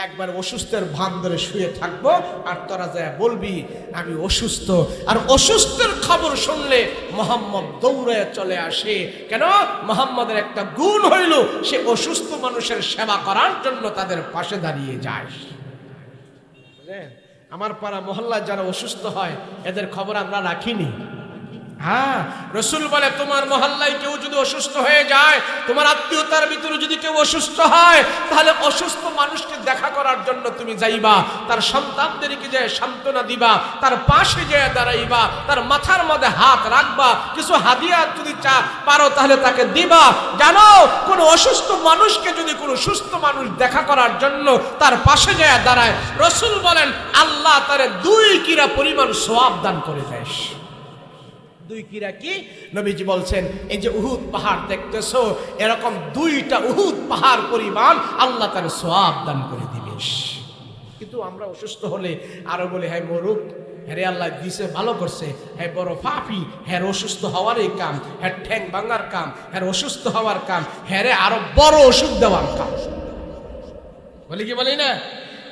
একবার অসুস্থের ভান ধরে শুয়ে থাকবো, আর তোরা যায় বলবি আমি অসুস্থ। আর অসুস্থের খবর শুনলে মুহাম্মদ দৌড়ে চলে আসে। কেন? মুহাম্মদের একটা গুণ হইল, সে অসুস্থ মানুষের সেবা করার জন্য তাদের পাশে দাঁড়িয়ে যায়। আমার পাড়া মহল্লায় যারা অসুস্থ হয় এদের খবর আমরা রাখিনি, হ্যাঁ, রসুল বলে তোমার মহল্লায় কেউ যদি অসুস্থ হয়ে যায়, তোমার আত্মীয়তার ভিতরে যদি কেউ অসুস্থ হয়, তাহলে অসুস্থ মানুষকে দেখা করার জন্য তুমি যাইবা, তার সন্তানদেরকে যে সান্ত্বনা দিবা, তার পাশে যে দাঁড়াইবা, তার মাথার মধ্যে হাত রাখবা, কিছু হাদিয়া যদি পারো তাহলে তাকে দিবা। জানো, কোনো অসুস্থ মানুষকে যদি কোনো সুস্থ মানুষ দেখা করার জন্য তার পাশে যায় দাঁড়ায়, রসুল বলেন আল্লাহ তারে 2 কিরা পরিমাণ সওয়াব দান করে দেয়। 2 কিরা কি? নবীজি বলছেন এই যে উহুদ পাহাড় দেখতেছো, এরকম 2টা উহুদ পাহাড় পরিমাণ আল্লাহ তার সওয়াব দান করে দিবে। কিন্তু আমরা অসুস্থ হলে আরো বলি হ্যাঁ মরুক, হ্যাঁ আল্লাহ দিছে ভালো করছে, হ্যাঁ বড় পাপী, হ্যাঁ অসুস্থ হওয়ারই কাম, হ্যাঁ ঠ্যাং ভাঙার কাম, হ্যাঁ অসুস্থ হওয়ার কাম, হ্যাঁ আরো বড় অসুখ দেওয়ার কাম, বলি কি বলি না?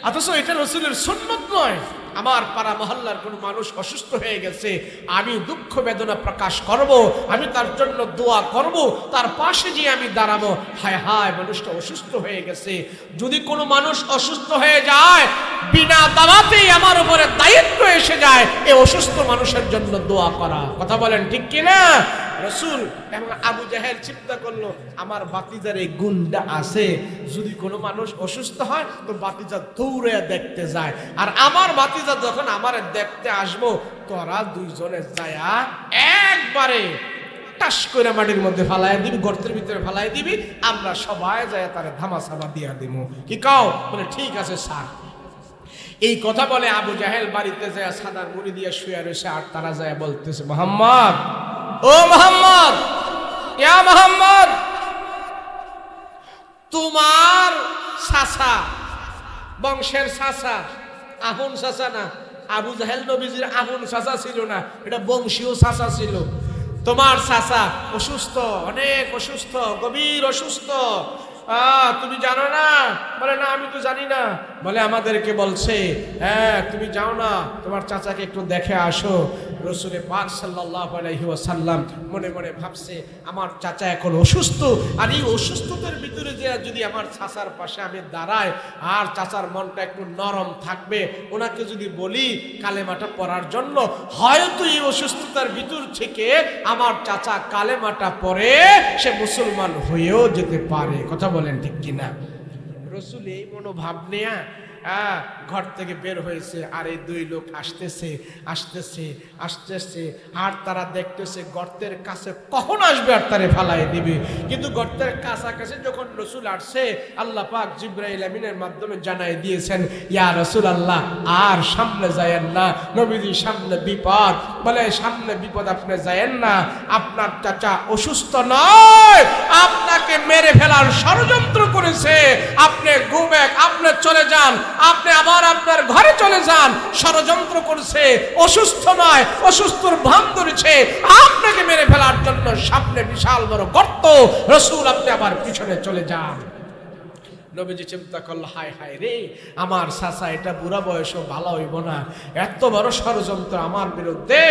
অথচ এটা রসুলের সুন্নত নয়। আমার পাড়া মহল্লার কোনো মানুষ অসুস্থ হয়ে গেছে, আমি দুঃখ বেদনা প্রকাশ করব, আমি তার জন্য দোয়া করব, তার পাশে গিয়ে আমি দাঁড়াবো। হায় হায় মানুষটা অসুস্থ হয়ে গেছে। যদি কোনো মানুষ অসুস্থ হয়ে যায়, বিনা দাওয়াতেই আমার উপরে দায়িত্ব এসে যায় এই অসুস্থ মানুষের জন্য দোয়া করা। কথা বলেন ঠিক কিনা? রসুল এবং আবু জাহেল চিন্তা করলো আমার বাতিজার এই গুণটা আছে, যদি কোনো মানুষ অসুস্থ হয় তো বাতিজা দৌড়ে দেখতে যায়, আর আমার বাতিজা যখন আমার দেখতে আসবো, তোরা 2 জনে যায়া একবারে টাস করে মাটির মধ্যে ফালাই দিবি, গর্তের ভিতরে ফালাই দিবি, আমরা সবাই যায় তারে ধামাচাপা দিয়া দিব। কি কও? বলে ঠিক আছে স্যার। এই কথা বলে আবু জাহেল বাড়িতে যায় সাদার মুড়ি দিয়ে শুয়ে রয়েছে, আর তারা যায় বলতেছে মোহাম্মদ, ও মোহাম্মদ, ইয়া মোহাম্মদ, তোমার চাচা, বংশের চাচা, আপন চাচা না, আবু জাহেল নবীজির আপন চাচা ছিল না, এটা বংশীয় চাচা ছিল। তোমার চাচা অসুস্থ, অনেক অসুস্থ, গভীর অসুস্থ, তুমি জানো না? বলে না আমি তো জানি না। বলে আমাদেরকে বলছে, হ্যাঁ তুমি যাও না, তোমার চাচাকে একটু দেখে আসো। রসুল পাক সাল্লাল্লাহু আলাইহি ওয়াসাল্লাম মনে মনে ভাবছে আমার চাচা এখন অসুস্থ, আর এই অসুস্থতার ভিতরে যে যদি আমার চাচার পাশে আমি দাঁড়াই, আর চাচার মনটা একটু নরম থাকবে, ওনাকে যদি বলি কালেমাটা পড়ার জন্য, হয়তো এই অসুস্থতার ভিতর থেকে আমার চাচা কালেমাটা পড়ে সে মুসলমান হয়েও যেতে পারে। কথা বলেন ঠিক কিনা? রসুল এই মনোভাব নিয়ে ঘর থেকে বের হয়েছে, আর এই 2 লোক আসতেছে আসতেছে আসতেছে, আর তারা দেখতেছে গর্তের কাছে কখন আসবে আর তারে ফালাই দিবে। কিন্তু গর্তের কাছাকাছি যখন রসুল আসছে, আল্লাহ পাক জিবরাইল আমিনের মাধ্যমে জানাই দিয়েছেন, ইয়া রাসূলুল্লাহ আর সামনে যায়েন না, নবীজি সামনে বিপদ। বলে সামনে বিপদ আপনি যায়েন না, আপনার চাচা অসুস্থ নয়, আপনাকে মেরে ফেলার ষড়যন্ত্র করেছে, আপনি গো ব্যাক, আপনি চলে যান, আপনি আবার আপনার ঘরে চলে যান, ষড়যন্ত্র করছে, অসুস্থ নয়, অসুস্থর ভান ধরেছে আপনাকে মেরে ফেলার জন্য, সামনে বিশাল বড় গর্ত, রসুল আপনি আবার পিছনে চলে যান। নবীজি চিন্তা করলো হায় হায় রে, আমার চাচা এটা বুড়া বয়সও ভালো হইব না, এত বড় ষড়যন্ত্র আমার বিরুদ্ধে,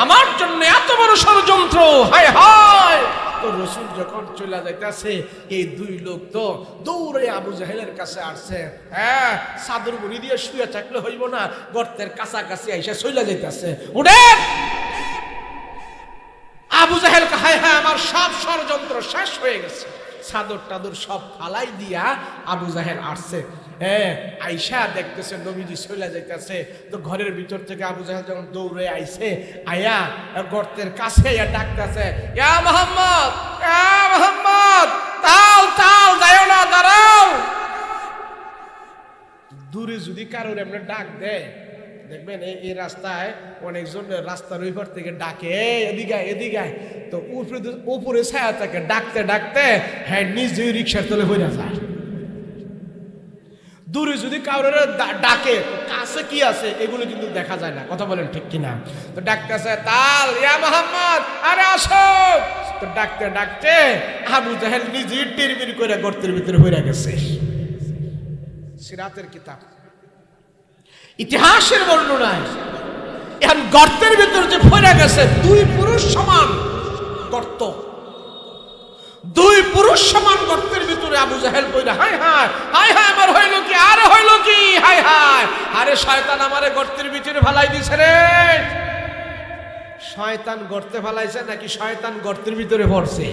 আমার জন্য এত বড় ষড়যন্ত্র, হায় হায়। তো রসুল যখন চলে যাইতেছে, এই 2 লোক তো দৌড়ে আবু জাহেলের কাছে আসছে, হ্যাঁ চাদর মুড়ি দিয়ে শুয়ে থাকলে হইব না, গর্তের কাছাকাছি আইসা চলে যাইতেছে, উঠে আবু জাহেল হায় হায় আমার সব ষড়যন্ত্র শেষ হয়ে গেছে, চাদর টাদর সব ফালাই দিয়া আবু জাহেল আসছে। হ্যাঁ আইসা দেখতেছে নবীজি চলে যাইতেছে, তো ঘরের ভিতর থেকে আবু জাহেল যখন দৌড়ে আইছে, আয়া গর্তের কাছে আইয়া ডাকতেছে, ইয়া মুহাম্মদ, ইয়া মুহাম্মদ, তাও তাও যাও না, দাঁড়াও। দূরে যদি কারোর এমনি ডাক দেয়, দেখবেন এই রাস্তায় অনেকজন রাস্তার ওই ঘর থেকে ডাকে, এদিকে এদিকে, তো উপরে ছায়া থাকে, ডাকতে ডাকতে হ্যাঁ নিজে রিক্সার তলে হয়ে যায়। দূরে যদি কারোর ডাকে, কাছে কি আছে এগুলো কিন্তু দেখা যায় না। কথা বলেন ঠিক কিনা? তো ডাকতেছে, তাল ইয়া মুহাম্মদ, আরে আসো। তো ডাকতে ডাকতে আবু জাহেল নিজে টিরবির করে গর্তের ভিতরে হয়ে গেছে। সিরাতের কিতাব, ইতিহাসের বর্ণনায় এখন গর্তের ভিতর যে পড়ে গেছে, 2 পুরুষ সমান গর্ত, 2 পুরুষ সমান গর্তের ভিতরে আবু জাহেল পড়ে, হায় হায় হায় হায় আমার হইল কি, আরে হইল কি, হায় হায়, আরে শয়তান আমারে গর্তের ভিতরে ফালাই দিছে রে। শয়তান গর্তে ফেলাইছে নাকি শয়তান গর্তের ভিতরে পড়ছে?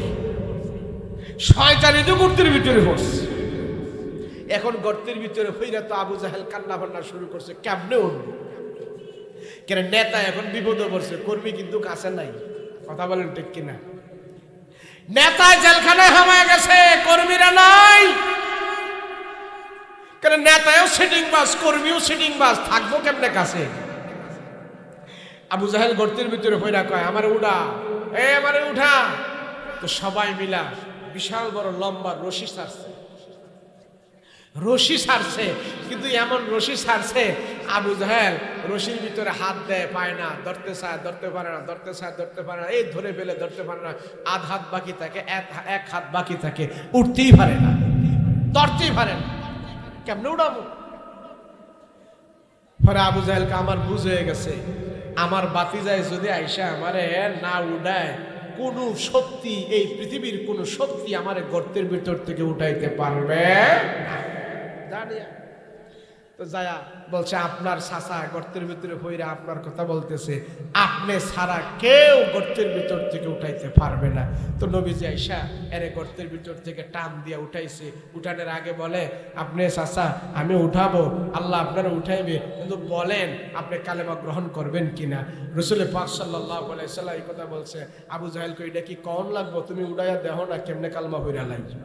শয়তানই তো গর্তের ভিতরে পড়ছে। এখন গর্তের ভিতরে ফিরে তো আবু জাহেল কান্না বান্না শুরু করছে, কেমনে উঠবে? কেন নেতা এখন বিপদে পড়ছে, কর্মী কিন্তু কাছে নাই। কথা বলেন ঠিক কিনা? নেতা জেলখানায় হামায় গেছে, কর্মীরা নাই। কেন নেতাও সিটিং বাস, কর্মীও সিটিং বাস, থাকবো কেমনে কাছে? আবু জাহেল গর্তের ভিতরে ফিরা কয়, আমারে উঠা, আমারে উঠা। তো সবাই মিলা বিশাল বড় লম্বা রশি ছাড়ছে, কিন্তু এমন রশি ছাড়ছে আবু জাহেল রশির ভিতরে হাত দেয়, পায় না, ধরতে চায় ধরতে পারে না, ধরতে চায় ধরতে পারে না, এই ধরে ফেলে ধরতে পারে না, আধ হাত বাকি থাকে, এক হাত বাকি থাকে, উঠতেই পারে না, ধরতেই পারে না, কেমনে উঠাবো? পরে আবু জাহেলকে আমার বুঝ হয়ে গেছে, আমার বাতিজায় যদি আইসা আমারে না উঠায়, কোন শক্তি, এই পৃথিবীর কোন শক্তি আমারে গর্তের ভিতর থেকে উঠাইতে পারবে না। তো যায়া বলছে, আপনার চাচা গর্তের ভিতরে হইরা আপনার কথা বলতেছে, আপনি ছাড়া কেউ গর্তের ভিতর থেকে উঠাইতে পারবে না। তো নবীজি আইসা এরে গর্তের ভিতর থেকে টান দিয়া উঠাইছে। উঠানোর আগে বলে, আপনি চাচা আমি উঠাবো, আল্লাহ আপনারা উঠাইবে, কিন্তু বলেন আপনি কালেমা গ্রহণ করবেন কিনা। রাসূল পাক সাল্লাল্লাহু আলাইহি ওয়াসাল্লাম এই কথা বলছে। আবু জাহেল কই, এটা কি কম লাগবো? তুমি উঠাইয়া দেখো না কেমনে কালেমা পড়া লাগে।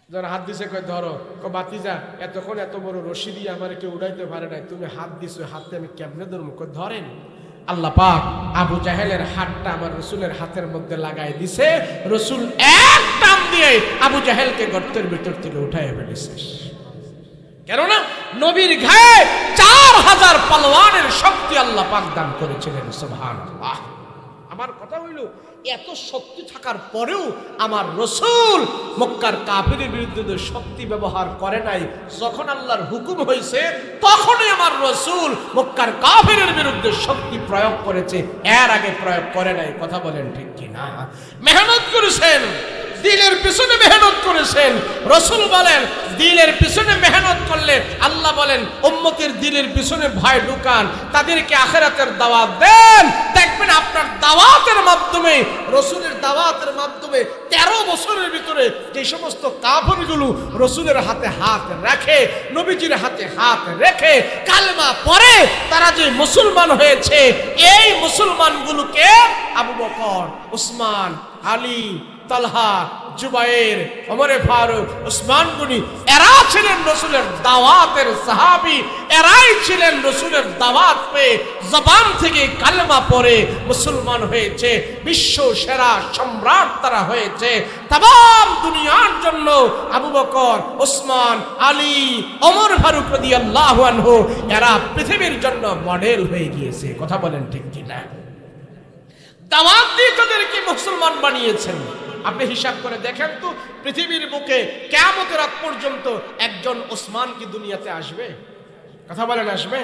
যারা হাত দিছে কয় ধরো, বাতিজা এতক্ষণ এত বড় রশি দিয়ে আমার কেউ উড়াইতে পারে নাই, তুমি হাত দিছো, হাতে আমি কেমনে ধরবো? ধরেন। আল্লাহ পাক আবু জাহেলের হাতটা আমার রসুলের হাতের মধ্যে লাগাই দিছে। রসুল এক টান দিয়ে আবু জাহেলকে গর্তের ভিতর থেকে উঠাই ফেলেছে। কেননা নবীর গায়ে 4000 পালোয়ানের শক্তি আল্লাহ পাক দান করেছিলেন। সুবহানাল্লাহ। আমার কথা হইল, এত শক্তি থাকার পরেও আমার রসুল মক্কার কাফিরের বিরুদ্ধে শক্তি ব্যবহার করে নাই। যখন আল্লাহর হুকুম হয়েছে তখনই আমার রসুল মক্কার কাফিরের বিরুদ্ধে শক্তি প্রয়োগ করেছে, এর আগে প্রয়োগ করে নাই। কথা বলেন ঠিক কিনা? মেহনত করেছেন, দিলের পিছনে মেহনত করেছেন। রসুল বলেন, দিলের পিছনে মেহনত করলে আল্লাহ বলেন উম্মতের দিলের পিছনে ভয় ঢুকান, তাদেরকে আখিরাতের দাওয়াত দেন। দেখবেন আপনার দাওয়াতের মাধ্যমে, রসুলের দাওয়াতের মাধ্যমে 13 বছরের ভিতরে যে সমস্ত কাফিরগুলো রসুলের হাতে হাত রাখে, নবীজির হাতে হাত রেখে কালেমা পড়ে, তারা যে মুসলমান হয়েছে, এই মুসলমানগুলোকে আবু বকর, উসমান, আলী, তালহা, জুবাইর, ওমরে ফারুক, উসমান গনি, এরা ছিলেন রসুলের দাওয়াতের সাহাবী। এরাই ছিলেন রসুলের দাওয়াত পেয়ে জবান থেকে কালেমা পড়ে মুসলমান হয়েছে। বিশ্ব সেরা সম্রাট তারা হয়েছে। তামাম দুনিয়ার জন্য আবু বকর, উসমান, আলী, ওমর ফারুক রাদিয়াল্লাহু আনহু এরা পৃথিবীর জন্য মডেল হয়ে গিয়েছে। কথা বলেন ঠিক কিনা? দাওয়াত দিয়ে তাদেরকে মুসলমান বানিয়েছেন। আপনি হিসাব করে দেখেন তো, পৃথিবীর বুকে কিয়ামতের আগ পর্যন্ত একজন ওসমান কি দুনিয়াতে আসবে? কথা বলেন, আসবে?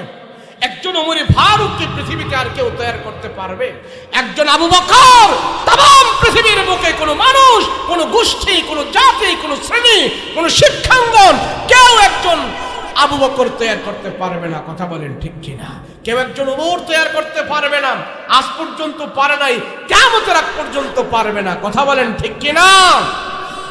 একজন ওমরে ফারুক কি পৃথিবীতে আর কেউ তৈরি করতে পারবে? একজন আবু বকর तमाम পৃথিবীর বুকে কোনো মানুষ, কোনো গোষ্ঠী, কোনো জাতি, কোনো শ্রেণী, কোনো শিক্ষাঙ্গন কেউ একজন আবু বকর তৈরি করতে পারবে না। কথা বলেন ঠিক কিনা? কেউ একজন ওমর তৈরি করতে পারবে না, আজ পর্যন্ত পারে নাই, কিয়ামতের আগ পর্যন্ত পারবে না। কথা বলেন ঠিক কিনা?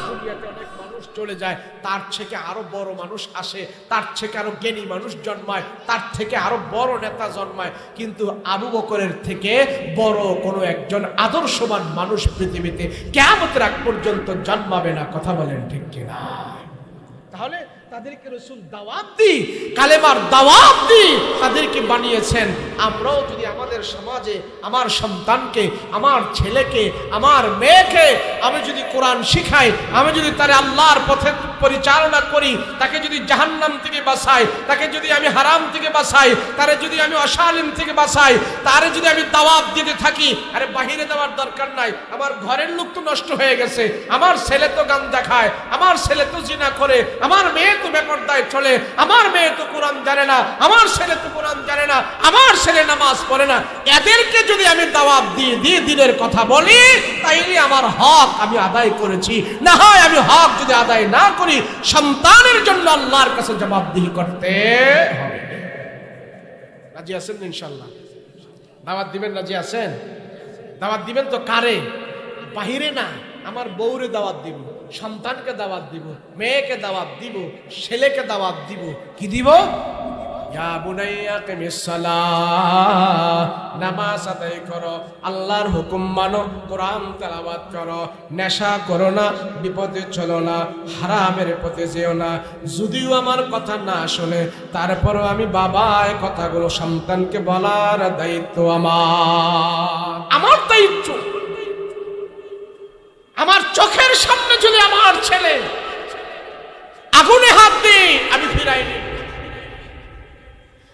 দুনিয়াতে অনেক মানুষ চলে যায়, তার থেকে আরো বড় মানুষ আসে, তার থেকে আরো জ্ঞানী মানুষ জন্মায়, তার থেকে আরো বড় নেতা জন্মায়, কিন্তু আবু বকরের থেকে বড় কোনো একজন আদর্শবান মানুষ পৃথিবীতে কিয়ামতের আগ পর্যন্ত জন্মাবে না। কথা বলেন ঠিক কিনা? তাহলে তাদেরকে রাসূল দাওয়াত দি, কালেমার দাওয়াত দি তাদেরকে বানিয়েছেন। আমরাও যদি আমাদের সমাজে আমার সন্তানকে, আমার ছেলেকে, আমার মেয়েকে আমি যদি কোরআন শিখাই, আমি যদি তারে আল্লাহর পথে পরিচালনা করি, তাকে যদি জাহান্নাম থেকে বাঁচাই, তাকে যদি আমি হারাম থেকে বাঁচাই, তারে যদি আমি অশালীন থেকে বাঁচাই, তারে যদি আমি দাওয়াত দিতে থাকি, আরে বাহিরে দেওয়ার দরকার নাই, আমার ঘরের লোক তো নষ্ট হয়ে গেছে, আমার ছেলে তো গান দেখায়, আমার ছেলে তো জিনা করে, আমার মেয়ে তো বেপরদায় চলে, আমার মেয়ে তো কোরআন জানে না, আমার ছেলে তো কোরআন জানে না, আমার ছেলে নামাজ পড়ে না, এদেরকে যদি আমি দাওয়াত দিয়ে দিনের কথা বলি, তাইলে আমার হক আমি আদায় করেছি। না হয় আমি হক যদি আদায় না করি, সন্তানের জন্য আল্লাহর কাছে জবাবদিহি করতে হবে। রাজি আছেন ইনশাআল্লাহ? দাওয়াত দিবেন, রাজি আছেন? দাওয়াত দিবেন তো কারে? বাহিরে না, আমার বউরে দাওয়াত দিব, সন্তানকে দাওয়াত দিব, মেয়েকে দাওয়াত দিব, ছেলেকে দাওয়াত দিব। কি দিব? ইয়া বুনাইয়া কিমিস সালাহ, নামাজ আদায় করো, আল্লাহর হুকুম মানো, কোরআন তেলাওয়াত করো, নেশা করো না, বিপদে চলো না, হারামের পথে যেও না। যদিও আমার কথা না শোনে, তারপরও আমি বাবা এই কথাগুলো সন্তানকে বলার দায়িত্ব আমার দায়িত্ব। আমার চোখের সামনে যদি আমার ছেলে আগুনে হাত দিয়ে আমি ফিরাই নিব,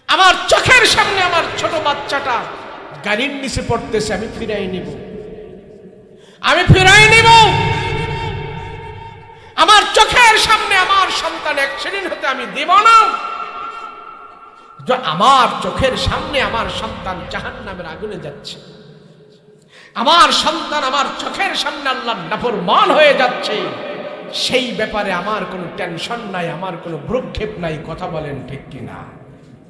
আমার চোখের সামনে আমার ছোট বাচ্চাটা গাড়ির নিচে পড়তেছে, আমি ফিরাই নিব, আমি ফিরাই নিব। আমার চোখের সামনে আমার সন্তান অ্যাক্সিডেন্ট হতে আমি দেব না। আমার চোখের সামনে আমার সন্তান জাহান্নামের আগুনে যাচ্ছে, আমার সন্তান আমার চোখের সামনে আল্লাহর নাফরমান হয়ে যাচ্ছে, সেই ব্যাপারে আমার কোনো টেনশন নাই, আমার কোনো ভ্রুক্ষেপ নাই। কথা বলেন ঠিক কিনা?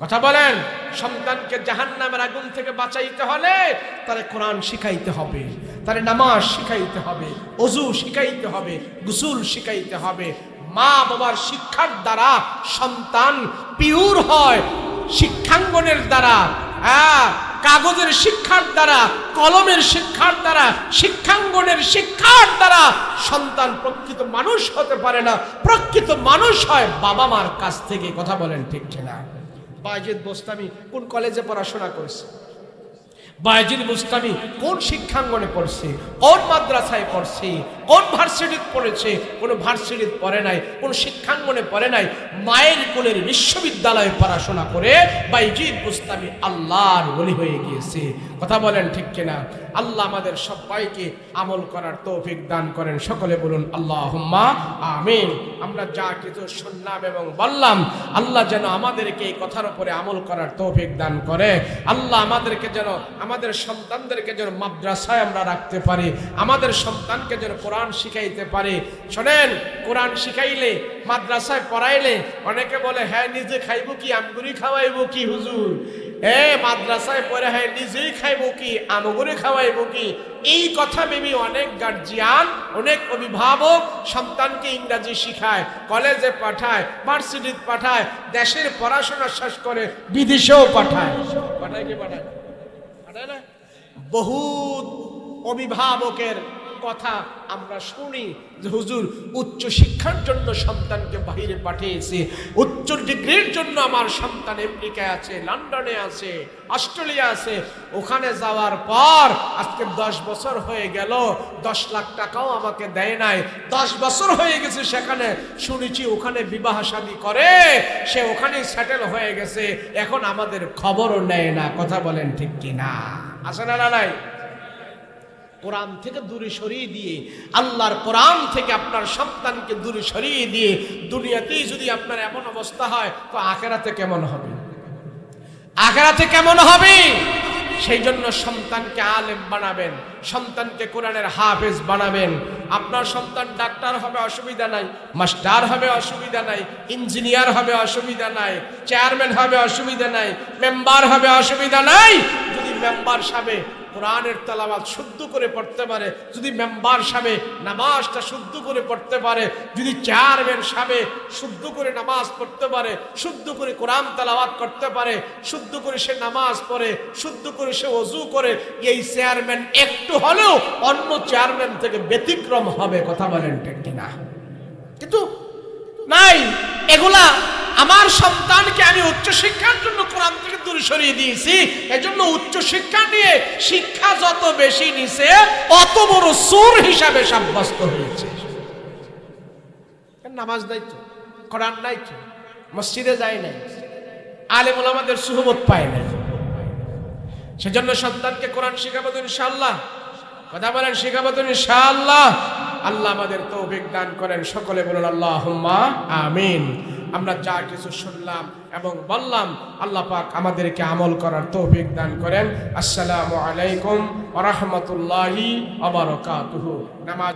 কথা বলেন। সন্তানকে জাহান্নামের আগুন থেকে বাঁচাইতে হলে তারে কোরআন শিখাইতে হবে, তারে নামাজ শিখাইতে হবে, ওযু শিখাইতে হবে, গোসল শিখাইতে হবে। মা বাবার শিক্ষার দ্বারা সন্তান পিওর হয়, শিক্ষাঙ্গনের দ্বারা, কাগজের শিক্ষার দ্বারা, কলমের শিক্ষার দ্বারা, শিক্ষাঙ্গনের শিক্ষার দ্বারা সন্তান প্রকৃত মানুষ হতে পারে না। প্রকৃত মানুষ হয় বাবা মার কাছ থেকে। কথা বলেন ঠিক কিনা? বায়েজিদ বোস্তামি কোন কলেজে পড়াশোনা করেছে? বায়েজিদ বোস্তামি কোন শিক্ষাঙ্গনে পড়ছে? কোন মাদ্রাসায় পড়ছে? কোন ভার্সিটিতে পড়েছে? কোন ভার্সিটিতে পড়ে নাই, কোন শিক্ষাঙ্গনে পড়ে নাই। মায়ের কোলের বিশ্ববিদ্যালয়ে পড়াশোনা করে বায়েজিদ বোস্তামি আল্লাহর ওলি হয়ে গিয়েছে। কথা বলেন ঠিক কিনা? আল্লাহ আমাদের সবাইকে আমল করার তৌফিক দান করেন। সকলে বলুন আল্লাহুম্মা আমিন। আমরা যা কিছু শুনলাম এবং বললাম, আল্লাহ যেন আমাদেরকে এই কথার উপরে আমল করার তৌফিক দান করে। আল্লাহ আমাদেরকে যেন, আমাদের সন্তানদেরকে যেন মাদ্রাসায় আমরা রাখতে পারি, আমাদের সন্তানকে যেন কোরআন শিখাইতে পারি। শোনেন, কোরআন শিখাইলে, মাদ্রাসায় পড়াইলে অনেকে বলে হ্যাঁ নিজে খাইবো কি, আমগুরি খাওয়াইবো কি হুজুর? মাদ্রাসায় পড়ে হ্যাঁ নিজেই খাইবো কি, আমগুরি খাওয়াইবো কি? এই কথা ভেবে অনেক গার্জিয়ান, অনেক অভিভাবক সন্তানকে ইংরাজি শিখায়, কলেজে পাঠায়, ভার্সিটিতে পাঠায়, দেশের পড়াশোনা শেষ করে বিদেশেও পাঠায়। পাঠায় কি পাঠায়? পাঠায় না? বহুত অভিভাবকের কথা আমরা শুনি যে হুজুর উচ্চ শিক্ষার জন্য সন্তানকে বাইরে পাঠিয়েছি, উচ্চ ডিগ্রির জন্য আমার সন্তান আমেরিকায় আছে, লন্ডনে আছে, অস্ট্রেলিয়া আছে। ওখানে যাওয়ার পর আজকে 10 বছর হয়ে গেল, 10 লাখ টাকাও আমাকে দেয় নাই। 10 বছর হয়ে গেছে সেখানে, শুনেছি ওখানে বিবাহ শাদী করে সে ওখানেই সেটেল হয়ে গেছে, এখন আমাদের খবরও নেয় না। কথা বলেন ঠিক কিনা? আছে না নাই? কোরআন থেকে দূরে সরিয়ে দিয়ে, আল্লাহর কোরআন থেকে আপনার সন্তানকে দূরে সরিয়ে দিয়ে দুনিয়াতেই যদি আপনার এমন অবস্থা হয়, তো আখিরাতে কেমন হবে? আখিরাতে কেমন হবে? সেই জন্য সন্তানকে আলেম বানাবেন, সন্তানকে কোরআনের হাফেজ বানাবেন। আপনার সন্তান ডাক্তার হবে, অসুবিধা নাই, মাস্টার হবে, অসুবিধা নাই, ইঞ্জিনিয়ার হবে, অসুবিধা নাই, চেয়ারম্যান হবে, অসুবিধা নাই, মেম্বার হবে, অসুবিধা নাই। যদি মেম্বার সাহেব কোরআনের তেলাওয়াত শুদ্ধ করে পড়তে পারে, যদি মেম্বার সাহেব নামাজটা শুদ্ধ করে পড়তে পারে, যদি চেয়ারম্যান সাহেব শুদ্ধ করে নামাজ পড়তে পারে, শুদ্ধ করে কোরআন তেলাওয়াত করতে পারে, শুদ্ধ করে সে নামাজ পড়ে, শুদ্ধ করে সে ওযু করে, এই চেয়ারম্যান একটু হলেও অন্য চেয়ারম্যান থেকে ব্যতিক্রম হবে। কথা বলেন ঠিক কিনা? কিন্তু নাই এগুলা। আমার সন্তানকে আমি উচ্চ শিক্ষার জন্য কোরআন থেকে দূরে সরিয়ে দিয়েছি, এজন্য উচ্চ শিক্ষা নিয়ে শিক্ষা যত বেশি নিছে অত বড় চোর হিসাবে সাব্যস্ত হয়েছে। নামাজ নাই তো, কোরআন নাই তো, মসজিদে যায় নাই, আলেম ওলামাদের সুহবত পায় না। সেজন্য সন্তানকে কোরআন শিখাবো তো ইনশাআল্লাহ। কথা বলেন, শিখাবো তো ইনশাআল্লাহ। আল্লাহ আমাদের তৌফিক দান করেন। সকলে বলুন আল্লাহুম্মা আমিন। আমরা যা কিছু শুনলাম এবং বললাম, আল্লাহ পাক আমাদেরকে আমল করার তৌফিক দান করেন। আসসালামু আলাইকুম ওয়া রাহমাতুল্লাহি ওয়া বারাকাতুহু। নামাজ